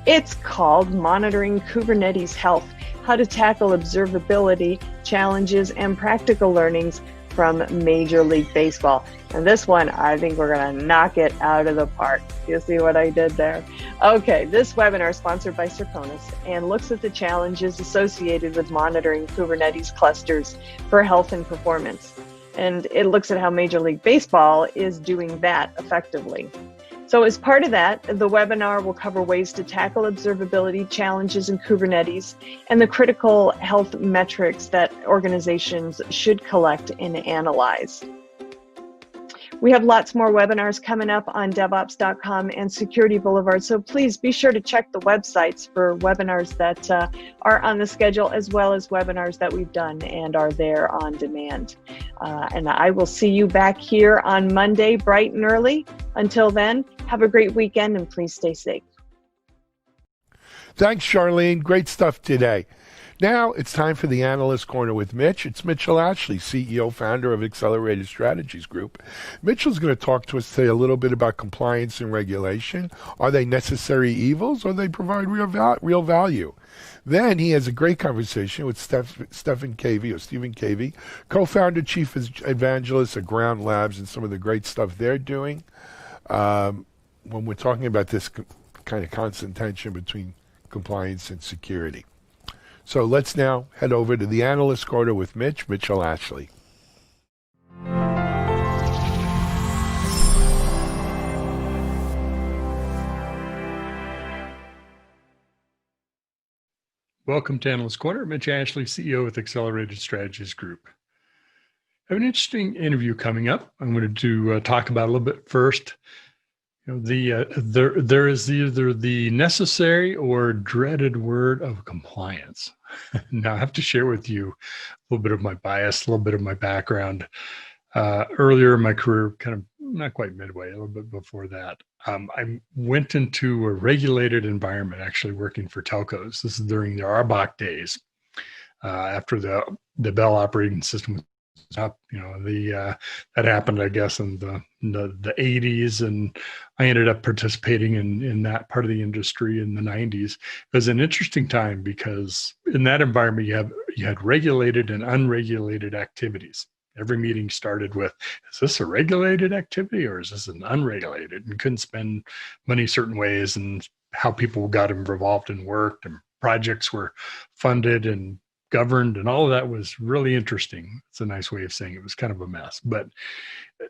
It's called Monitoring Kubernetes Health, How to Tackle Observability Challenges and Practical Learnings from Major League Baseball. And this one, I think we're going to knock it out of the park. You see what I did there? Okay, this webinar is sponsored by Circonus and looks at the challenges associated with monitoring Kubernetes clusters for health and performance. And it looks at how Major League Baseball is doing that effectively. So as part of that, the webinar will cover ways to tackle observability challenges in Kubernetes and the critical health metrics that organizations should collect and analyze. We have lots more webinars coming up on DevOps.com and Security Boulevard, so please be sure to check the websites for webinars that are on the schedule, as well as webinars that we've done and are there on demand. And I will see you back here on Monday, bright and early. Until then, have a great weekend and please stay safe. Thanks, Charlene. Great stuff today. Now it's time for the Analyst Corner with Mitch. It's Mitchell Ashley, CEO, founder of Accelerated Strategies Group. Mitchell's going to talk to us today a little bit about compliance and regulation. Are they necessary evils, or they provide real value? Then he has a great conversation with Stephen Cavey, co-founder, chief evangelist at Ground Labs, and some of the great stuff they're doing. When we're talking about this kind of constant tension between compliance and security. So let's now head over to the Analyst Corner with Mitchell Ashley. Welcome to Analyst Corner. Mitch Ashley, CEO with Accelerated Strategies Group. I have an interesting interview coming up. I'm going to talk about a little bit first. There is either the necessary or dreaded word of compliance. Now, I have to share with you a little bit of my bias, a little bit of my background. Earlier in my career, kind of not quite midway, a little bit before that, I went into a regulated environment, actually working for telcos. This is during the RBOC days, after the Bell operating system was up. That happened, I guess, in the 80s, and I ended up participating in that part of the industry in the 90s. It was an interesting time because in that environment, you had regulated and unregulated activities. Every meeting started with, is this a regulated activity or is this an unregulated? And couldn't spend money certain ways, and how people got involved and worked, and projects were funded and governed, and all of that was really interesting. It's a nice way of saying it was kind of a mess, but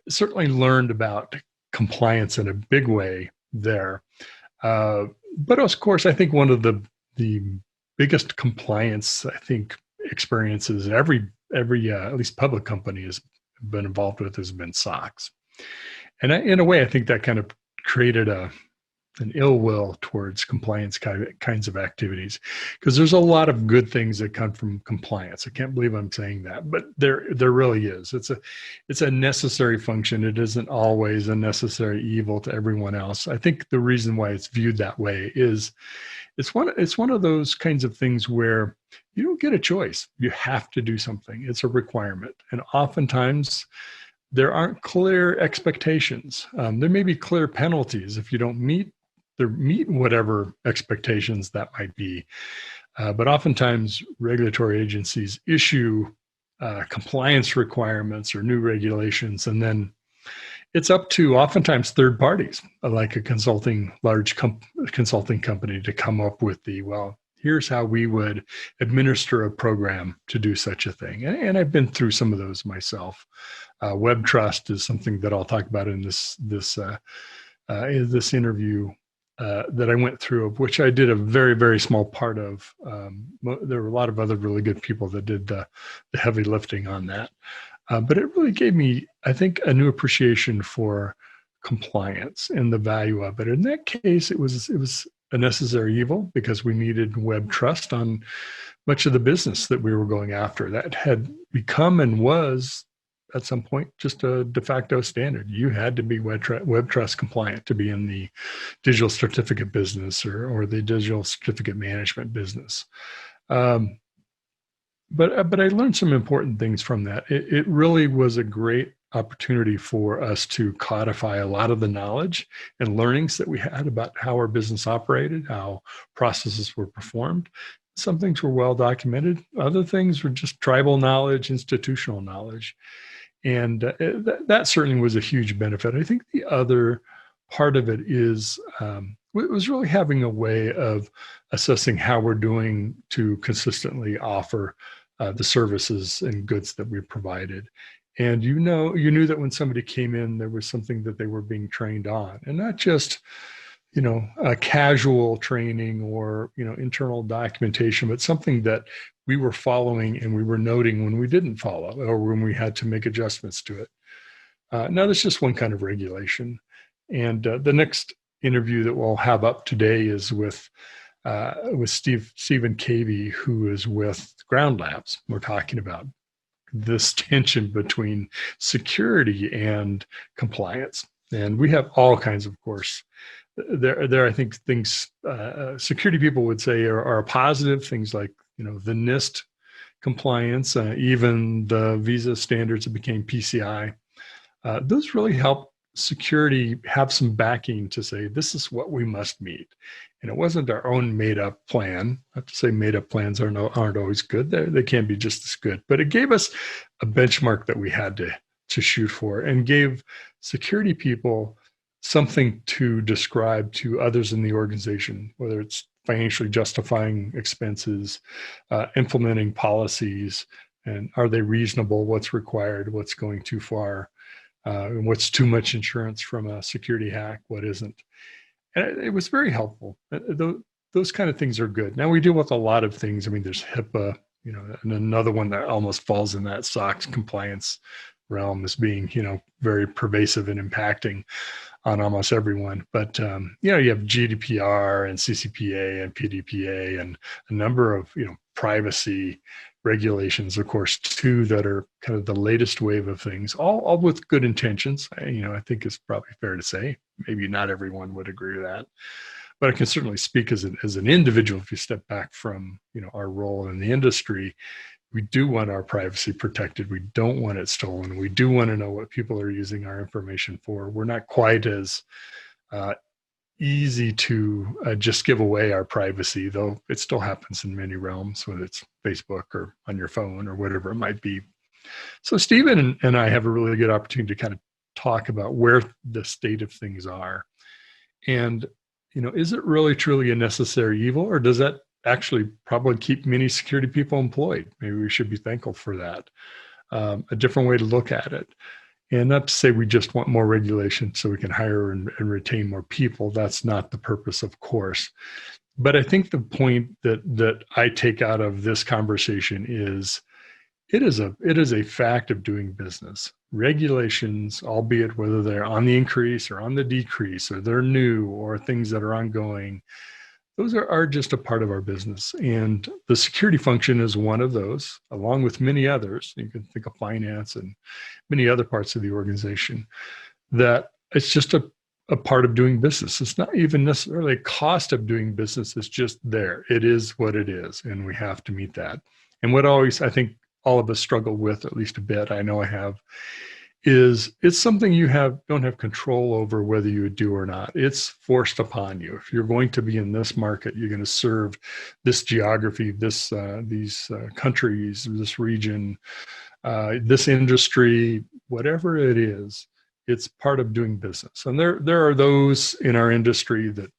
certainly learned about compliance in a big way there. But of course, I think one of the biggest compliance, experiences every at least public company has been involved with has been SOX. And in a way, I think that kind of created an ill will towards compliance kinds of activities, because there's a lot of good things that come from compliance. I can't believe I'm saying that, but there really is. It's a necessary function. It isn't always a necessary evil to everyone else. I think the reason why it's viewed that way is it's one of those kinds of things where you don't get a choice. You have to do something. It's a requirement, and oftentimes there aren't clear expectations. There may be clear penalties if you don't meet whatever expectations that might be. But oftentimes regulatory agencies issue compliance requirements or new regulations, and then it's up to oftentimes third parties, like a large consulting company, to come up with here's how we would administer a program to do such a thing. And I've been through some of those myself. Web trust is something that I'll talk about in this interview that I went through, of which I did a very, very small part of. There were a lot of other really good people that did the heavy lifting on that. But it really gave me, I think, a new appreciation for compliance and the value of it. In that case, it was a necessary evil, because we needed web trust on much of the business that we were going after. That had become and was at some point just a de facto standard. You had to be web trust compliant to be in the digital certificate business or the digital certificate management business. But I learned some important things from that. It really was a great opportunity for us to codify a lot of the knowledge and learnings that we had about how our business operated, how processes were performed. Some things were well documented. Other things were just tribal knowledge, institutional knowledge. And that certainly was a huge benefit. I think the other part of it is it was really having a way of assessing how we're doing to consistently offer the services and goods that we provided. And you knew that when somebody came in, there was something that they were being trained on, and not just a casual training or internal documentation, but something that we were following and we were noting when we didn't follow or when we had to make adjustments to it. Now, that's just one kind of regulation. And the next interview that we'll have up today is with Stephen Cavey, who is with Ground Labs. We're talking about this tension between security and compliance. And we have all kinds, of course. There I think things security people would say are a positive, things like the NIST compliance, even the visa standards that became PCI. Those really help security have some backing to say, this is what we must meet. And it wasn't our own made-up plan. I have to say made-up plans aren't always good. They can be just as good. But it gave us a benchmark that we had to shoot for, and gave security people something to describe to others in the organization, whether it's financially justifying expenses, implementing policies, and are they reasonable, what's required, what's going too far, and what's too much insurance from a security hack, what isn't. And it was very helpful. Those kind of things are good. Now we deal with a lot of things. I mean, there's HIPAA, and another one that almost falls in that SOX compliance realm as being, very pervasive and impacting on almost everyone. But, you have GDPR and CCPA and PDPA and a number of, privacy regulations, of course, too, that are kind of the latest wave of things, all with good intentions. I think it's probably fair to say. Maybe not everyone would agree with that, but I can certainly speak as an individual. If you step back from, our role in the industry, we do want our privacy protected. We don't want it stolen. We do want to know what people are using our information for. We're not quite as easy to just give away our privacy, though it still happens in many realms, whether it's Facebook or on your phone or whatever it might be. So Stephen and I have a really good opportunity to kind of talk about where the state of things are. And, is it really truly a necessary evil, or does that actually probably keep many security people employed? Maybe we should be thankful for that. A different way to look at it. And not to say we just want more regulation so we can hire and retain more people. That's not the purpose, of course. But I think the point that I take out of this conversation is it is a fact of doing business. Regulations, albeit whether they're on the increase or on the decrease, or they're new or things that are ongoing, those are just a part of our business. And the security function is one of those, along with many others. You can think of finance and many other parts of the organization, that it's just a part of doing business. It's not even necessarily a cost of doing business. It's just there. It is what it is, and we have to meet that. And what always, I think all of us struggle with, at least a bit, I know I have, is it's something you don't have control over whether you do or not. It's forced upon you. If you're going to be in this market, you're going to serve this geography, these countries, this region, this industry, whatever it is, it's part of doing business. And there are those in our industry that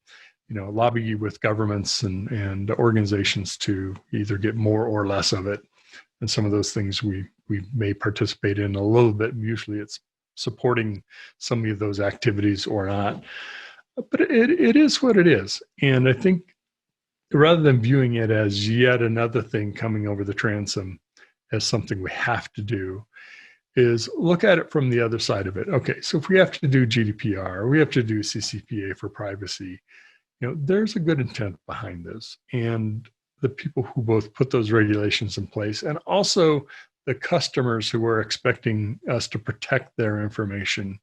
lobby with governments and organizations to either get more or less of it. And some of those things we may participate in a little bit. Usually it's supporting some of those activities or not. But it is what it is. And I think rather than viewing it as yet another thing coming over the transom as something we have to do, is look at it from the other side of it. Okay, so if we have to do GDPR, or we have to do CCPA for privacy, there's a good intent behind this. And the people who both put those regulations in place, and also the customers who are expecting us to protect their information,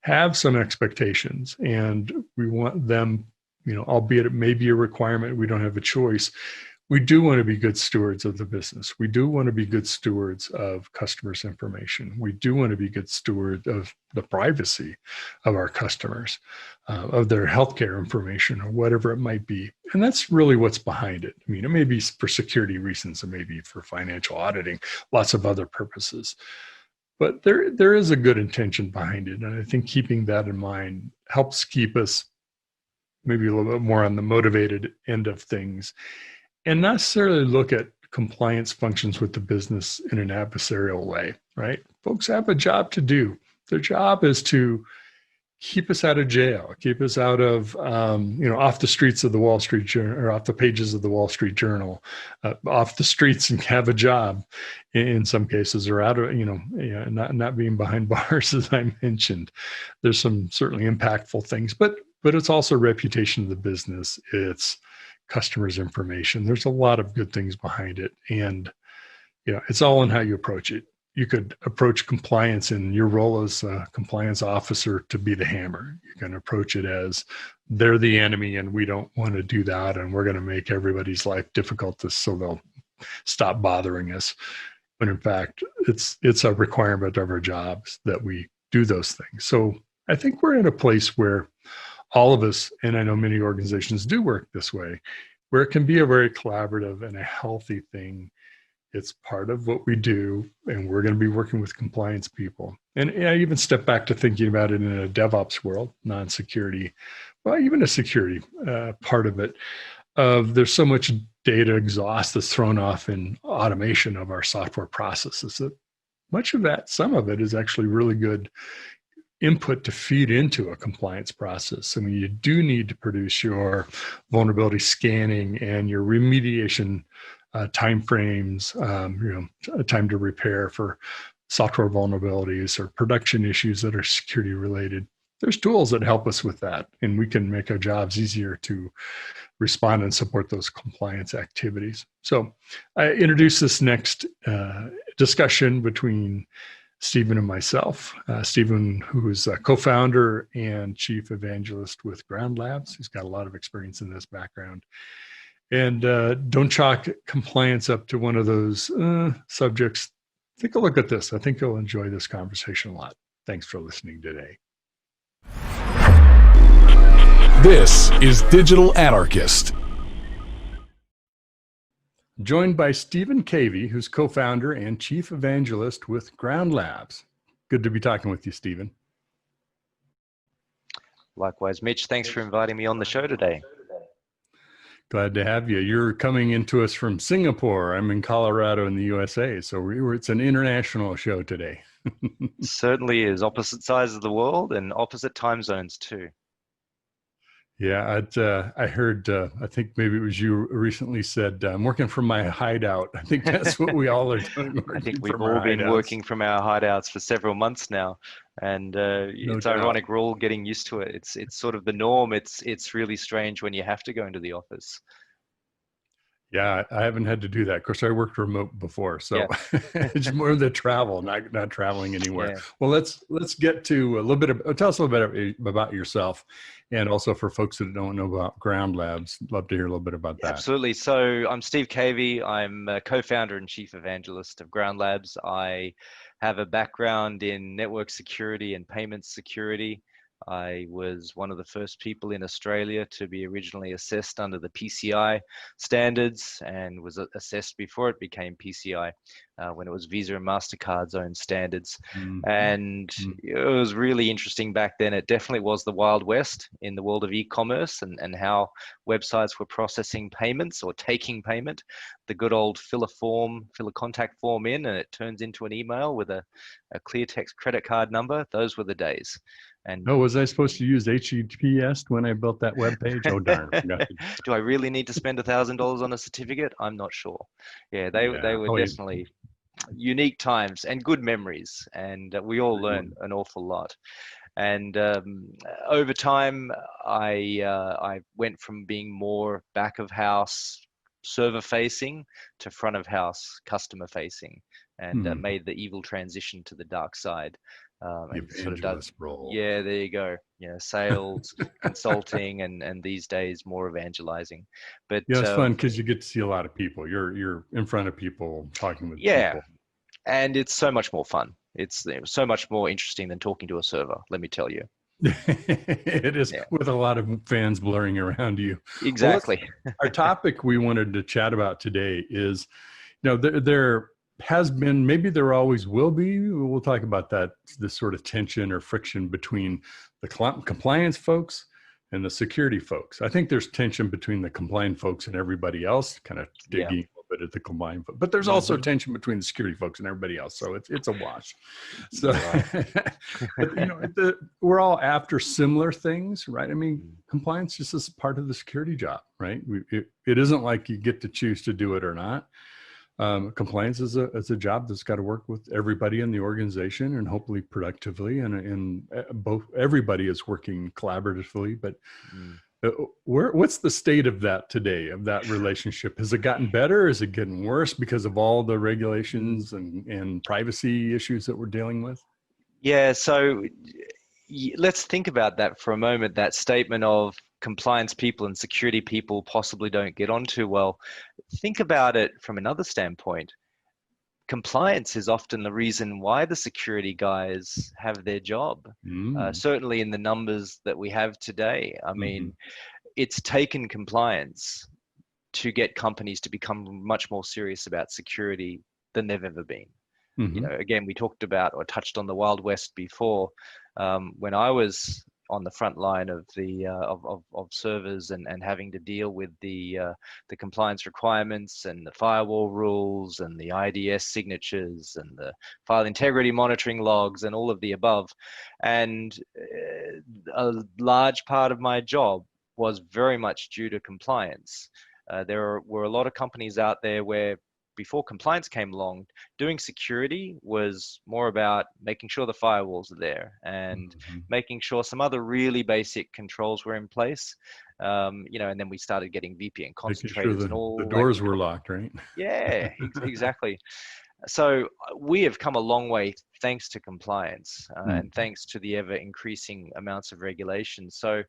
have some expectations. And we want them, albeit it may be a requirement, we don't have a choice. We do want to be good stewards of the business. We do want to be good stewards of customers' information. We do want to be good stewards of the privacy of our customers, of their healthcare information or whatever it might be. And that's really what's behind it. I mean, it may be for security reasons, it may be for financial auditing, lots of other purposes. But there is a good intention behind it. And I think keeping that in mind helps keep us maybe a little bit more on the motivated end of things, and not necessarily look at compliance functions with the business in an adversarial way, right? Folks have a job to do. Their job is to keep us out of jail, keep us out of, off the streets of the Wall Street Journal, or off the pages of the Wall Street Journal, off the streets and have a job in some cases, or out of, not being behind bars, as I mentioned. There's some certainly impactful things, but it's also reputation of the business. It's customers' information. There's a lot of good things behind it. And, it's all in how you approach it. You could approach compliance in your role as a compliance officer to be the hammer. You can approach it as they're the enemy and we don't want to do that. And we're going to make everybody's life difficult so they'll stop bothering us. But in fact, it's a requirement of our jobs that we do those things. So I think we're in a place where all of us, and I know many organizations do work this way, where it can be a very collaborative and a healthy thing. It's part of what we do, and we're going to be working with compliance people. And I even step back to thinking about it in a DevOps world, non-security, well, even a security part of it. There's so much data exhaust that's thrown off in automation of our software processes that much of that, some of it is actually really good input to feed into a compliance process. I mean, you do need to produce your vulnerability scanning and your remediation timeframes, time to repair for software vulnerabilities or production issues that are security related. There's tools that help us with that, and we can make our jobs easier to respond and support those compliance activities. So I introduce this next discussion between Stephen and myself. Stephen, who is a co-founder and chief evangelist with Ground Labs. He's got a lot of experience in this background. And don't chalk compliance up to one of those subjects. Take a look at this. I think you'll enjoy this conversation a lot. Thanks for listening today. This is Digital Anarchist. Joined by Stephen Cavey, who's co-founder and chief evangelist with Ground Labs. Good to be talking with you, Stephen. Likewise, Mitch. Thanks for inviting me on the show today. Glad to have you. You're coming into us from Singapore. I'm in Colorado in the USA, so it's an international show today. Certainly is. Opposite sides of the world and opposite time zones too. Yeah, I heard, I think maybe it was you recently said, I'm working from my hideout. I think that's what we all are doing. I think we've all been working from our hideouts for several months now. And it's ironic, we're all getting used to it. It's sort of the norm. It's really strange when you have to go into the office. Yeah, I haven't had to do that. Of course, I worked remote before, so yeah. It's more the travel, not traveling anywhere. Yeah. Well, let's get to a little bit of, tell us a little bit about yourself, and also for folks that don't know about Ground Labs, love to hear a little bit about that. Absolutely. So I'm Steve Cavey. I'm a co-founder and chief evangelist of Ground Labs. I have a background in network security and payments security. I was one of the first people in Australia to be originally assessed under the PCI standards and was assessed before it became PCI when it was Visa and MasterCard's own standards. And it was really interesting back then. It definitely was the Wild West in the world of e-commerce and how websites were processing payments or taking payment. The good old fill a contact form in, and it turns into an email with a clear text credit card number. Those were the days. And was I supposed to use HTTPS when I built that web page? Oh darn! Do I really need to spend $1,000 on a certificate? I'm not sure. Yeah, they were definitely unique times and good memories, and we all learned an awful lot. And over time, I went from being more back of house, server facing, to front of house, customer facing, and made the evil transition to the dark side. And sort of does role. Yeah, there you go. Yeah, sales, consulting, and these days more evangelizing. But yeah, it's fun because you get to see a lot of people. You're in front of people talking with people. And it's so much more fun. It's so much more interesting than talking to a server. Let me tell you. It is, with a lot of fans blurring around you. Exactly. Well, our topic we wanted to chat about today is, there has been, maybe there always will be, we'll talk about that, this sort of tension or friction between the compliance folks and the security folks. I think there's tension between the compliant folks and everybody else, kind of digging a little bit at the compliant folks. But there's also tension between the security folks and everybody else. So it's a wash. So but, we're all after similar things, right? I mean, compliance just is part of the security job, right? It isn't like you get to choose to do it or not. Compliance is a job that's got to work with everybody in the organization and hopefully productively, and both everybody is working collaboratively. But what's the state of that today, of that relationship? Has it gotten better? Is it getting worse because of all the regulations and privacy issues that we're dealing with? Yeah, so let's think about that for a moment, that statement of compliance people and security people possibly don't get onto. Well, think about it from another standpoint. Compliance is often the reason why the security guys have their job. Certainly in the numbers that we have today. I mean, it's taken compliance to get companies to become much more serious about security than they've ever been. You know, again, we talked about or touched on the Wild West before. When I was on the front line of the of servers and having to deal with the compliance requirements and the firewall rules and the IDS signatures and the file integrity monitoring logs and all of the above, and a large part of my job was very much due to compliance. There were a lot of companies out there where before compliance came along, doing security was more about making sure the firewalls are there and making sure some other really basic controls were in place. You know, and then we started getting VPN concentrators and all the doors were locked, right? Yeah, exactly. So we have come a long way thanks to compliance and thanks to the ever increasing amounts of regulation. So,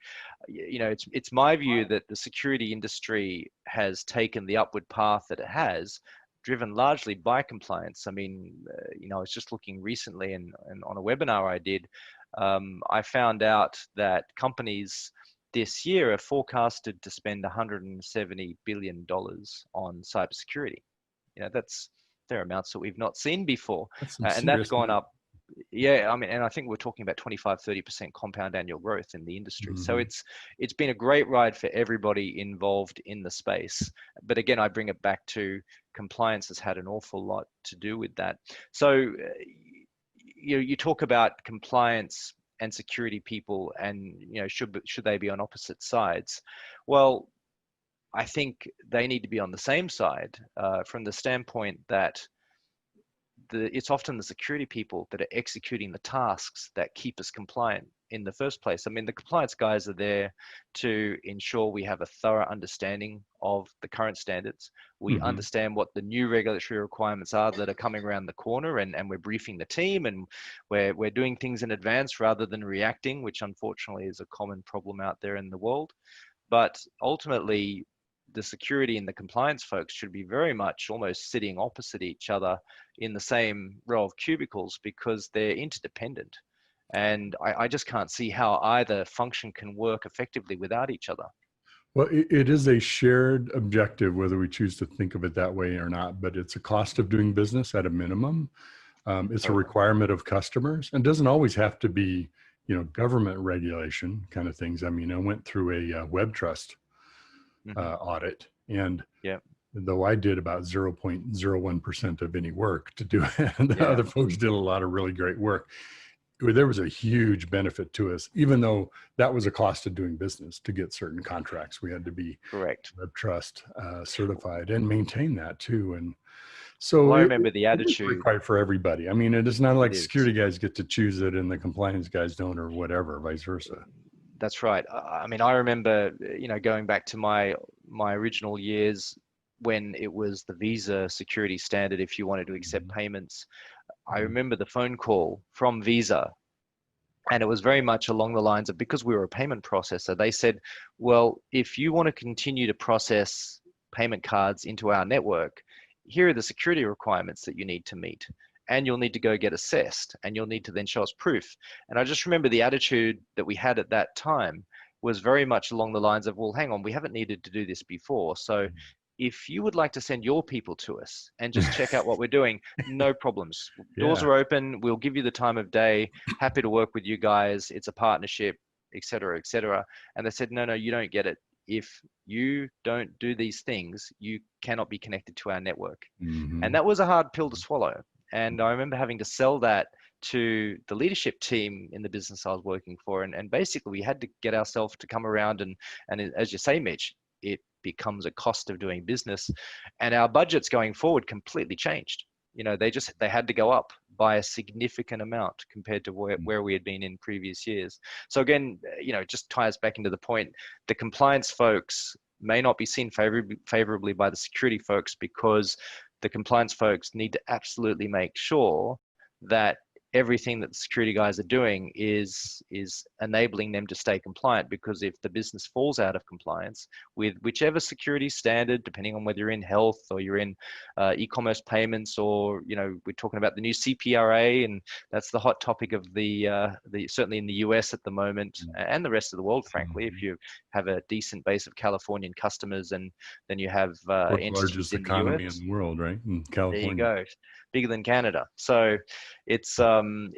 you know, it's my view that the security industry has taken the upward path that it has, driven largely by compliance. I mean, you know, I was just looking recently and on a webinar I did, I found out that companies this year are forecasted to spend $170 billion on cybersecurity. You know, they're amounts that we've not seen before. And that's gone up. Yeah, I mean, and I think we're talking about 25-30% compound annual growth in the industry. So it's been a great ride for everybody involved in the space. But again, I bring it back to compliance has had an awful lot to do with that. So you talk about compliance and security people, and you know, should they be on opposite sides? Well, I think they need to be on the same side from the standpoint that it's often the security people that are executing the tasks that keep us compliant in the first place. I mean, the compliance guys are there to ensure we have a thorough understanding of the current standards. We understand what the new regulatory requirements are that are coming around the corner, and we're briefing the team, and we're doing things in advance rather than reacting, which unfortunately is a common problem out there in the world. But ultimately, the security and the compliance folks should be very much almost sitting opposite each other in the same row of cubicles, because they're interdependent. And I just can't see how either function can work effectively without each other. Well, it is a shared objective, whether we choose to think of it that way or not, but it's a cost of doing business at a minimum. It's a requirement of customers, and doesn't always have to be, you know, government regulation kind of things. I mean, I went through a web trust audit, and though I did about 0.01% of any work to do it, and the other folks did a lot of really great work. There was a huge benefit to us, even though that was a cost of doing business. To get certain contracts, we had to be web trust certified and maintain that too. And so well, I remember the attitude required for everybody. I mean, it is not like security guys get to choose it and the compliance guys don't, or whatever, vice versa. That's right. I mean, I remember, you know, going back to my original years when it was the Visa security standard, if you wanted to accept payments. I remember the phone call from Visa, and it was very much along the lines of, because we were a payment processor, they said, well, if you want to continue to process payment cards into our network, here are the security requirements that you need to meet. And you'll need to go get assessed, and you'll need to then show us proof. And I just remember the attitude that we had at that time was very much along the lines of, well, hang on, we haven't needed to do this before. So if you would like to send your people to us and just check out what we're doing, no problems. Doors are open. We'll give you the time of day. Happy to work with you guys. It's a partnership, et cetera, et cetera. And they said, no, you don't get it. If you don't do these things, you cannot be connected to our network. And that was a hard pill to swallow. And I remember having to sell that to the leadership team in the business I was working for. And basically we had to get ourselves to come around and as you say, Mitch, it becomes a cost of doing business, and our budgets going forward completely changed. You know, they had to go up by a significant amount compared to where we had been in previous years. So again, you know, it just ties back into the point, the compliance folks may not be seen favorably by the security folks, because the compliance folks need to absolutely make sure that everything that the security guys are doing is enabling them to stay compliant, because if the business falls out of compliance with whichever security standard, depending on whether you're in health or you're in e-commerce payments, or we're talking about the new CPRA, and that's the hot topic of the certainly in the US at the moment, and the rest of the world, frankly. If you have a decent base of Californian customers, and then you have entities largest in the economy US. in the world, right? In California. There you go, bigger than Canada. So it's something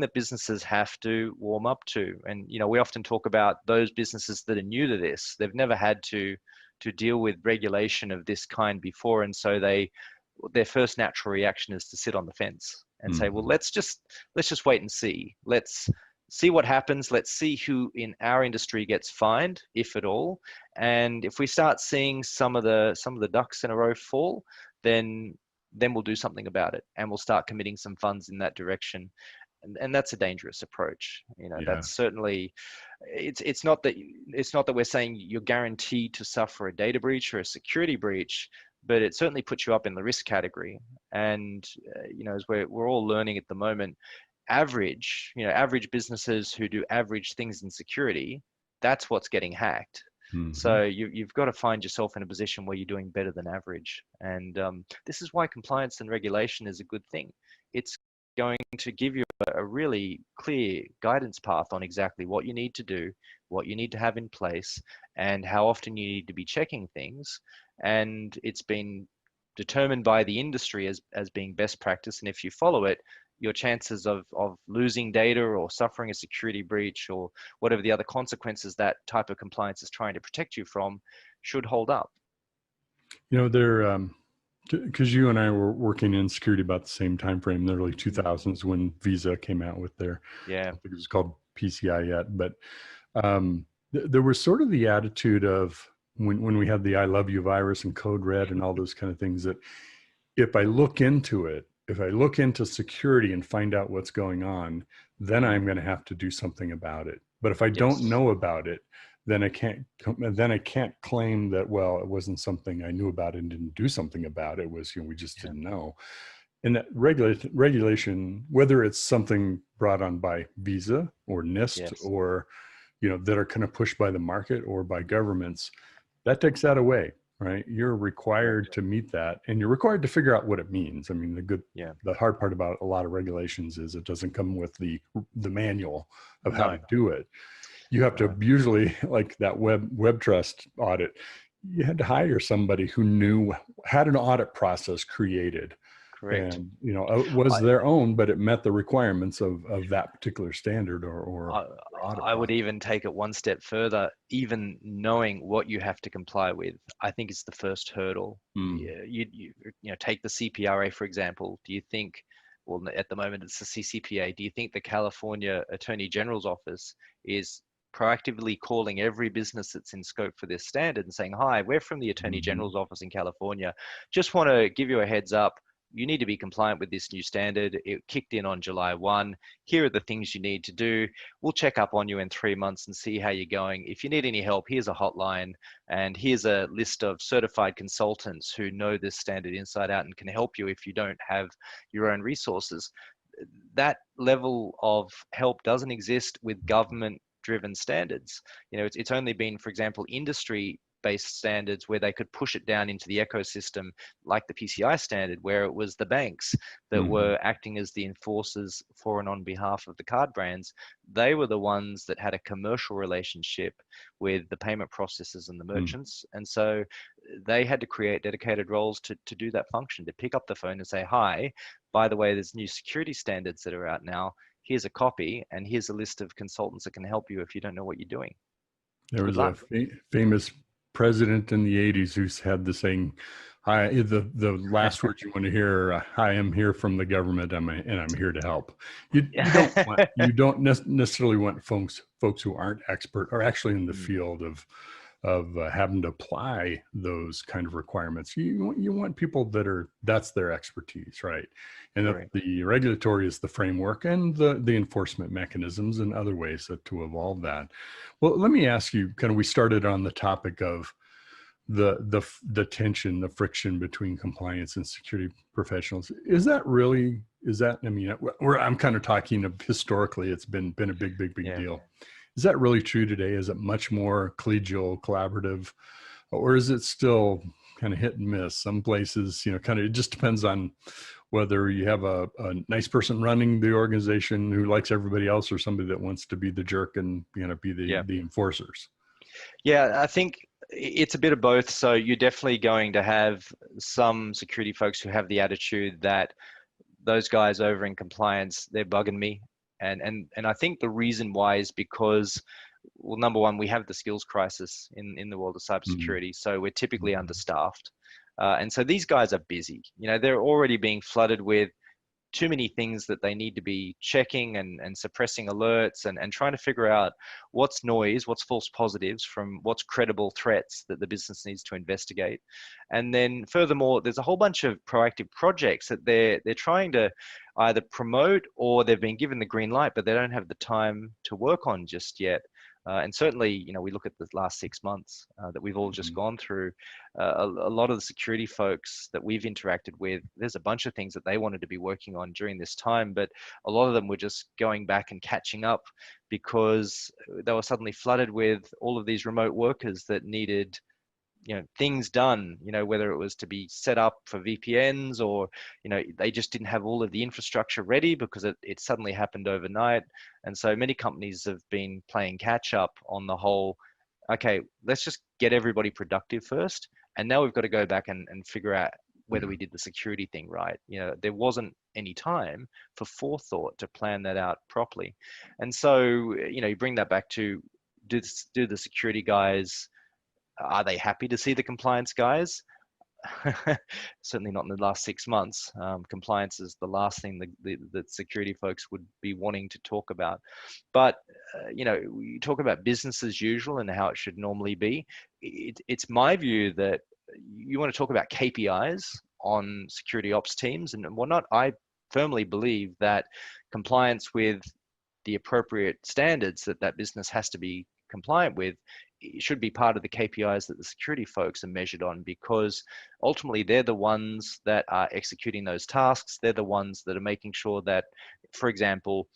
that businesses have to warm up to. And we often talk about those businesses that are new to this. They've never had to deal with regulation of this kind before, and so their first natural reaction is to sit on the fence and say, well, let's just wait and see. Let's see what happens. Let's see who in our industry gets fined, if at all. And if we start seeing some of the ducks in a row fall, then we'll do something about it, and we'll start committing some funds in that direction. And that's a dangerous approach. That's certainly, it's not that we're saying you're guaranteed to suffer a data breach or a security breach, but it certainly puts you up in the risk category. And as we're all learning at the moment, average businesses who do average things in security, that's what's getting hacked. So you've got to find yourself in a position where you're doing better than average. And this is why compliance and regulation is a good thing. It's going to give you a really clear guidance path on exactly what you need to do, what you need to have in place, and how often you need to be checking things. And it's been determined by the industry as being best practice. And if you follow it, your chances of losing data or suffering a security breach or whatever the other consequences that type of compliance is trying to protect you from should hold up. They're because you and I were working in security about the same time frame, the early 2000s, when Visa came out with their, I think it was called PCI yet, but there was sort of the attitude of when we had the I love you virus and code red and all those kind of things, that if I look into security and find out what's going on, then I'm going to have to do something about it. But if I don't know about it, then I can't claim that, well, it wasn't something I knew about and didn't do something about. It was, we just didn't know. And that regulation, whether it's something brought on by Visa or NIST or, that are kind of pushed by the market or by governments, that takes that away. Right, you're required to meet that, and you're required to figure out what it means. I mean, the hard part about a lot of regulations is it doesn't come with the manual of how to do it. You have to usually, like that web trust audit, you had to hire somebody who had an audit process created. Correct. And it was their own, but it met the requirements of that particular standard or audit. I would even take it one step further. Even knowing what you have to comply with, I think is the first hurdle. You take the CPRA, for example. Do you think, well, at the moment it's the CCPA, do you think the California Attorney General's office is proactively calling every business that's in scope for this standard and saying, hi, we're from the Attorney General's office in California, just want to give you a heads up, you need to be compliant with this new standard. It kicked in on July 1. Here are the things you need to do. We'll check up on you in 3 months and see how you're going. If you need any help, here's a hotline, and here's a list of certified consultants who know this standard inside out and can help you if you don't have your own resources. That level of help doesn't exist with government-driven standards. It's only been, for example, industry-based standards where they could push it down into the ecosystem, like the PCI standard, where it was the banks that were acting as the enforcers for and on behalf of the card brands. They were the ones that had a commercial relationship with the payment processors and the merchants. And so they had to create dedicated roles to do that function, to pick up the phone and say, hi, by the way, there's new security standards that are out now. Here's a copy, and here's a list of consultants that can help you if you don't know what you're doing. There was a famous president in the 80s who's had the saying, hi, the last word you want to hear, hi, I'm here from the government, and I'm here to help. You don't necessarily want folks who aren't expert or actually in the field of having to apply those kind of requirements. You want people that's their expertise, right? And that the regulatory is the framework and the enforcement mechanisms and other ways to evolve that. Well, let me ask you, we started on the topic of the tension, the friction between compliance and security professionals. Is that really is that, I mean, I'm kind of talking of historically, it's been a big deal. Is that really true today? Is it much more collegial, collaborative, or is it still kind of hit and miss? Some places, kind of, it just depends on whether you have a nice person running the organization who likes everybody else, or somebody that wants to be the jerk and be the enforcers. Yeah, I think it's a bit of both. So you're definitely going to have some security folks who have the attitude that those guys over in compliance, they're bugging me. And I think the reason why is because, well, number one, we have the skills crisis in the world of cybersecurity. So we're typically understaffed. And so these guys are busy. They're already being flooded with too many things that they need to be checking and suppressing alerts and trying to figure out what's noise, what's false positives from what's credible threats that the business needs to investigate. And then furthermore, there's a whole bunch of proactive projects that they're trying to either promote, or they've been given the green light, but they don't have the time to work on just yet. And certainly, we look at the last 6 months that we've all just gone through. A lot of the security folks that we've interacted with, there's a bunch of things that they wanted to be working on during this time, but a lot of them were just going back and catching up because they were suddenly flooded with all of these remote workers that needed things done, whether it was to be set up for VPNs, or, they just didn't have all of the infrastructure ready because it suddenly happened overnight. And so many companies have been playing catch up on the whole, okay, let's just get everybody productive first. And now we've got to go back and figure out whether we did the security thing right. There wasn't any time for forethought to plan that out properly. And so, you bring that back to, do the security guys, are they happy to see the compliance guys? Certainly not in the last 6 months. Compliance is the last thing that security folks would be wanting to talk about. But, we talk about business as usual and how it should normally be. It's my view that you want to talk about KPIs on security ops teams and whatnot. I firmly believe that compliance with the appropriate standards that business has to be compliant with, it should be part of the KPIs that the security folks are measured on, because ultimately they're the ones that are executing those tasks. They're the ones that are making sure that, for example,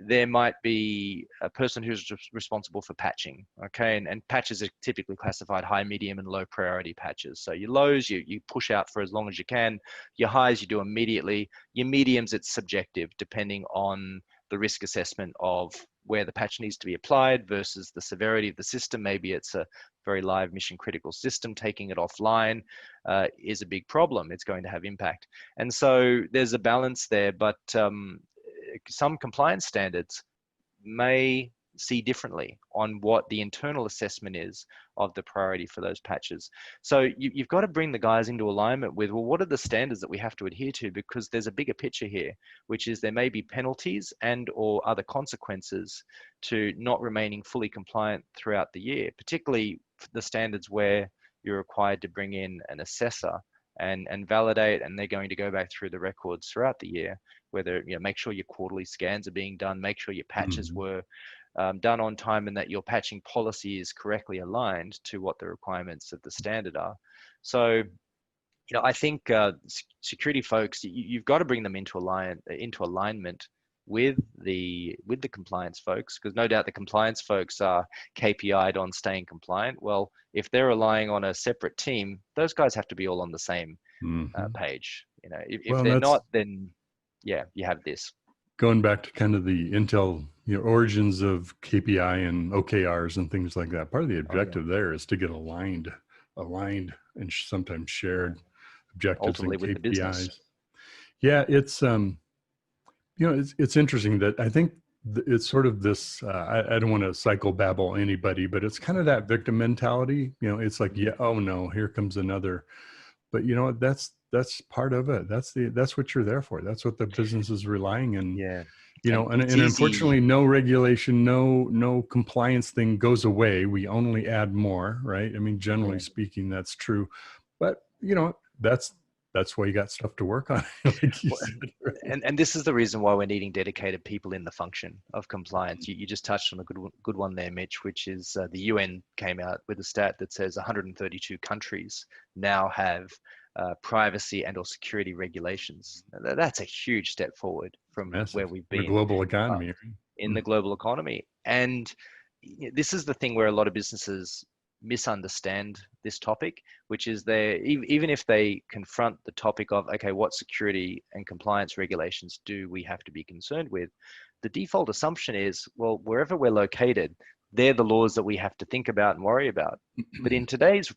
there might be a person who's responsible for patching, okay? And patches are typically classified high, medium, and low priority patches. So your lows, you push out for as long as you can. Your highs, you do immediately. Your mediums, it's subjective, depending on the risk assessment of where the patch needs to be applied versus the severity of the system. Maybe it's a very live mission critical system. Taking it offline is a big problem. It's going to have impact. And so there's a balance there, but some compliance standards may see differently on what the internal assessment is of the priority for those patches. So you've got to bring the guys into alignment with, well, what are the standards that we have to adhere to? Because there's a bigger picture here, which is there may be penalties and or other consequences to not remaining fully compliant throughout the year, particularly the standards where you're required to bring in an assessor and validate, and they're going to go back through the records throughout the year, whether, make sure your quarterly scans are being done, make sure your patches were done on time, and that your patching policy is correctly aligned to what the requirements of the standard are. So, I think security folks, you've got to bring them into alignment with the compliance folks, because no doubt the compliance folks are KPI'd on staying compliant. Well, if they're relying on a separate team, those guys have to be all on the same page. If they're not, then yeah, you have this. Going back to kind of the Intel, origins of KPI and OKRs and things like that. Part of the objective there is to get aligned and sometimes shared objectives ultimately and with KPIs. The business. Yeah, it's it's interesting that I think it's sort of this. I don't want to psychobabble anybody, but it's kind of that victim mentality. It's like, yeah, oh no, here comes another. But that's part of it. That's what you're there for. That's what the business is relying on. Yeah. And unfortunately, no regulation, no compliance thing goes away. We only add more, right? I mean, generally speaking, that's true. But that's why you got stuff to work on. Like you said, right? And this is the reason why we're needing dedicated people in the function of compliance. You just touched on a good one there, Mitch, which is the UN came out with a stat that says 132 countries now have privacy and or security regulations. That's a huge step forward from where we've been. The global economy. In the global economy. And this is the thing where a lot of businesses misunderstand this topic, which is even if they confront the topic of, okay, what security and compliance regulations do we have to be concerned with? The default assumption is, well, wherever we're located, they're the laws that we have to think about and worry about. But in today's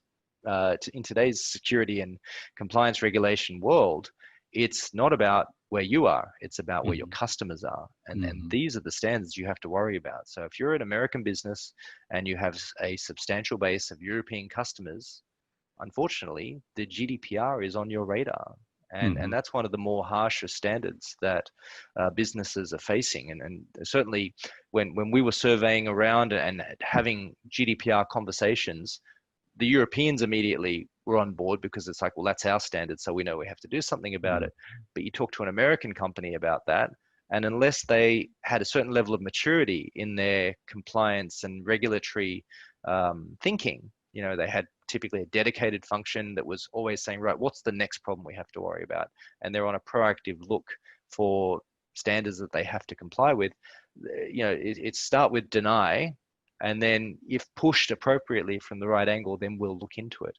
security and compliance regulation world, it's not about where you are, it's about where your customers are. And these are the standards you have to worry about. So if you're an American business and you have a substantial base of European customers, unfortunately, the GDPR is on your radar. And that's one of the more harsher standards that businesses are facing. And certainly when we were surveying around and having GDPR conversations, the Europeans immediately were on board because it's like, well, that's our standard, so we know we have to do something about it. But you talk to an American company about that, and unless they had a certain level of maturity in their compliance and regulatory thinking, they had typically a dedicated function that was always saying, right, what's the next problem we have to worry about? And they're on a proactive look for standards that they have to comply with. It start with deny, and then if pushed appropriately from the right angle, then we'll look into it.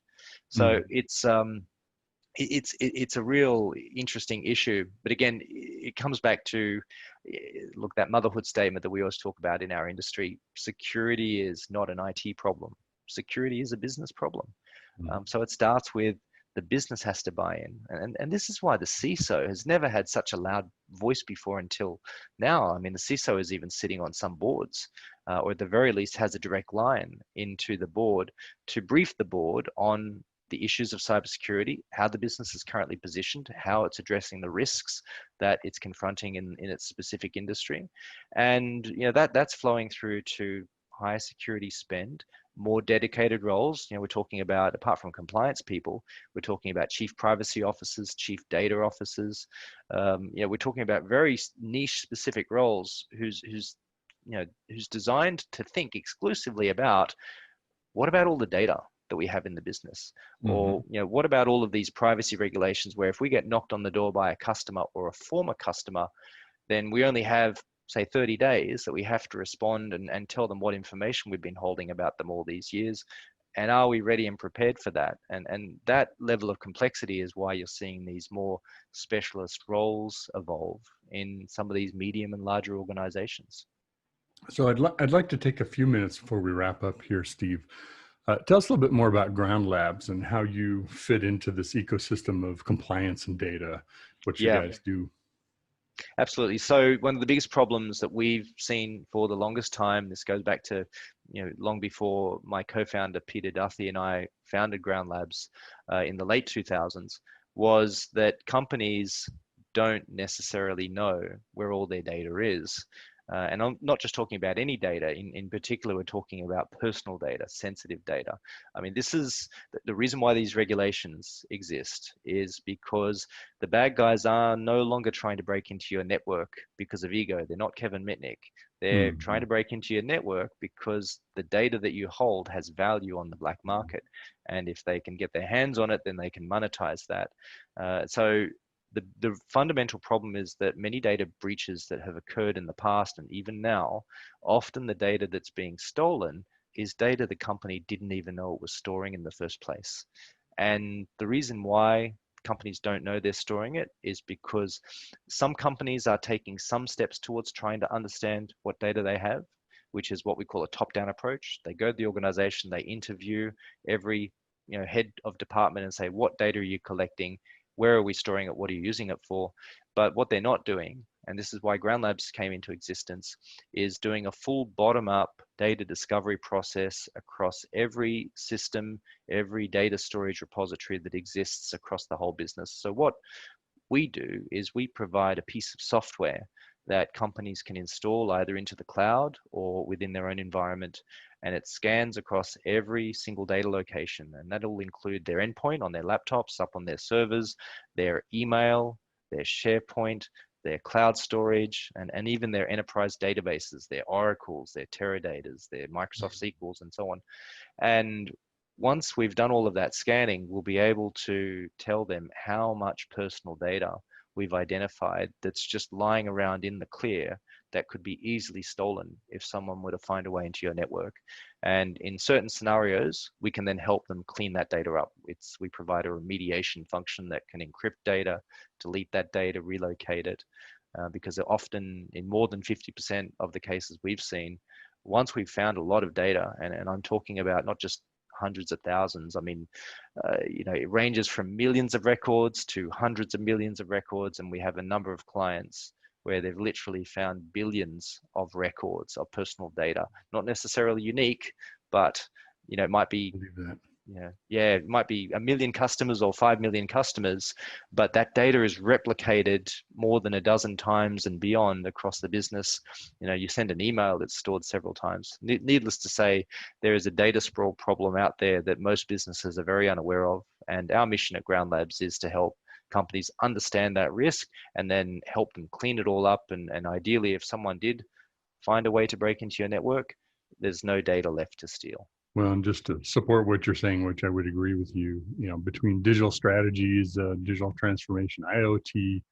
So it's a real interesting issue. But again, it comes back to, look, that motherhood statement that we always talk about in our industry. Security is not an IT problem. Security is a business problem. So it starts with the business has to buy in. And this is why the CISO has never had such a loud voice before until now. I mean, the CISO is even sitting on some boards, or at the very least has a direct line into the board to brief the board on the issues of cybersecurity, how the business is currently positioned, how it's addressing the risks that it's confronting in its specific industry. And that's flowing through to higher security spend, more dedicated roles. We're talking about, apart from compliance people, we're talking about chief privacy officers, chief data officers. We're talking about very niche specific roles who's designed to think exclusively about, what about all the data that we have in the business? Or, what about all of these privacy regulations where if we get knocked on the door by a customer or a former customer, then we only have, say, 30 days that we have to respond and tell them what information we've been holding about them all these years. And are we ready and prepared for that? And that level of complexity is why you're seeing these more specialist roles evolve in some of these medium and larger organizations. So I'd like to take a few minutes before we wrap up here, Steve. Tell us a little bit more about Ground Labs and how you fit into this ecosystem of compliance and data, what you guys do. Absolutely. So one of the biggest problems that we've seen for the longest time, this goes back to, long before my co-founder Peter Duthie and I founded Ground Labs in the late 2000s, was that companies don't necessarily know where all their data is. And I'm not just talking about any data. In particular, we're talking about personal data, sensitive data. I mean, this is the reason why these regulations exist, is because the bad guys are no longer trying to break into your network because of ego. They're not Kevin Mitnick. They're trying to break into your network because the data that you hold has value on the black market. And if they can get their hands on it, then they can monetize that. So the fundamental problem is that many data breaches that have occurred in the past and even now, often the data that's being stolen is data the company didn't even know it was storing in the first place. And the reason why companies don't know they're storing it is because some companies are taking some steps towards trying to understand what data they have, which is what we call a top-down approach. They go to the organization, they interview every head of department and say, what data are you collecting? Where are we storing it? What are you using it for? But what they're not doing, and this is why Ground Labs came into existence, is doing a full bottom-up data discovery process across every system, every data storage repository that exists across the whole business. So what we do is we provide a piece of software that companies can install either into the cloud or within their own environment, and it scans across every single data location, and that'll include their endpoint on their laptops, up on their servers, their email, their SharePoint, their cloud storage, and even their enterprise databases, their Oracles, their Teradatas, their Microsoft SQLs, and so on. And once we've done all of that scanning, we'll be able to tell them how much personal data we've identified that's just lying around in the clear that could be easily stolen if someone were to find a way into your network. And in certain scenarios, we can then help them clean that data up. We provide a remediation function that can encrypt data, delete that data, relocate it, because often in more than 50% of the cases we've seen, once we've found a lot of data, and I'm talking about not just hundreds of thousands. I mean, it ranges from millions of records to hundreds of millions of records. And we have a number of clients where they've literally found billions of records of personal data, not necessarily unique, but, it might be, it might be 1 million customers or 5 million customers, but that data is replicated more than a dozen times and beyond across the business. You send an email that's stored several times. Needless to say, there is a data sprawl problem out there that most businesses are very unaware of. And our mission at Ground Labs is to help companies understand that risk and then help them clean it all up. And ideally, if someone did find a way to break into your network, there's no data left to steal. Well, and just to support what you're saying, which I would agree with you, between digital strategies, digital transformation, IoT,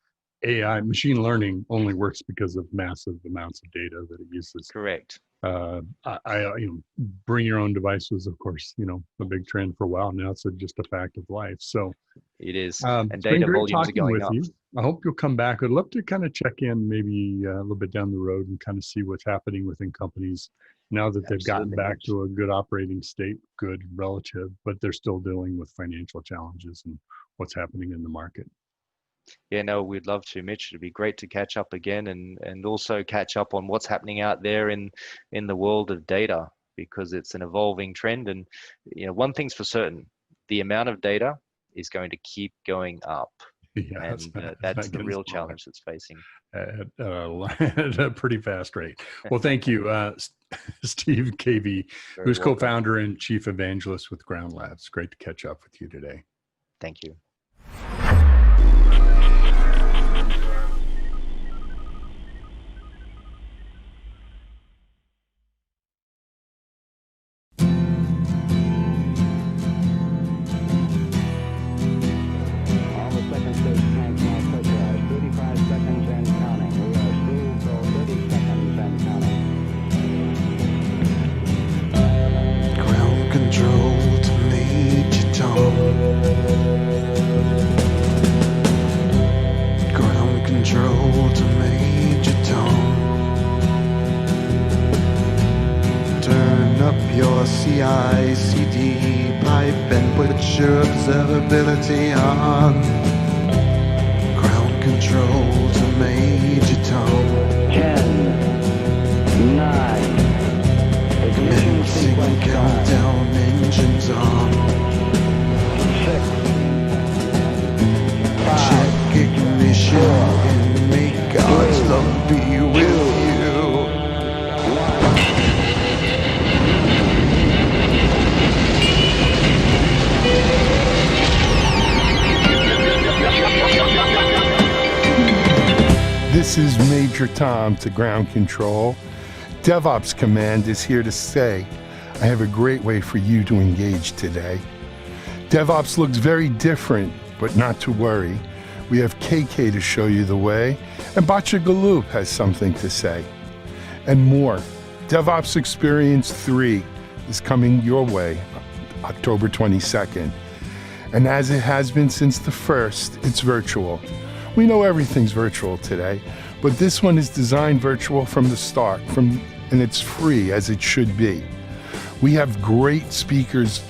AI, machine learning only works because of massive amounts of data that it uses. Correct. Bring your own device was, of course, a big trend for a while. Now it's just a fact of life. So it is. And data volumes are going up. I hope you'll come back. I'd love to kind of check in maybe a little bit down the road and kind of see what's happening within companies now that they've gotten back to a good operating state, good relative, but they're still dealing with financial challenges and what's happening in the market. Yeah, no, we'd love to, Mitch. It'd be great to catch up again and also catch up on what's happening out there in the world of data, because it's an evolving trend. And one thing's for certain, the amount of data is going to keep going up. Yeah, and that's the real challenge that's facing. At a pretty fast rate. Well, thank you, Steve Cavey, who's co-founder and chief evangelist with Ground Labs. Great to catch up with you today. Thank you. CI/CD pipe and put your observability on. Ground control to Major Tom. 10, 9, ignition sequence countdown, engines on. 6, 5, check ignition 4, and make God's love be with you. This is Major Tom to Ground Control. DevOps Command is here to stay. I have a great way for you to engage today. DevOps looks very different, but not to worry. We have KK to show you the way, and Batya Galoob has something to say. And more. DevOps Experience 3 is coming your way October 22nd. And as it has been since the first, it's virtual. We know everything's virtual today, but this one is designed virtual from the start, and it's free as it should be. We have great speakers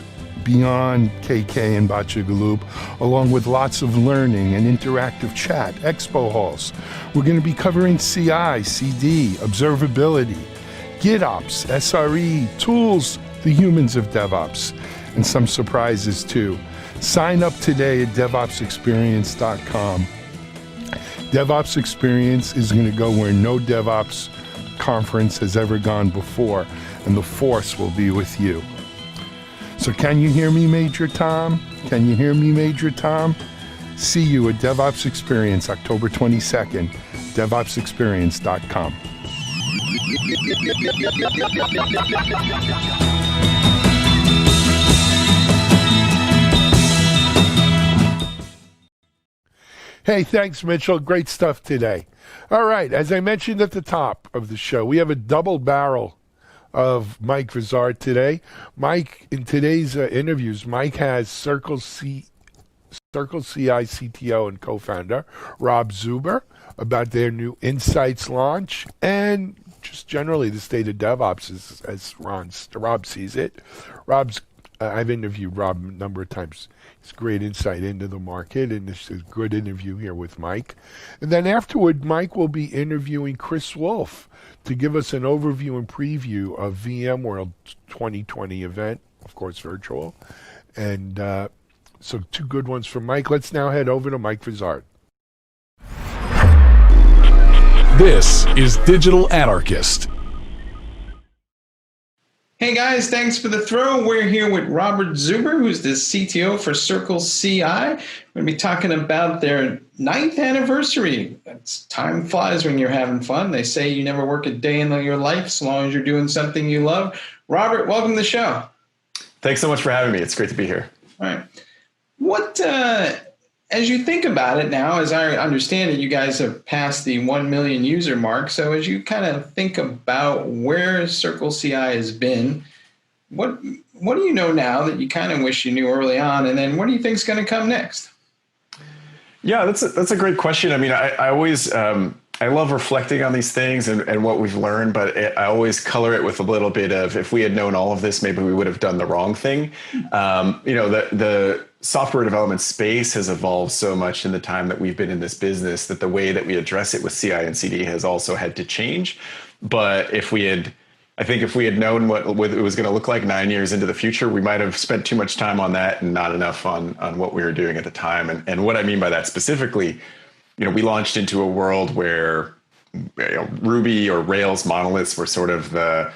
beyond KK and Batya Galoob, along with lots of learning and interactive chat, expo halls. We're going to be covering CI, CD, observability, GitOps, SRE, tools, the humans of DevOps, and some surprises too. Sign up today at DevOpsExperience.com. DevOps Experience is going to go where no DevOps conference has ever gone before, and the force will be with you. So can you hear me, Major Tom? Can you hear me, Major Tom? See you at DevOps Experience, October 22nd, DevOpsExperience.com. Hey, thanks, Mitchell. Great stuff today. All right, as I mentioned at the top of the show, we have a double barrel of Mike Vizard today. Mike, in today's interviews, Mike has Circle CI CTO and co-founder Rob Zuber about their new Insights launch and just generally the state of DevOps as Rob sees it. I've interviewed Rob a number of times. It's great insight into the market, and it's a good interview here with Mike. And then afterward, Mike will be interviewing Chris Wolf to give us an overview and preview of VMworld 2020 event, of course virtual. And so two good ones from Mike. Let's now head over to Mike Vizard. This is Digital Anarchist. Hey guys, thanks for the throw. We're here with Robert Zuber, who's the CTO for Circle CI. We're going to be talking about their 9th anniversary. Time flies when you're having fun. They say you never work a day in your life as long as you're doing something you love. Robert, welcome to the show. Thanks so much for having me. It's great to be here. All right. What, as you think about it now, as I understand it, you guys have passed the 1 million user mark. So as you kind of think about where Circle CI has been, what do you know now that you kind of wish you knew early on? And then what do you think is going to come next? Yeah, that's a great question. I mean, I always, I love reflecting on these things and what we've learned, but I always color it with a little bit of, if we had known all of this, maybe we would have done the wrong thing. The software development space has evolved so much in the time that we've been in this business that the way that we address it with CI and CD has also had to change. But if we had known what it was going to look like 9 years into the future, we might have spent too much time on that and not enough on what we were doing at the time. And what I mean by that specifically, we launched into a world where Ruby or Rails monoliths were sort of the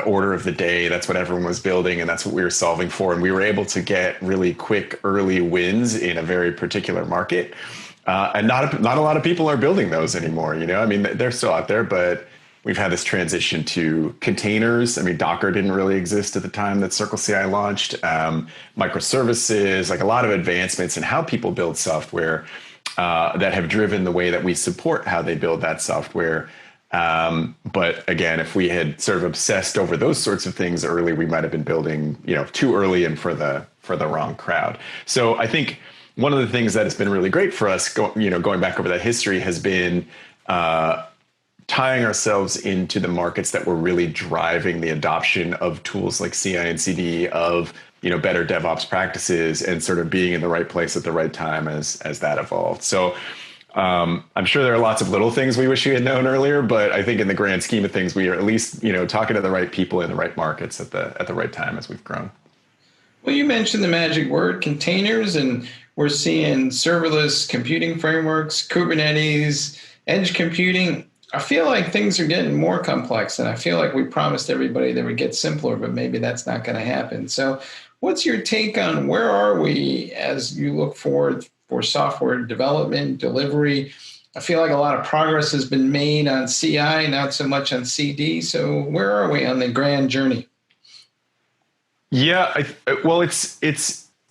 order of the day. That's what everyone was building, and that's what we were solving for. And we were able to get really quick early wins in a very particular market. And not a lot of people are building those anymore. I mean, they're still out there, but we've had this transition to containers. I mean, Docker didn't really exist at the time that Circle CI launched. Microservices, like a lot of advancements in how people build software that have driven the way that we support how they build that software. But again, if we had sort of obsessed over those sorts of things early, we might have been building, too early and for the wrong crowd. So I think one of the things that has been really great for us, going back over that history, has been tying ourselves into the markets that were really driving the adoption of tools like CI and CD, of better DevOps practices, and sort of being in the right place at the right time as that evolved. So I'm sure there are lots of little things we wish we had known earlier, but I think in the grand scheme of things, we are at least, talking to the right people in the right markets at the right time as we've grown. Well, you mentioned the magic word, containers, and we're seeing serverless computing frameworks, Kubernetes, edge computing. I feel like things are getting more complex, and I feel like we promised everybody they would get simpler, but maybe that's not going to happen. So what's your take on where are we as you look forward for software development, delivery? I feel like a lot of progress has been made on CI, not so much on CD. So where are we on the grand journey? Yeah,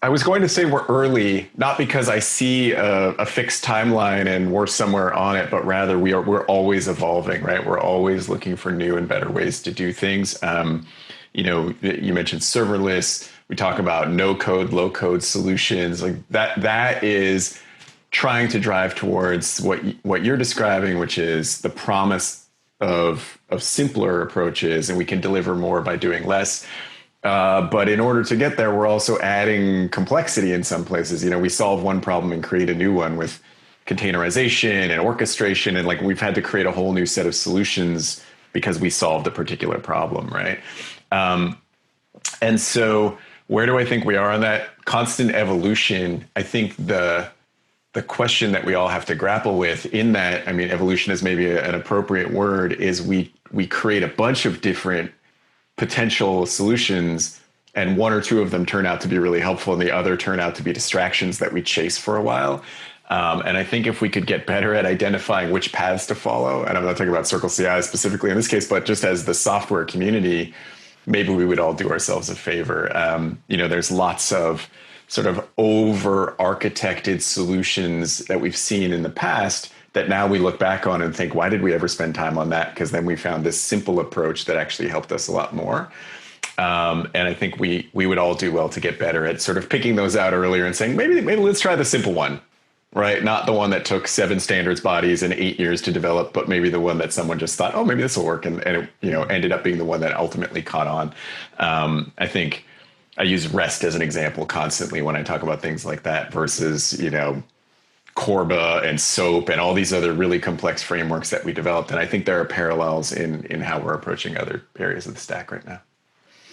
I was going to say we're early, not because I see a fixed timeline and we're somewhere on it, but rather we're always evolving, right? We're always looking for new and better ways to do things. You mentioned serverless. We talk about no code, low code solutions. Like that is trying to drive towards what you're describing, which is the promise of simpler approaches, and we can deliver more by doing less. But in order to get there, we're also adding complexity in some places. We solve one problem and create a new one with containerization and orchestration. And we've had to create a whole new set of solutions because we solved a particular problem, right? And so where do I think we are on that constant evolution? I think the question that we all have to grapple with in that, evolution is maybe an appropriate word, is we create a bunch of different potential solutions, and one or two of them turn out to be really helpful and the other turn out to be distractions that we chase for a while. And I think if we could get better at identifying which paths to follow, and I'm not talking about Circle CI specifically in this case, but just as the software community, maybe we would all do ourselves a favor. There's lots of sort of over-architected solutions that we've seen in the past that now we look back on and think, why did we ever spend time on that? Because then we found this simple approach that actually helped us a lot more. And I think we would all do well to get better at sort of picking those out earlier and saying, maybe let's try the simple one, right? Not the one that took 7 standards bodies and 8 years to develop, but maybe the one that someone just thought, oh, maybe this will work. And it, ended up being the one that ultimately caught on. I think I use REST as an example constantly when I talk about things like that versus, Corba and SOAP and all these other really complex frameworks that we developed. And I think there are parallels in how we're approaching other areas of the stack right now.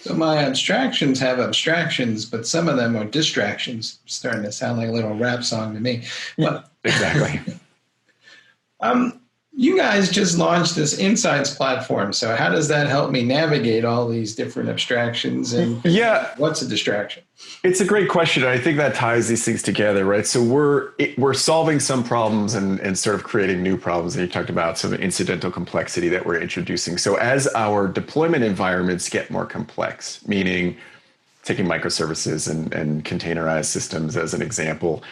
So my abstractions have abstractions, but some of them are distractions. Starting to sound like a little rap song to me. But, exactly. You guys just launched this Insights platform. So how does that help me navigate all these different abstractions? And what's a distraction? It's a great question. I think that ties these things together, right? So we're solving some problems and sort of creating new problems. And you talked about some incidental complexity that we're introducing. So as our deployment environments get more complex, meaning taking microservices and containerized systems as an example,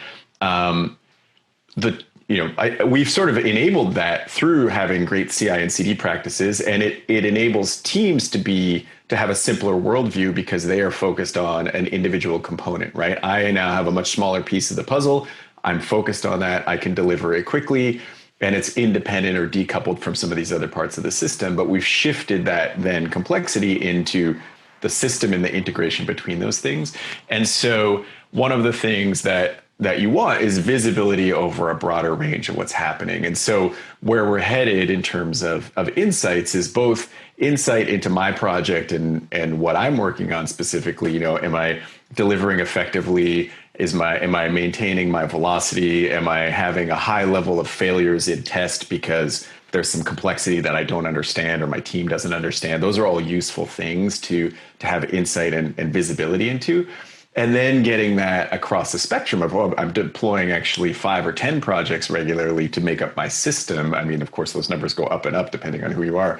we've sort of enabled that through having great CI and CD practices, and it enables teams to have a simpler worldview because they are focused on an individual component, right? I now have a much smaller piece of the puzzle. I'm focused on that. I can deliver it quickly, and it's independent or decoupled from some of these other parts of the system. But we've shifted that then complexity into the system and the integration between those things. And so one of the things that you want is visibility over a broader range of what's happening. And so where we're headed in terms of insights is both insight into my project and what I'm working on specifically. Am I delivering effectively? Am I maintaining my velocity? Am I having a high level of failures in test because there's some complexity that I don't understand or my team doesn't understand? Those are all useful things to have insight and visibility into. And then getting that across the spectrum of, I'm deploying actually 5 or 10 projects regularly to make up my system. I mean, of course, those numbers go up and up depending on who you are.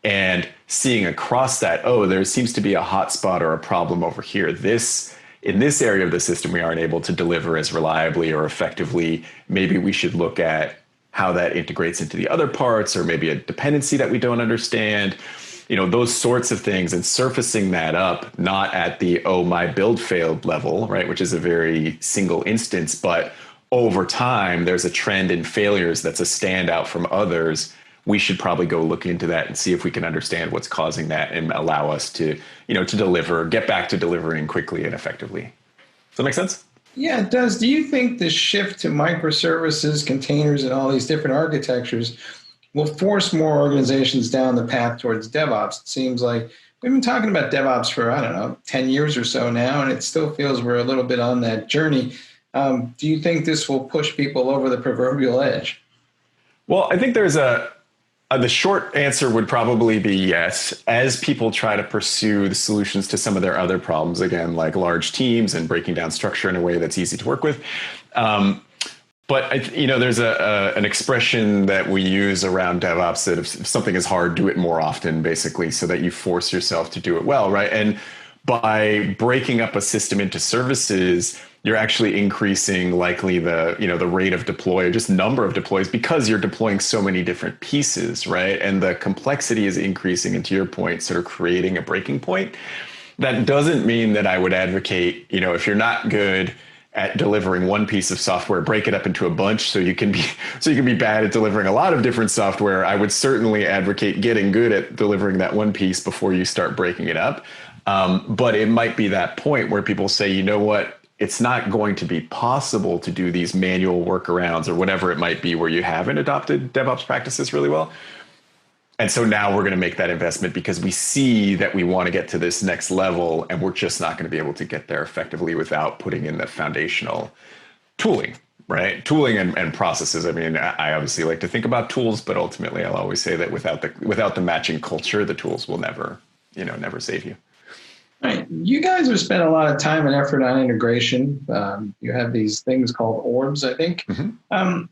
And seeing across that, there seems to be a hotspot or a problem over here. In this area of the system, we aren't able to deliver as reliably or effectively. Maybe we should look at how that integrates into the other parts, or maybe a dependency that we don't understand. Those sorts of things, and surfacing that up, not at the, my build failed level, right, which is a very single instance, but over time, there's a trend in failures that's a standout from others. We should probably go look into that and see if we can understand what's causing that and allow us to, get back to delivering quickly and effectively. Does that make sense? Yeah, it does. Do you think the shift to microservices, containers, and all these different architectures will force more organizations down the path towards DevOps? It seems like we've been talking about DevOps for, 10 years or so now, and it still feels we're a little bit on that journey. Do you think this will push people over the proverbial edge? Well, I think there's the short answer would probably be yes, as people try to pursue the solutions to some of their other problems, again, like large teams and breaking down structure in a way that's easy to work with. But there's an expression that we use around DevOps that if something is hard, do it more often, basically, so that you force yourself to do it well, right? And by breaking up a system into services, you're actually increasing likely the rate of deploy, or just number of deploys, because you're deploying so many different pieces, right? And the complexity is increasing, and to your point, sort of creating a breaking point. That doesn't mean that I would advocate, if you're not good at delivering one piece of software, break it up into a bunch so you can be bad at delivering a lot of different software. I would certainly advocate getting good at delivering that one piece before you start breaking it up. But it might be that point where people say, you know what, it's not going to be possible to do these manual workarounds or whatever it might be where you haven't adopted DevOps practices really well. And so now we're going to make that investment because we see that we want to get to this next level, and we're just not going to be able to get there effectively without putting in the foundational tooling, right? Tooling and processes. I mean, I obviously like to think about tools, but ultimately I'll always say that without the matching culture, the tools will never save you. Right. You guys have spent a lot of time and effort on integration. You have these things called orbs, I think. Mm-hmm.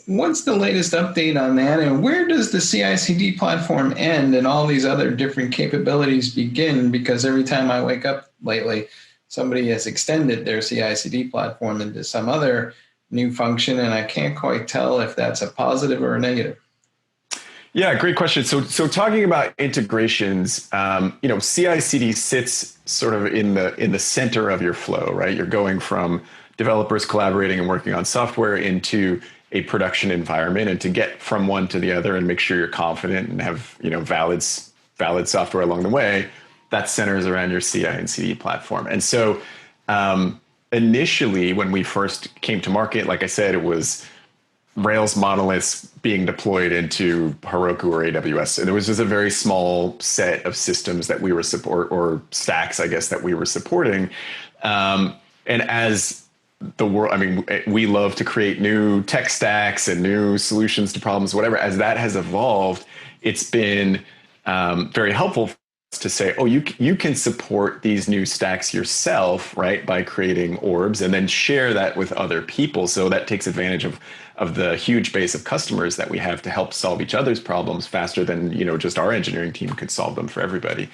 What's the latest update on that, and where does the CI/CD platform end and all these other different capabilities begin? Because every time I wake up lately, somebody has extended their CI/CD platform into some other new function, and I can't quite tell if that's a positive or a negative. Yeah, great question. So talking about integrations, CI/CD sits sort of in the center of your flow, right? You're going from developers collaborating and working on software into a production environment, and to get from one to the other and make sure you're confident and have valid software along the way, that centers around your CI and CD platform. And so initially, when we first came to market, like I said, it was Rails monoliths being deployed into Heroku or AWS. And it was just a very small set of systems that we were or stacks, I guess, that we were supporting. And as the world, we love to create new tech stacks and new solutions to problems, whatever. As that has evolved, it's been very helpful to say, oh, you can support these new stacks yourself, right, by creating orbs, and then share that with other people. So that takes advantage of the huge base of customers that we have to help solve each other's problems faster than just our engineering team could solve them for everybody,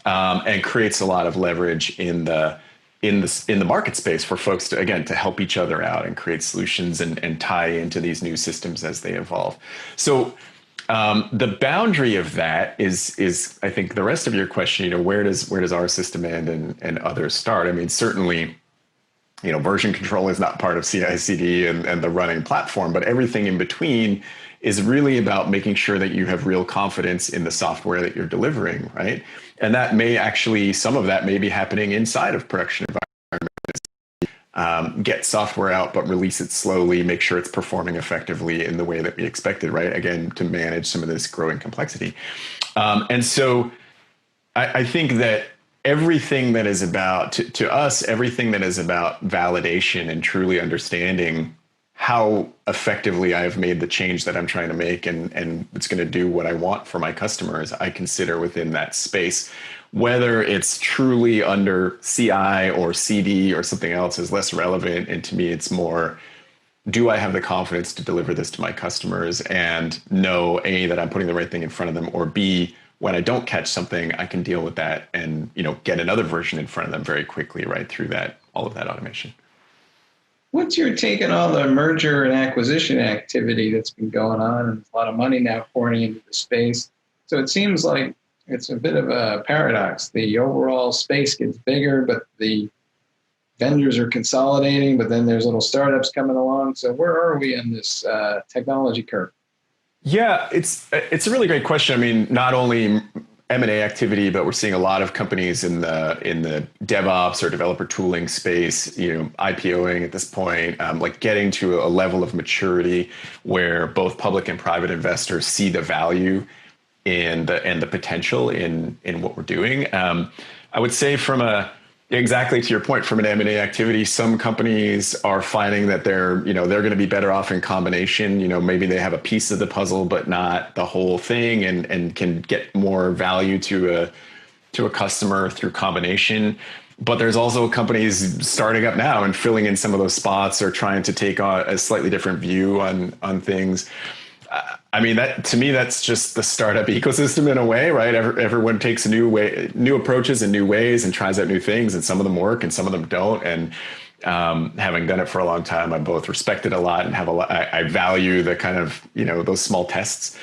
and creates a lot of leverage in the market space for folks to help each other out and create solutions and tie into these new systems as they evolve. So the boundary of that is I think the rest of your question, where does our system end and others start? Certainly, version control is not part of CI/CD and the running platform, but everything in between is really about making sure that you have real confidence in the software that you're delivering, right? And that some of that may be happening inside of production environments. Get software out, but release it slowly, make sure it's performing effectively in the way that we expected, right? Again, to manage some of this growing complexity. And so I think that everything that is about, to us, everything that is about validation and truly understanding how effectively I have made the change that I'm trying to make and it's going to do what I want for my customers, I consider within that space. Whether it's truly under CI or CD or something else is less relevant. And to me, it's more, do I have the confidence to deliver this to my customers and know, A, that I'm putting the right thing in front of them, or B, when I don't catch something, I can deal with that and get another version in front of them very quickly, right, through all of that automation. What's your take on all the merger and acquisition activity that's been going on, and a lot of money now pouring into the space? So it seems like it's a bit of a paradox. The overall space gets bigger, but the vendors are consolidating, but then there's little startups coming along. So where are we in this technology curve? Yeah, it's a really great question. Not only M&A activity, but we're seeing a lot of companies in the DevOps or developer tooling space, IPOing at this point, like getting to a level of maturity where both public and private investors see the value and the potential in what we're doing. I would say exactly to your point, from an M&A activity, some companies are finding that they're going to be better off in combination. Maybe they have a piece of the puzzle, but not the whole thing, and can get more value to a customer through combination. But there's also companies starting up now and filling in some of those spots, or trying to take on a slightly different view on things. That, to me, that's just the startup ecosystem in a way, right? Everyone takes new approaches and new ways and tries out new things, and some of them work and some of them don't. And having done it for a long time, I both respect it a lot and I value the kind of, those small tests.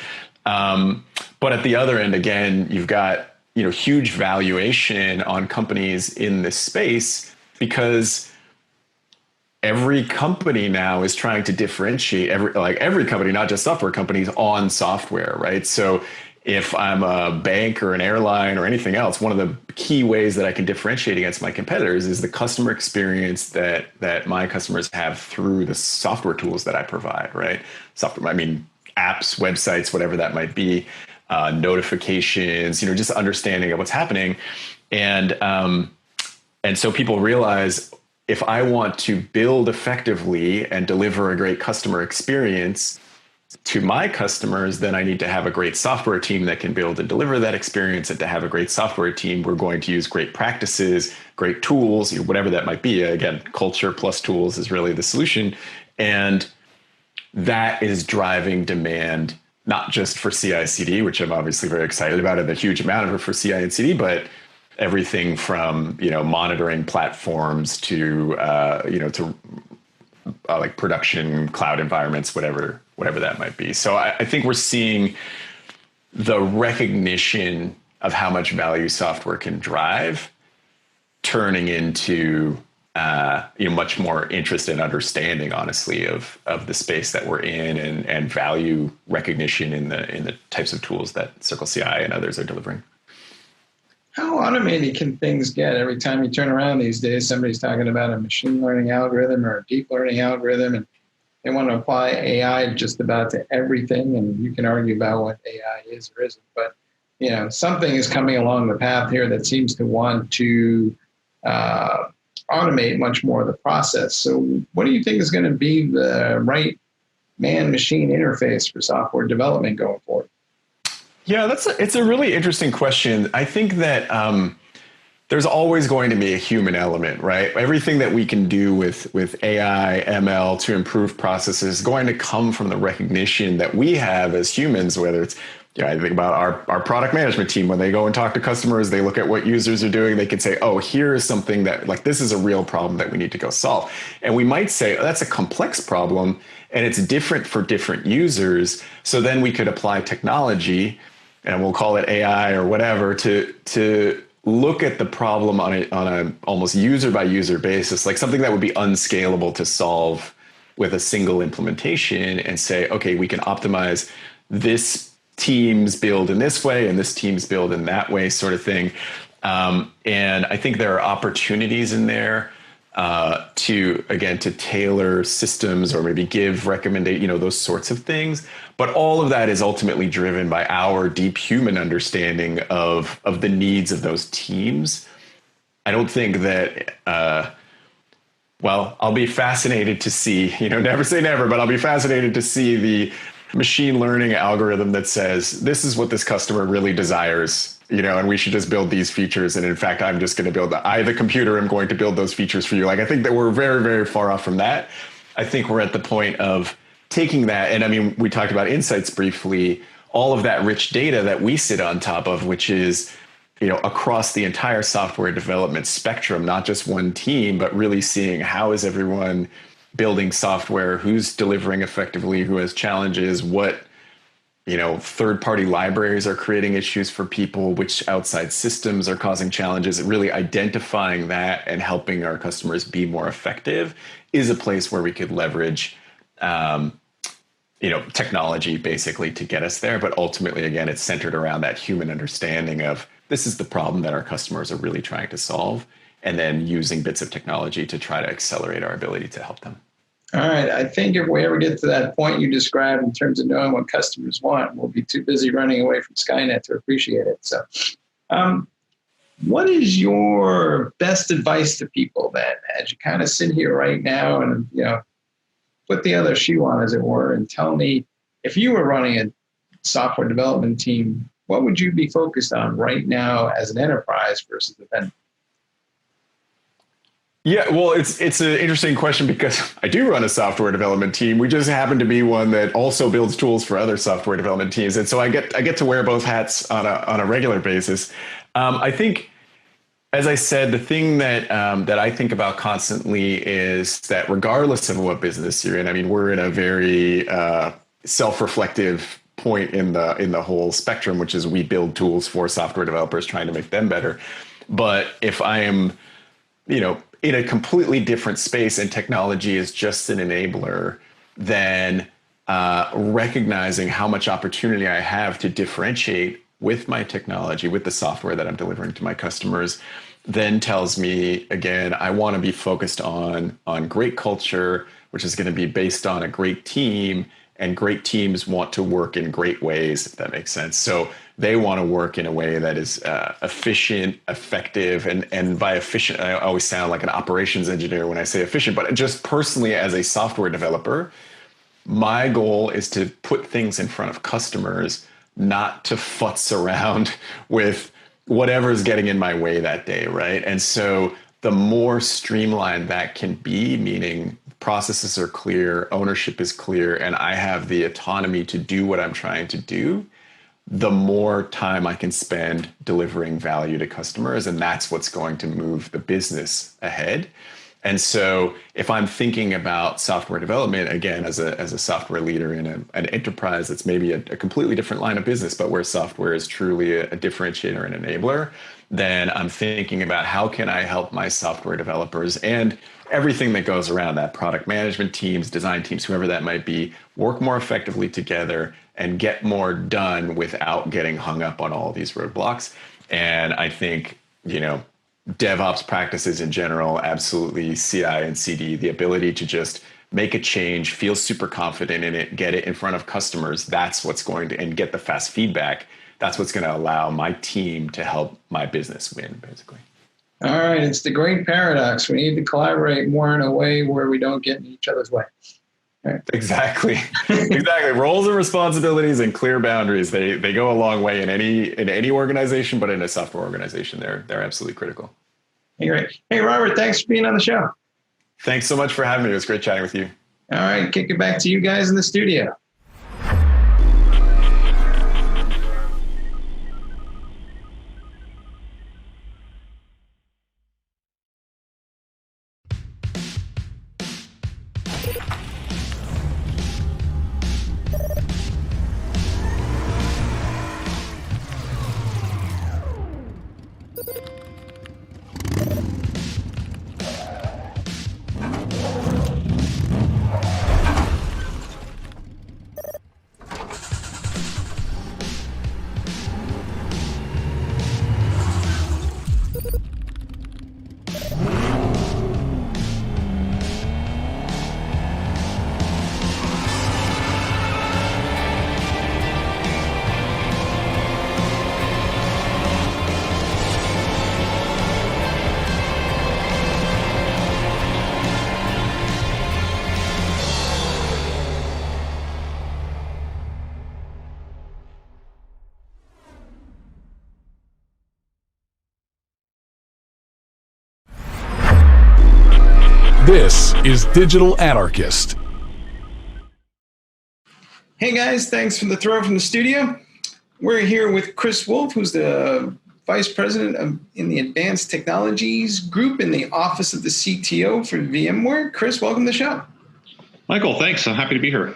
But at the other end, again, you've got, huge valuation on companies in this space, because every company now is trying to differentiate, every company, not just software companies, on software, right? So if I'm a bank or an airline or anything else, one of the key ways that I can differentiate against my competitors is the customer experience that my customers have through the software tools that I provide, right? Software, apps, websites, whatever that might be, notifications, just understanding of what's happening. And so people realize, if I want to build effectively and deliver a great customer experience to my customers, then I need to have a great software team that can build and deliver that experience. And to have a great software team, we're going to use great practices, great tools, whatever that might be. Again, culture plus tools is really the solution. And that is driving demand, not just for CI/CD, which I'm obviously very excited about, and a huge amount of it for CI and CD, but everything from, monitoring platforms to, like production cloud environments, whatever that might be. So I think we're seeing the recognition of how much value software can drive turning into much more interest and understanding, honestly, of the space that we're in, and value recognition in the types of tools that Circle CI and others are delivering. How automated can things get? Every time you turn around these days, somebody's talking about a machine learning algorithm or a deep learning algorithm, and they want to apply AI just about to everything. And you can argue about what AI is or isn't, but something is coming along the path here that seems to want to automate much more of the process. So what do you think is going to be the right man-machine interface for software development going forward? Yeah, it's a really interesting question. I think that there's always going to be a human element, right? Everything that we can do with AI, ML to improve processes is going to come from the recognition that we have as humans, whether it's, I think about our product management team. When they go and talk to customers, they look at what users are doing. They can say, oh, here is something that, like, this is a real problem that we need to go solve. And we might say, oh, that's a complex problem and it's different for different users. So then we could apply technology, and we'll call it AI or whatever, to look at the problem on a almost user by user basis, like something that would be unscalable to solve with a single implementation, and say, okay, we can optimize this team's build in this way and this team's build in that way, sort of thing. And I think there are opportunities in there to tailor systems or maybe give recommendation, those sorts of things. But all of that is ultimately driven by our deep human understanding of the needs of those teams. I don't think that, I'll be fascinated to see, never say never, but I'll be fascinated to see the machine learning algorithm that says, this is what this customer really desires, and we should just build these features. And in fact, I'm just going to the computer, am going to build those features for you. Like, I think that we're very, very far off from that. I think we're at the point of taking that. And I mean, we talked about insights briefly, all of that rich data that we sit on top of, which is, across the entire software development spectrum, not just one team, but really seeing how is everyone building software, who's delivering effectively, who has challenges, what third-party libraries are creating issues for people, which outside systems are causing challenges. Really identifying that and helping our customers be more effective is a place where we could leverage technology basically to get us there. But ultimately, again, it's centered around that human understanding of, this is the problem that our customers are really trying to solve, and then using bits of technology to try to accelerate our ability to help them. All right. I think if we ever get to that point you described in terms of knowing what customers want, we'll be too busy running away from Skynet to appreciate it. So what is your best advice to people then, as you kind of sit here right now and, put the other shoe on, as it were, and tell me, if you were running a software development team, what would you be focused on right now as an enterprise versus the vendor? Yeah, well, it's an interesting question, because I do run a software development team. We just happen to be one that also builds tools for other software development teams, and so I get to wear both hats on a regular basis. I think, as I said, the thing that I think about constantly is that regardless of what business you're in, I mean, we're in a very self-reflective point in the whole spectrum, which is we build tools for software developers, trying to make them better. But if I am, in a completely different space and technology is just an enabler, then recognizing how much opportunity I have to differentiate with my technology, with the software that I'm delivering to my customers, then tells me, again, I want to be focused on great culture, which is going to be based on a great team, and great teams want to work in great ways, if that makes sense. So they want to work in a way that is efficient, effective, and by efficient, I always sound like an operations engineer when I say efficient, but just personally as a software developer, my goal is to put things in front of customers, not to futz around with whatever's getting in my way that day, right? And so the more streamlined that can be, meaning processes are clear, ownership is clear, and I have the autonomy to do what I'm trying to do, the more time I can spend delivering value to customers. And that's what's going to move the business ahead. And so if I'm thinking about software development, again, as a software leader in an enterprise that's maybe a completely different line of business, but where software is truly a differentiator and enabler, then I'm thinking about how can I help my software developers and everything that goes around that, product management teams, design teams, whoever that might be, work more effectively together and get more done without getting hung up on all of these roadblocks. And I think, DevOps practices in general, absolutely CI and CD, the ability to just make a change, feel super confident in it, get it in front of customers, that's what's going to, and get the fast feedback, that's what's going to allow my team to help my business win, basically. All right, it's the great paradox. We need to collaborate more in a way where we don't get in each other's way. Right. Exactly. Exactly. Roles and responsibilities and clear boundaries, they go a long way in any organization, but in a software organization, they're absolutely critical. Hey, great. Hey, Robert, thanks for being on the show. Thanks so much for having me. It was great chatting with you. All right, kick it back to you guys in the studio. This is Digital Anarchist. Hey guys, thanks for the throw from the studio. We're here with Chris Wolf, who's the Vice President in the Advanced Technologies Group in the Office of the CTO for VMware. Chris, welcome to the show. Michael, thanks. I'm happy to be here.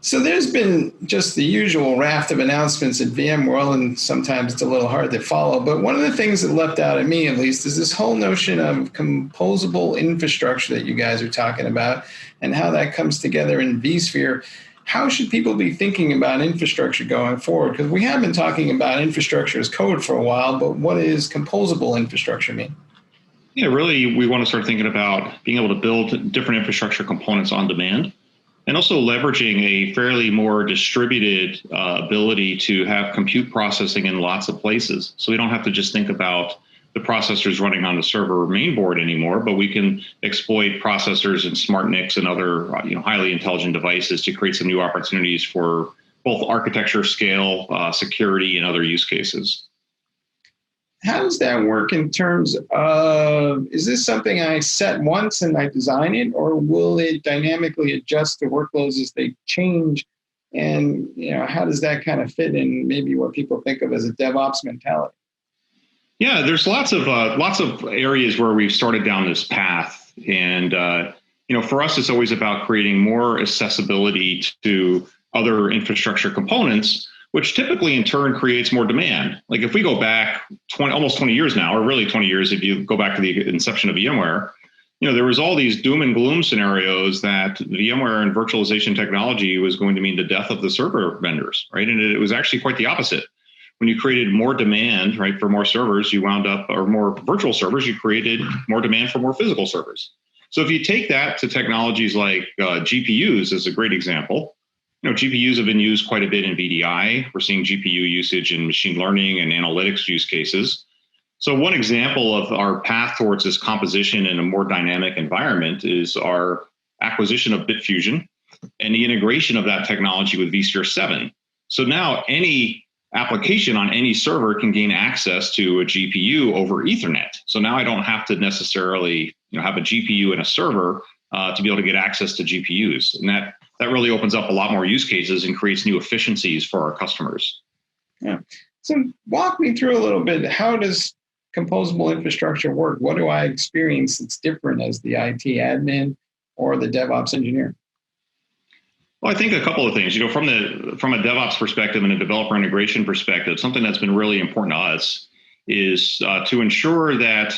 So there's been just the usual raft of announcements at VMworld, and sometimes it's a little hard to follow. But one of the things that leapt out at me, at least, is this whole notion of composable infrastructure that you guys are talking about and how that comes together in vSphere. How should people be thinking about infrastructure going forward? Because we have been talking about infrastructure as code for a while, but what does composable infrastructure mean? Yeah, really, we want to start thinking about being able to build different infrastructure components on demand, and also leveraging a fairly more distributed ability to have compute processing in lots of places. So we don't have to just think about the processors running on the server main board anymore, but we can exploit processors and smart NICs and other highly intelligent devices to create some new opportunities for both architecture, scale, security, and other use cases. How does that work in terms of, is this something I set once and I design it, or will it dynamically adjust to workloads as they change? And how does that kind of fit in maybe what people think of as a DevOps mentality? Yeah, there's lots of areas where we've started down this path. And, for us, it's always about creating more accessibility to other infrastructure components, which typically in turn creates more demand. Like if we go back almost 20 years now, or really 20 years, if you go back to the inception of VMware, there was all these doom and gloom scenarios that VMware and virtualization technology was going to mean the death of the server vendors, right? And it was actually quite the opposite. When you created more demand, right, for more servers, you wound up, or more virtual servers, you created more demand for more physical servers. So if you take that to technologies like GPUs as a great example, GPUs have been used quite a bit in VDI. We're seeing GPU usage in machine learning and analytics use cases. So one example of our path towards this composition in a more dynamic environment is our acquisition of Bitfusion and the integration of that technology with vSphere 7. So now any application on any server can gain access to a GPU over Ethernet. So now I don't have to necessarily have a GPU in a server to be able to get access to GPUs. And that really opens up a lot more use cases and creates new efficiencies for our customers. Yeah. So walk me through a little bit. How does composable infrastructure work? What do I experience that's different as the IT admin or the DevOps engineer? Well, I think a couple of things. From a DevOps perspective and a developer integration perspective, something that's been really important to us is to ensure that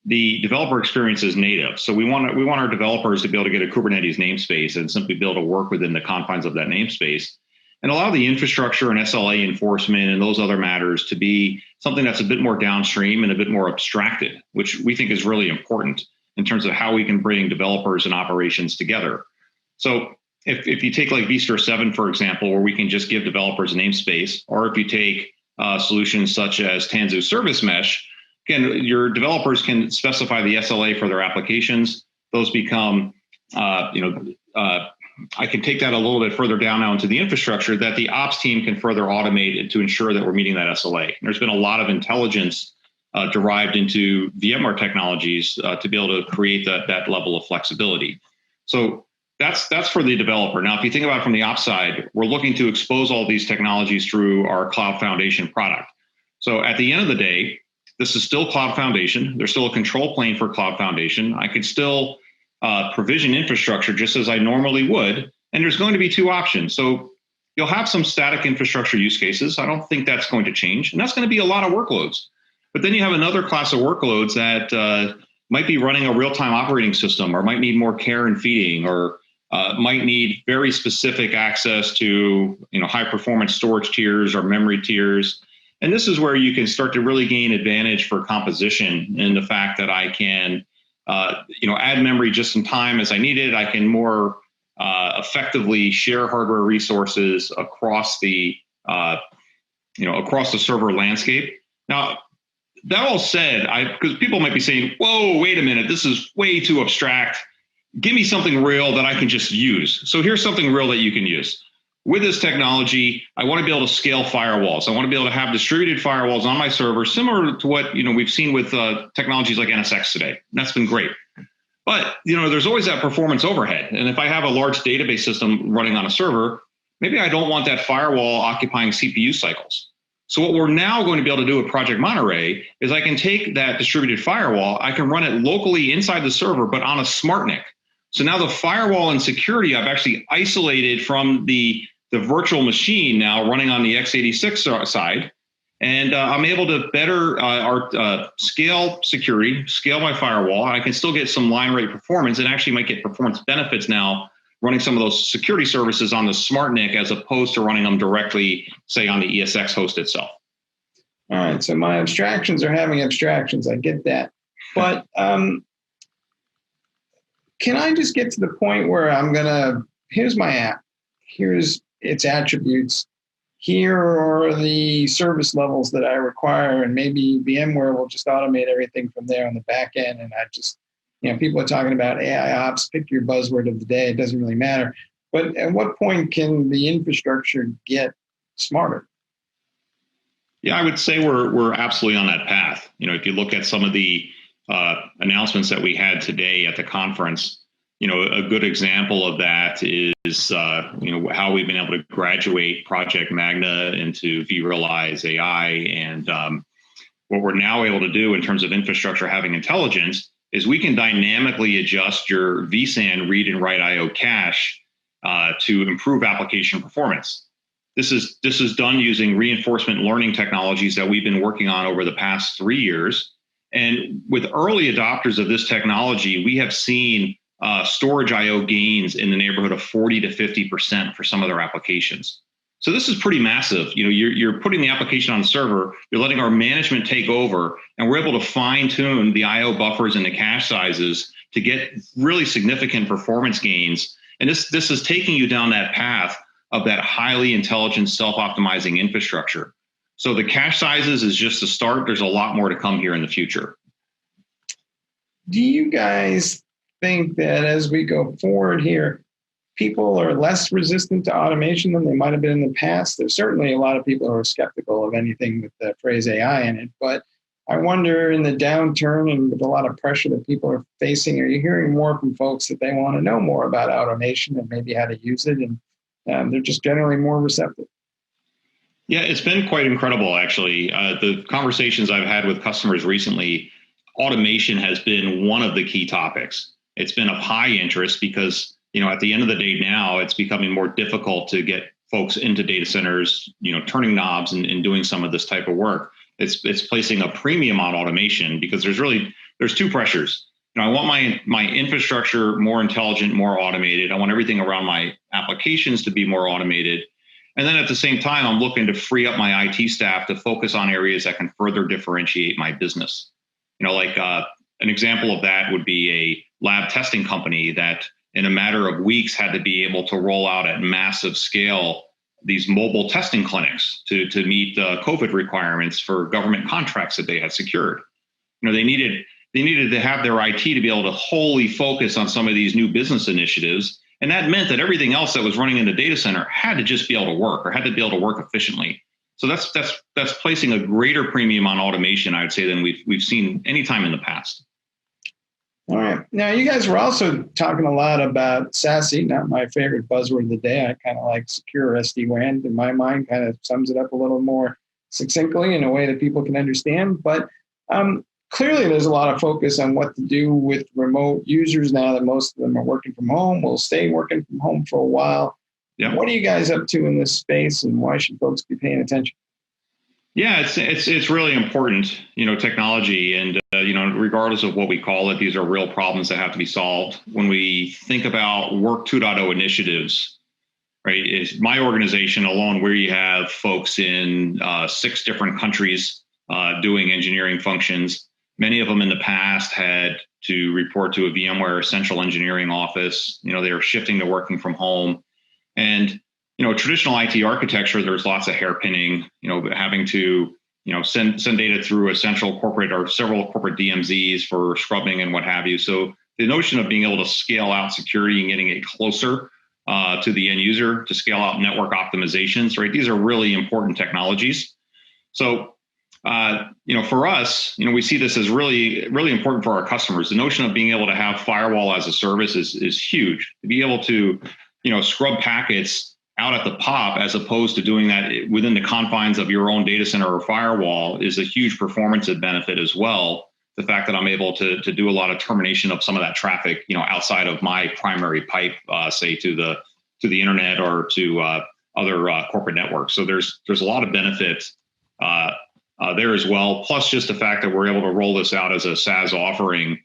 the developer experience is native. So we want our developers to be able to get a Kubernetes namespace and simply be able to work within the confines of that namespace. And allow the infrastructure and SLA enforcement and those other matters to be something that's a bit more downstream and a bit more abstracted, which we think is really important in terms of how we can bring developers and operations together. So if you take like vSphere 7, for example, where we can just give developers a namespace, or if you take solutions such as Tanzu Service Mesh, again, your developers can specify the SLA for their applications. Those become, I can take that a little bit further down now into the infrastructure that the ops team can further automate to ensure that we're meeting that SLA. And there's been a lot of intelligence derived into VMware technologies to be able to create that level of flexibility. So that's for the developer. Now, if you think about it from the ops side, we're looking to expose all these technologies through our Cloud Foundation product. So at the end of the day, this is still Cloud Foundation. There's still a control plane for Cloud Foundation. I could still provision infrastructure just as I normally would. And there's going to be two options. So you'll have some static infrastructure use cases. I don't think that's going to change. And that's going to be a lot of workloads. But then you have another class of workloads that might be running a real-time operating system, or might need more care and feeding, or might need very specific access to high performance storage tiers or memory tiers. And this is where you can start to really gain advantage for composition in the fact that I can add memory just in time as I need it. I can more effectively share hardware resources across the server landscape. Now, that all said, because people might be saying, "Whoa, wait a minute, this is way too abstract. Give me something real that I can just use." So here's something real that you can use. With this technology, I want to be able to scale firewalls. I want to be able to have distributed firewalls on my server, similar to what we've seen with technologies like NSX today. And that's been great. But there's always that performance overhead. And if I have a large database system running on a server, maybe I don't want that firewall occupying CPU cycles. So what we're now going to be able to do with Project Monterey is I can take that distributed firewall, I can run it locally inside the server, but on a SmartNIC. So now the firewall and security I've actually isolated from the virtual machine now running on the x86 side. And I'm able to better scale security, scale my firewall. I can still get some line rate performance, and actually might get performance benefits now running some of those security services on the SmartNIC as opposed to running them directly, say, on the ESX host itself. All right, so my abstractions are having abstractions. I get that. But can I just get to the point where here's my app, here's its attributes, here are the service levels that I require, and maybe VMware will just automate everything from there on the back end. And I just, people are talking about AI ops, pick your buzzword of the day, it doesn't really matter. But at what point can the infrastructure get smarter? Yeah, I would say we're absolutely on that path. If you look at some of the announcements that we had today at the conference, a good example of that is how we've been able to graduate Project Magna into vRealize AI. And what we're now able to do in terms of infrastructure having intelligence is we can dynamically adjust your vSAN read and write IO cache to improve application performance. This is done using reinforcement learning technologies that we've been working on over the past 3 years. And with early adopters of this technology, we have seen storage IO gains in the neighborhood of 40 to 50% for some of their applications. So this is pretty massive. You're putting the application on the server, you're letting our management take over, and we're able to fine tune the IO buffers and the cache sizes to get really significant performance gains. And this is taking you down that path of that highly intelligent self-optimizing infrastructure. So the cache sizes is just the start. There's a lot more to come here in the future. Do you guys think that as we go forward here, people are less resistant to automation than they might have been in the past? There's certainly a lot of people who are skeptical of anything with the phrase AI in it, but I wonder, in the downturn and with a lot of pressure that people are facing, are you hearing more from folks that they want to know more about automation and maybe how to use it, and they're just generally more receptive? Yeah, it's been quite incredible, actually. The conversations I've had with customers recently, automation has been one of the key topics. It's been of high interest because, at the end of the day now, it's becoming more difficult to get folks into data centers, turning knobs and doing some of this type of work. It's placing a premium on automation because there's two pressures. I want my infrastructure more intelligent, more automated. I want everything around my applications to be more automated. And then at the same time, I'm looking to free up my IT staff to focus on areas that can further differentiate my business. An example of that would be a lab testing company that in a matter of weeks had to be able to roll out at massive scale these mobile testing clinics to meet the COVID requirements for government contracts that they had secured. They needed to have their IT to be able to wholly focus on some of these new business initiatives. And that meant that everything else that was running in the data center had to just be able to work or had to be able to work efficiently. So that's placing a greater premium on automation, I would say, than we've seen any time in the past. All right. Now, you guys were also talking a lot about SASE, not my favorite buzzword of the day. I kind of like secure SD-WAN. In my mind, kind of sums it up a little more succinctly in a way that people can understand. But clearly, there's a lot of focus on what to do with remote users now that most of them are working from home, will stay working from home for a while. Yeah. What are you guys up to in this space, and why should folks be paying attention? Yeah, it's really important, technology, and regardless of what we call it, these are real problems that have to be solved. When we think about Work 2.0 initiatives, right, is my organization alone, where you have folks in 6 different countries doing engineering functions. Many of them in the past had to report to a VMware central engineering office. They were shifting to working from home. And, traditional IT architecture, there's lots of hairpinning, having to, send data through a central corporate or several corporate DMZs for scrubbing and what have you. So the notion of being able to scale out security and getting it closer to the end user, to scale out network optimizations, right? These are really important technologies. So for us, we see this as really, really important for our customers. The notion of being able to have firewall as a service is huge. To be able to, scrub packets out at the pop, as opposed to doing that within the confines of your own data center or firewall, is a huge performance benefit as well. The fact that I'm able to do a lot of termination of some of that traffic, outside of my primary pipe, say to the internet or to other corporate networks. So there's a lot of benefits there as well. Plus just the fact that we're able to roll this out as a SaaS offering,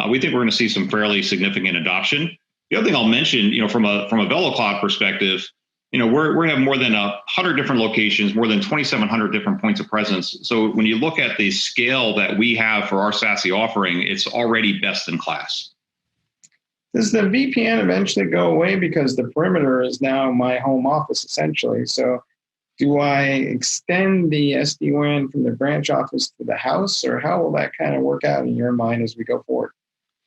we think we're going to see some fairly significant adoption. The other thing I'll mention, from a VeloCloud perspective, we're going to have more than 100 different locations, more than 2,700 different points of presence. So when you look at the scale that we have for our SASE offering, it's already best in class. Does the VPN eventually go away? Because the perimeter is now my home office, essentially. So do I extend the SD-WAN from the branch office to the house, or how will that kind of work out in your mind as we go forward?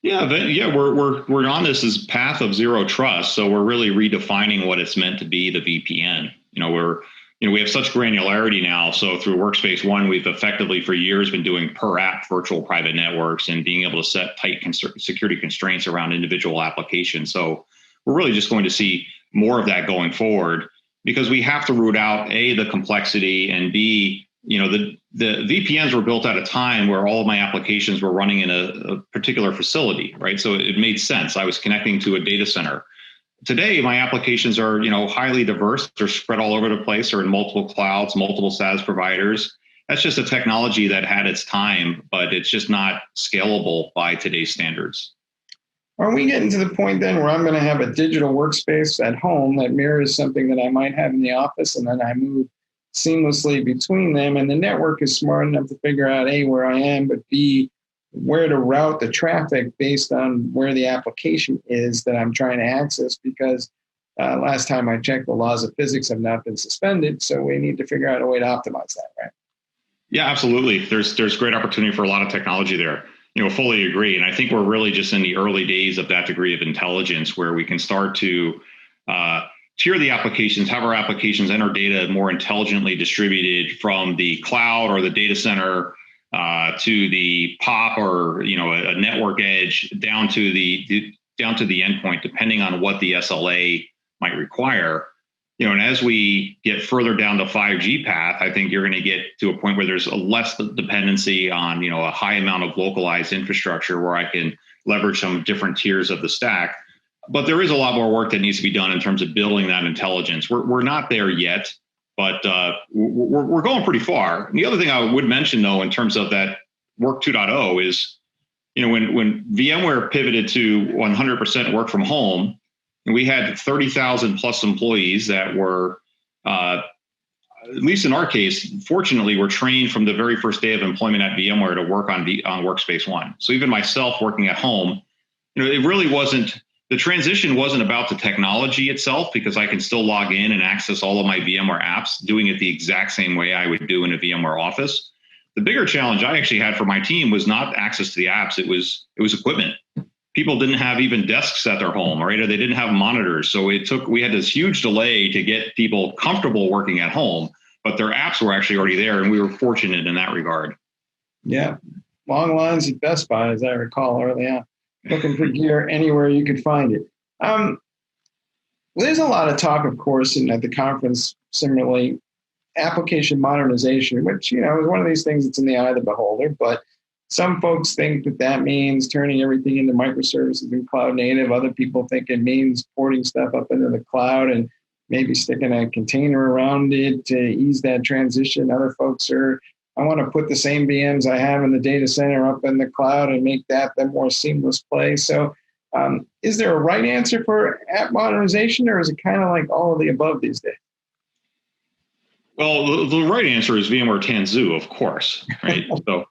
Yeah, we're on this path of zero trust, so we're really redefining what it's meant to be, the VPN. We have such granularity now. So through Workspace ONE, we've effectively for years been doing per app virtual private networks and being able to set tight security constraints around individual applications. So we're really just going to see more of that going forward, because we have to root out A, the complexity, and B, the VPNs were built at a time where all of my applications were running in a particular facility, right? So it made sense. I was connecting to a data center. Today, my applications are, highly diverse. They're spread all over the place. They're in multiple clouds, multiple SaaS providers. That's just a technology that had its time, but it's just not scalable by today's standards. Are we getting to the point then where I'm going to have a digital workspace at home that mirrors something that I might have in the office, and then I move seamlessly between them, and the network is smart enough to figure out A, where I am, but B, where to route the traffic based on where the application is that I'm trying to access? Because last time I checked, the laws of physics have not been suspended, so we need to figure out a way to optimize that, right? Yeah, absolutely. There's great opportunity for a lot of technology there. Fully agree. And I think we're really just in the early days of that degree of intelligence where we can start to tier the applications, have our applications and our data more intelligently distributed from the cloud or the data center to the POP or a network edge down to the endpoint, depending on what the SLA might require. And as we get further down the 5G path, I think you're going to get to a point where there's a less dependency on, a high amount of localized infrastructure where I can leverage some different tiers of the stack. But there is a lot more work that needs to be done in terms of building that intelligence. We're not there yet, but we're going pretty far. And the other thing I would mention, though, in terms of that work 2.0 is, when VMware pivoted to 100% work from home, and we had 30,000 plus employees that were, at least in our case, fortunately, were trained from the very first day of employment at VMware to work on Workspace ONE. So even myself working at home, it really wasn't, the transition wasn't about the technology itself, because I can still log in and access all of my VMware apps, doing it the exact same way I would do in a VMware office. The bigger challenge I actually had for my team was not access to the apps, it was equipment. People didn't have even desks at their home, right? Or they didn't have monitors. So we had this huge delay to get people comfortable working at home, but their apps were actually already there, and we were fortunate in that regard. Yeah, long lines at Best Buy, as I recall early on, looking for gear anywhere you could find it. There's a lot of talk, of course, and at the conference, similarly, application modernization, which, is one of these things that's in the eye of the beholder, but some folks think that means turning everything into microservices and cloud native. Other people think it means porting stuff up into the cloud and maybe sticking a container around it to ease that transition. Other folks I want to put the same VMs I have in the data center up in the cloud and make that the more seamless play. So is there a right answer for app modernization, or is it kind of like all of the above these days? Well, the right answer is VMware Tanzu, of course, right? So,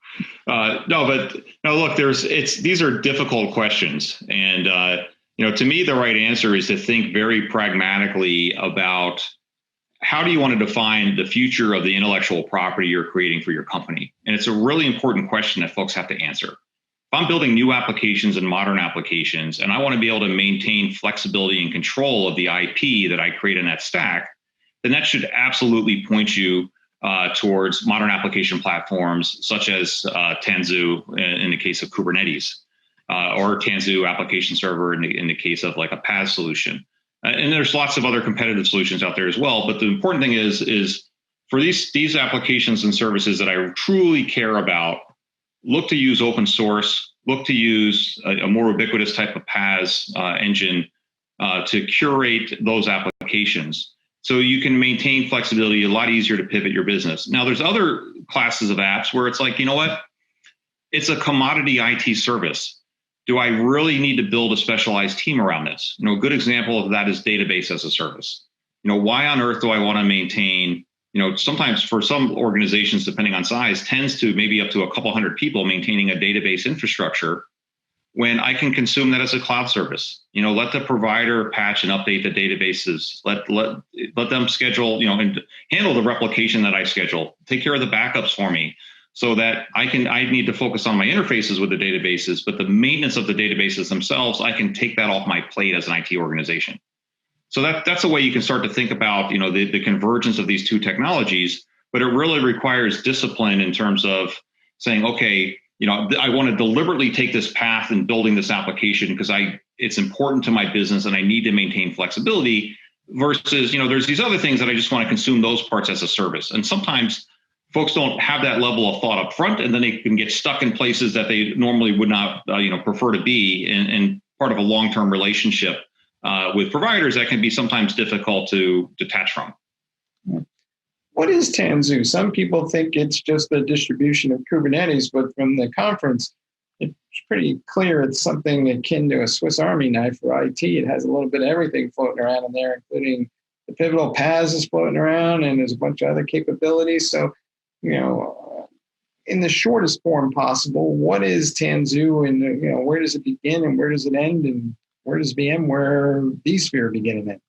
look, these are difficult questions, and to me, the right answer is to think very pragmatically about how do you want to define the future of the intellectual property you're creating for your company, and it's a really important question that folks have to answer. If I'm building new applications and modern applications, and I want to be able to maintain flexibility and control of the IP that I create in that stack, then that should absolutely point you towards modern application platforms such as Tanzu in the case of Kubernetes, or Tanzu application server in the case of like a PaaS solution. And there's lots of other competitive solutions out there as well. But the important thing is for these applications and services that I truly care about, look to use open source, look to use a more ubiquitous type of PaaS engine to curate those applications. So you can maintain flexibility, a lot easier to pivot your business. Now, there's other classes of apps where it's like, it's a commodity IT service. Do I really need to build a specialized team around this? A good example of that is database as a service. Why on earth do I want to maintain, sometimes for some organizations, depending on size, tends to maybe up to a couple hundred people maintaining a database infrastructure, when I can consume that as a cloud service. Let the provider patch and update the databases. Let them schedule, and handle the replication that I schedule. Take care of the backups for me, so that I need to focus on my interfaces with the databases, but the maintenance of the databases themselves, I can take that off my plate as an IT organization. So that's a way you can start to think about, the convergence of these two technologies, but it really requires discipline in terms of saying, okay, I want to deliberately take this path in building this application because it's important to my business and I need to maintain flexibility, versus, there's these other things that I just want to consume those parts as a service. And sometimes folks don't have that level of thought up front, and then they can get stuck in places that they normally would not, prefer to be in part of a long-term relationship with providers that can be sometimes difficult to detach from. What is Tanzu? Some people think it's just a distribution of Kubernetes, but from the conference, it's pretty clear it's something akin to a Swiss Army knife for IT. It has a little bit of everything floating around in there, including the pivotal PaaS is floating around, and there's a bunch of other capabilities. So, in the shortest form possible, what is Tanzu, and where does it begin and where does it end, and where does VMware vSphere begin and end?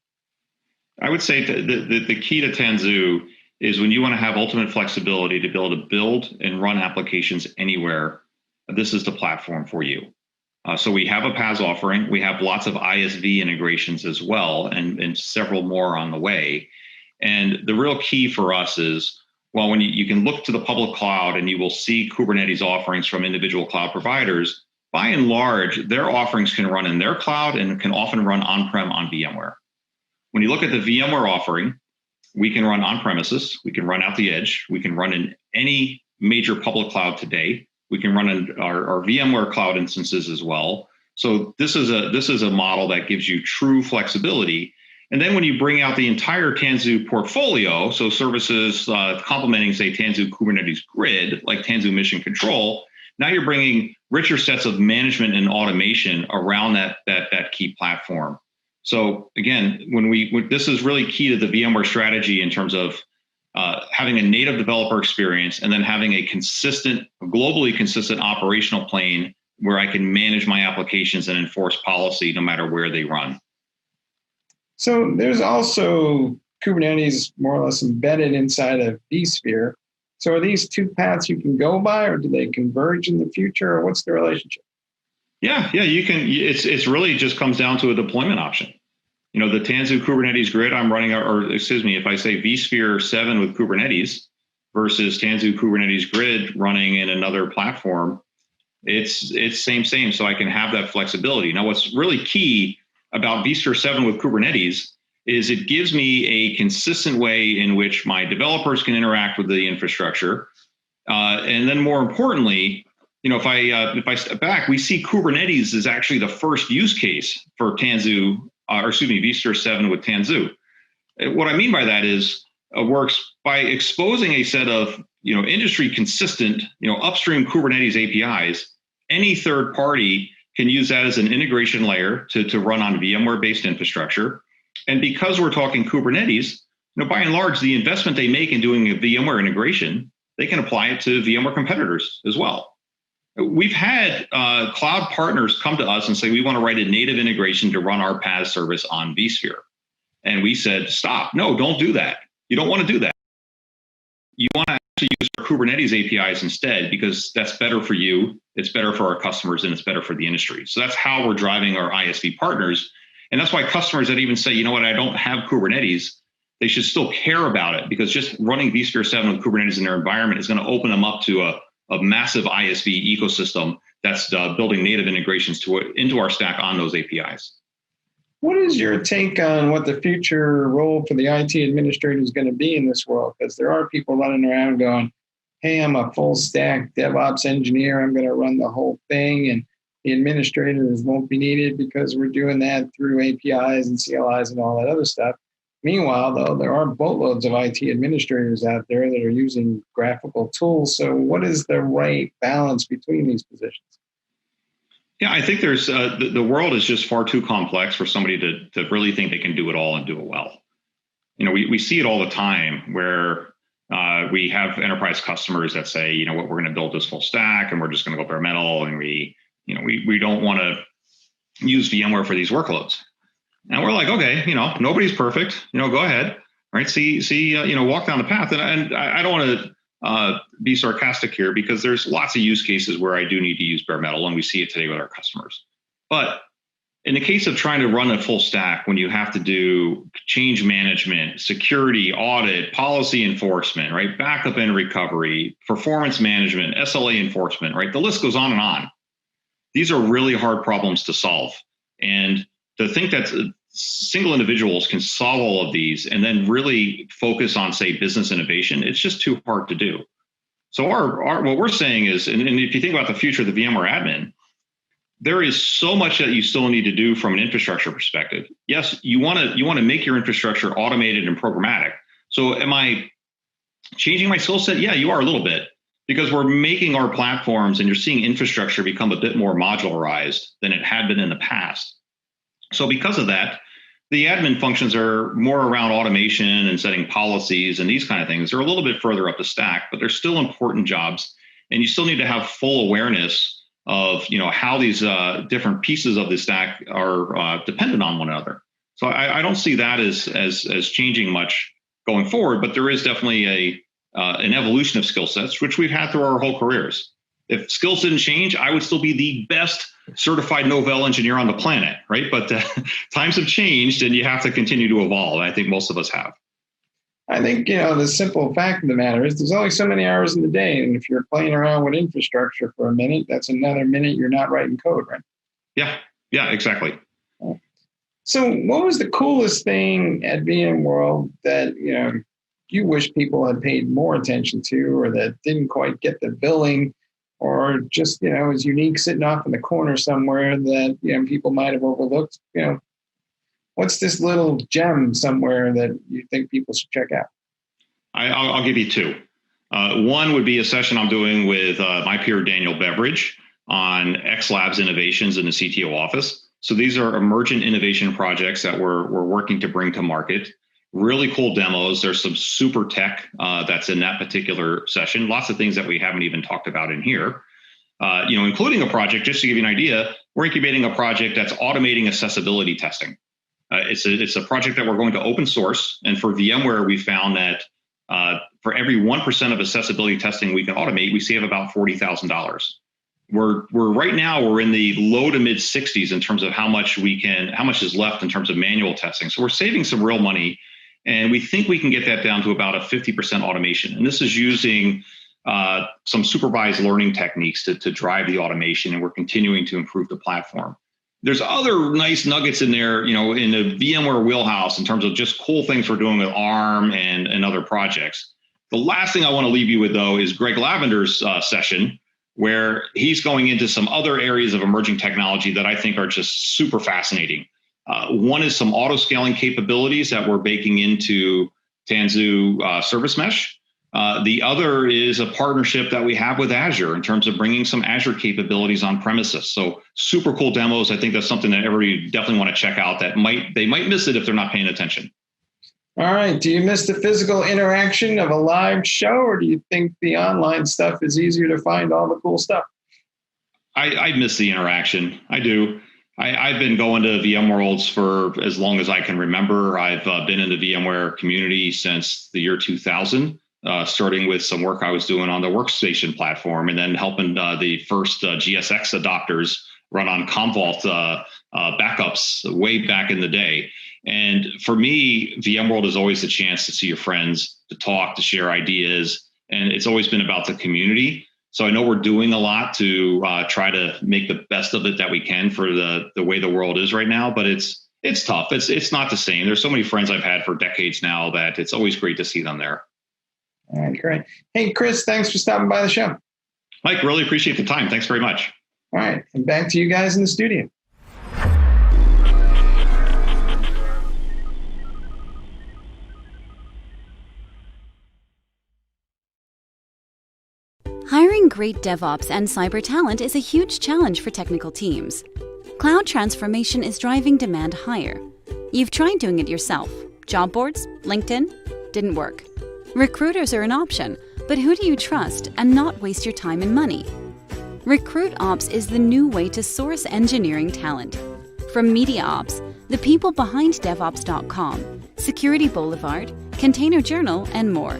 I would say the key to Tanzu is when you want to have ultimate flexibility to be able to build and run applications anywhere, this is the platform for you. So we have a PaaS offering. We have lots of ISV integrations as well, and several more on the way. And the real key for us is, well, when you can look to the public cloud and you will see Kubernetes offerings from individual cloud providers, by and large, their offerings can run in their cloud and can often run on-prem on VMware. when you look at the VMware offering, we can run on-premises, we can run out the edge, we can run in any major public cloud today. We can run in our VMware cloud instances as well. So this is a model that gives you true flexibility. And then when you bring out the entire Tanzu portfolio, so services complementing, say, Tanzu Kubernetes Grid, like Tanzu Mission Control, now you're bringing richer sets of management and automation around that key platform. So again, this is really key to the VMware strategy in terms of having a native developer experience and then having a globally consistent operational plane where I can manage my applications and enforce policy no matter where they run. So there's also Kubernetes more or less embedded inside of vSphere. So are these two paths you can go by, or do they converge in the future, or what's the relationship? Yeah, you can. It's really just comes down to a deployment option. The Tanzu Kubernetes Grid I'm running, or excuse me, if I say vSphere 7 with Kubernetes versus Tanzu Kubernetes Grid running in another platform, it's same. So I can have that flexibility. Now, what's really key about vSphere 7 with Kubernetes is it gives me a consistent way in which my developers can interact with the infrastructure. And then more importantly, if I step back, we see Kubernetes is actually the first use case for Tanzu, vSphere 7 with Tanzu. What I mean by that is works by exposing a set of industry consistent upstream Kubernetes APIs. Any third party can use that as an integration layer to run on VMware-based infrastructure. And because we're talking Kubernetes, by and large, the investment they make in doing a VMware integration, they can apply it to VMware competitors as well. We've had cloud partners come to us and say, we want to write a native integration to run our PaaS service on vSphere. And we said, stop. No, don't do that. You don't want to do that. You want to actually use our Kubernetes APIs instead, because that's better for you, it's better for our customers, and it's better for the industry. So that's how we're driving our ISV partners. And that's why customers that even say, I don't have Kubernetes, they should still care about it, because just running vSphere 7 with Kubernetes in their environment is going to open them up to a massive ISV ecosystem that's building native integrations into our stack on those APIs. What is your take on what the future role for the IT administrator is going to be in this world? Because there are people running around going, hey, I'm a full stack DevOps engineer. I'm going to run the whole thing. And the administrators won't be needed because we're doing that through APIs and CLIs and all that other stuff. Meanwhile, though, there are boatloads of IT administrators out there that are using graphical tools. So what is the right balance between these positions? Yeah, I think there's the world is just far too complex for somebody to really think they can do it all and do it well. We see it all the time where we have enterprise customers that say, we're going to build this full stack and we're just going to go bare metal, and we don't want to use VMware for these workloads. And we're like, okay, nobody's perfect. Go ahead, right? Walk down the path. And I don't want to be sarcastic here, because there's lots of use cases where I do need to use bare metal, and we see it today with our customers. But in the case of trying to run a full stack, when you have to do change management, security, audit, policy enforcement, right, backup and recovery, performance management, SLA enforcement, right, the list goes on and on. These are really hard problems to solve. And to think that single individuals can solve all of these and then really focus on, say, business innovation, it's just too hard to do. So what we're saying is, and if you think about the future of the VMware admin, there is so much that you still need to do from an infrastructure perspective. Yes, you want to make your infrastructure automated and programmatic. So am I changing my skill set? Yeah, you are a little bit, because we're making our platforms, and you're seeing infrastructure become a bit more modularized than it had been in the past. So because of that, the admin functions are more around automation and setting policies and these kind of things. They're a little bit further up the stack, but they're still important jobs. And you still need to have full awareness of how these different pieces of the stack are dependent on one another. So I don't see that as changing much going forward, but there is definitely an evolution of skill sets, which we've had through our whole careers. If skills didn't change, I would still be the best certified Novell engineer on the planet, right? But times have changed, and you have to continue to evolve. I think most of us have. I think, the simple fact of the matter is there's only so many hours in the day. And if you're playing around with infrastructure for a minute, that's another minute you're not writing code, right? Yeah, exactly. So what was the coolest thing at VMworld that, you wish people had paid more attention to, or that didn't quite get the billing, or just, is unique sitting off in the corner somewhere that, people might have overlooked? What's this little gem somewhere that you think people should check out? I'll give you two. One would be a session I'm doing with my peer Daniel Beveridge on X Labs innovations in the CTO office. So these are emergent innovation projects that we're working to bring to market. Really cool demos. There's some super tech that's in that particular session. Lots of things that we haven't even talked about in here. Including a project, just to give you an idea, we're incubating a project that's automating accessibility testing. It's a project that we're going to open source. And for VMware, we found that for every 1% of accessibility testing we can automate, we save about $40,000. We're right now, we're in the low to mid 60s in terms of how much is left in terms of manual testing. So we're saving some real money, and we think we can get that down to about a 50% automation. And this is using some supervised learning techniques to drive the automation, and we're continuing to improve the platform. There's other nice nuggets in there, in the VMware wheelhouse in terms of just cool things we're doing with ARM and other projects. The last thing I want to leave you with, though, is Greg Lavender's session, where he's going into some other areas of emerging technology that I think are just super fascinating. One is some auto scaling capabilities that we're baking into Tanzu Service Mesh. The other is a partnership that we have with Azure in terms of bringing some Azure capabilities on premises. So super cool demos. I think that's something that everybody definitely want to check out. They might miss it if they're not paying attention. All right. Do you miss the physical interaction of a live show, or do you think the online stuff is easier to find all the cool stuff? I miss the interaction. I do. I've been going to VMworlds for as long as I can remember. I've been in the VMware community since the year 2000. Starting with some work I was doing on the workstation platform, and then helping the first GSX adopters run on Commvault backups way back in the day. And for me, VMworld is always the chance to see your friends, to talk, to share ideas. And it's always been about the community. So I know we're doing a lot to try to make the best of it that we can for the way the world is right now, but it's tough. It's not the same. There's so many friends I've had for decades now that it's always great to see them there. All right, great. Hey, Chris, thanks for stopping by the show. Mike, really appreciate the time. Thanks very much. All right, and back to you guys in the studio. Hiring great DevOps and cyber talent is a huge challenge for technical teams. Cloud transformation is driving demand higher. You've tried doing it yourself. Job boards, LinkedIn, didn't work. Recruiters are an option, but who do you trust and not waste your time and money? RecruitOps is the new way to source engineering talent. From MediaOps, the people behind DevOps.com, Security Boulevard, Container Journal, and more.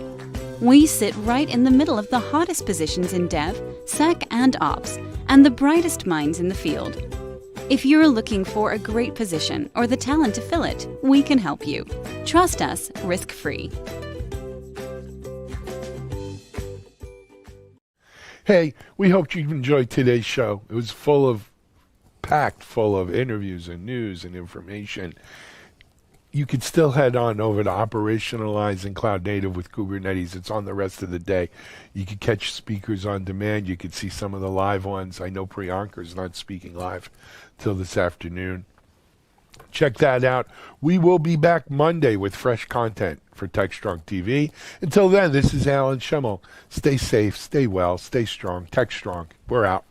We sit right in the middle of the hottest positions in Dev, Sec, and Ops, and the brightest minds in the field. If you're looking for a great position or the talent to fill it, we can help you. Trust us, risk-free. Hey, we hope you enjoyed today's show. It was packed full of interviews and news and information. You could still head on over to Operationalizing Cloud Native with Kubernetes. It's on the rest of the day. You could catch speakers on demand. You could see some of the live ones. I know Priyanka's not speaking live till this afternoon. Check that out. We will be back Monday with fresh content for TechStrong TV. Until then, this is Alan Schemmel. Stay safe, stay well, stay strong. TechStrong, we're out.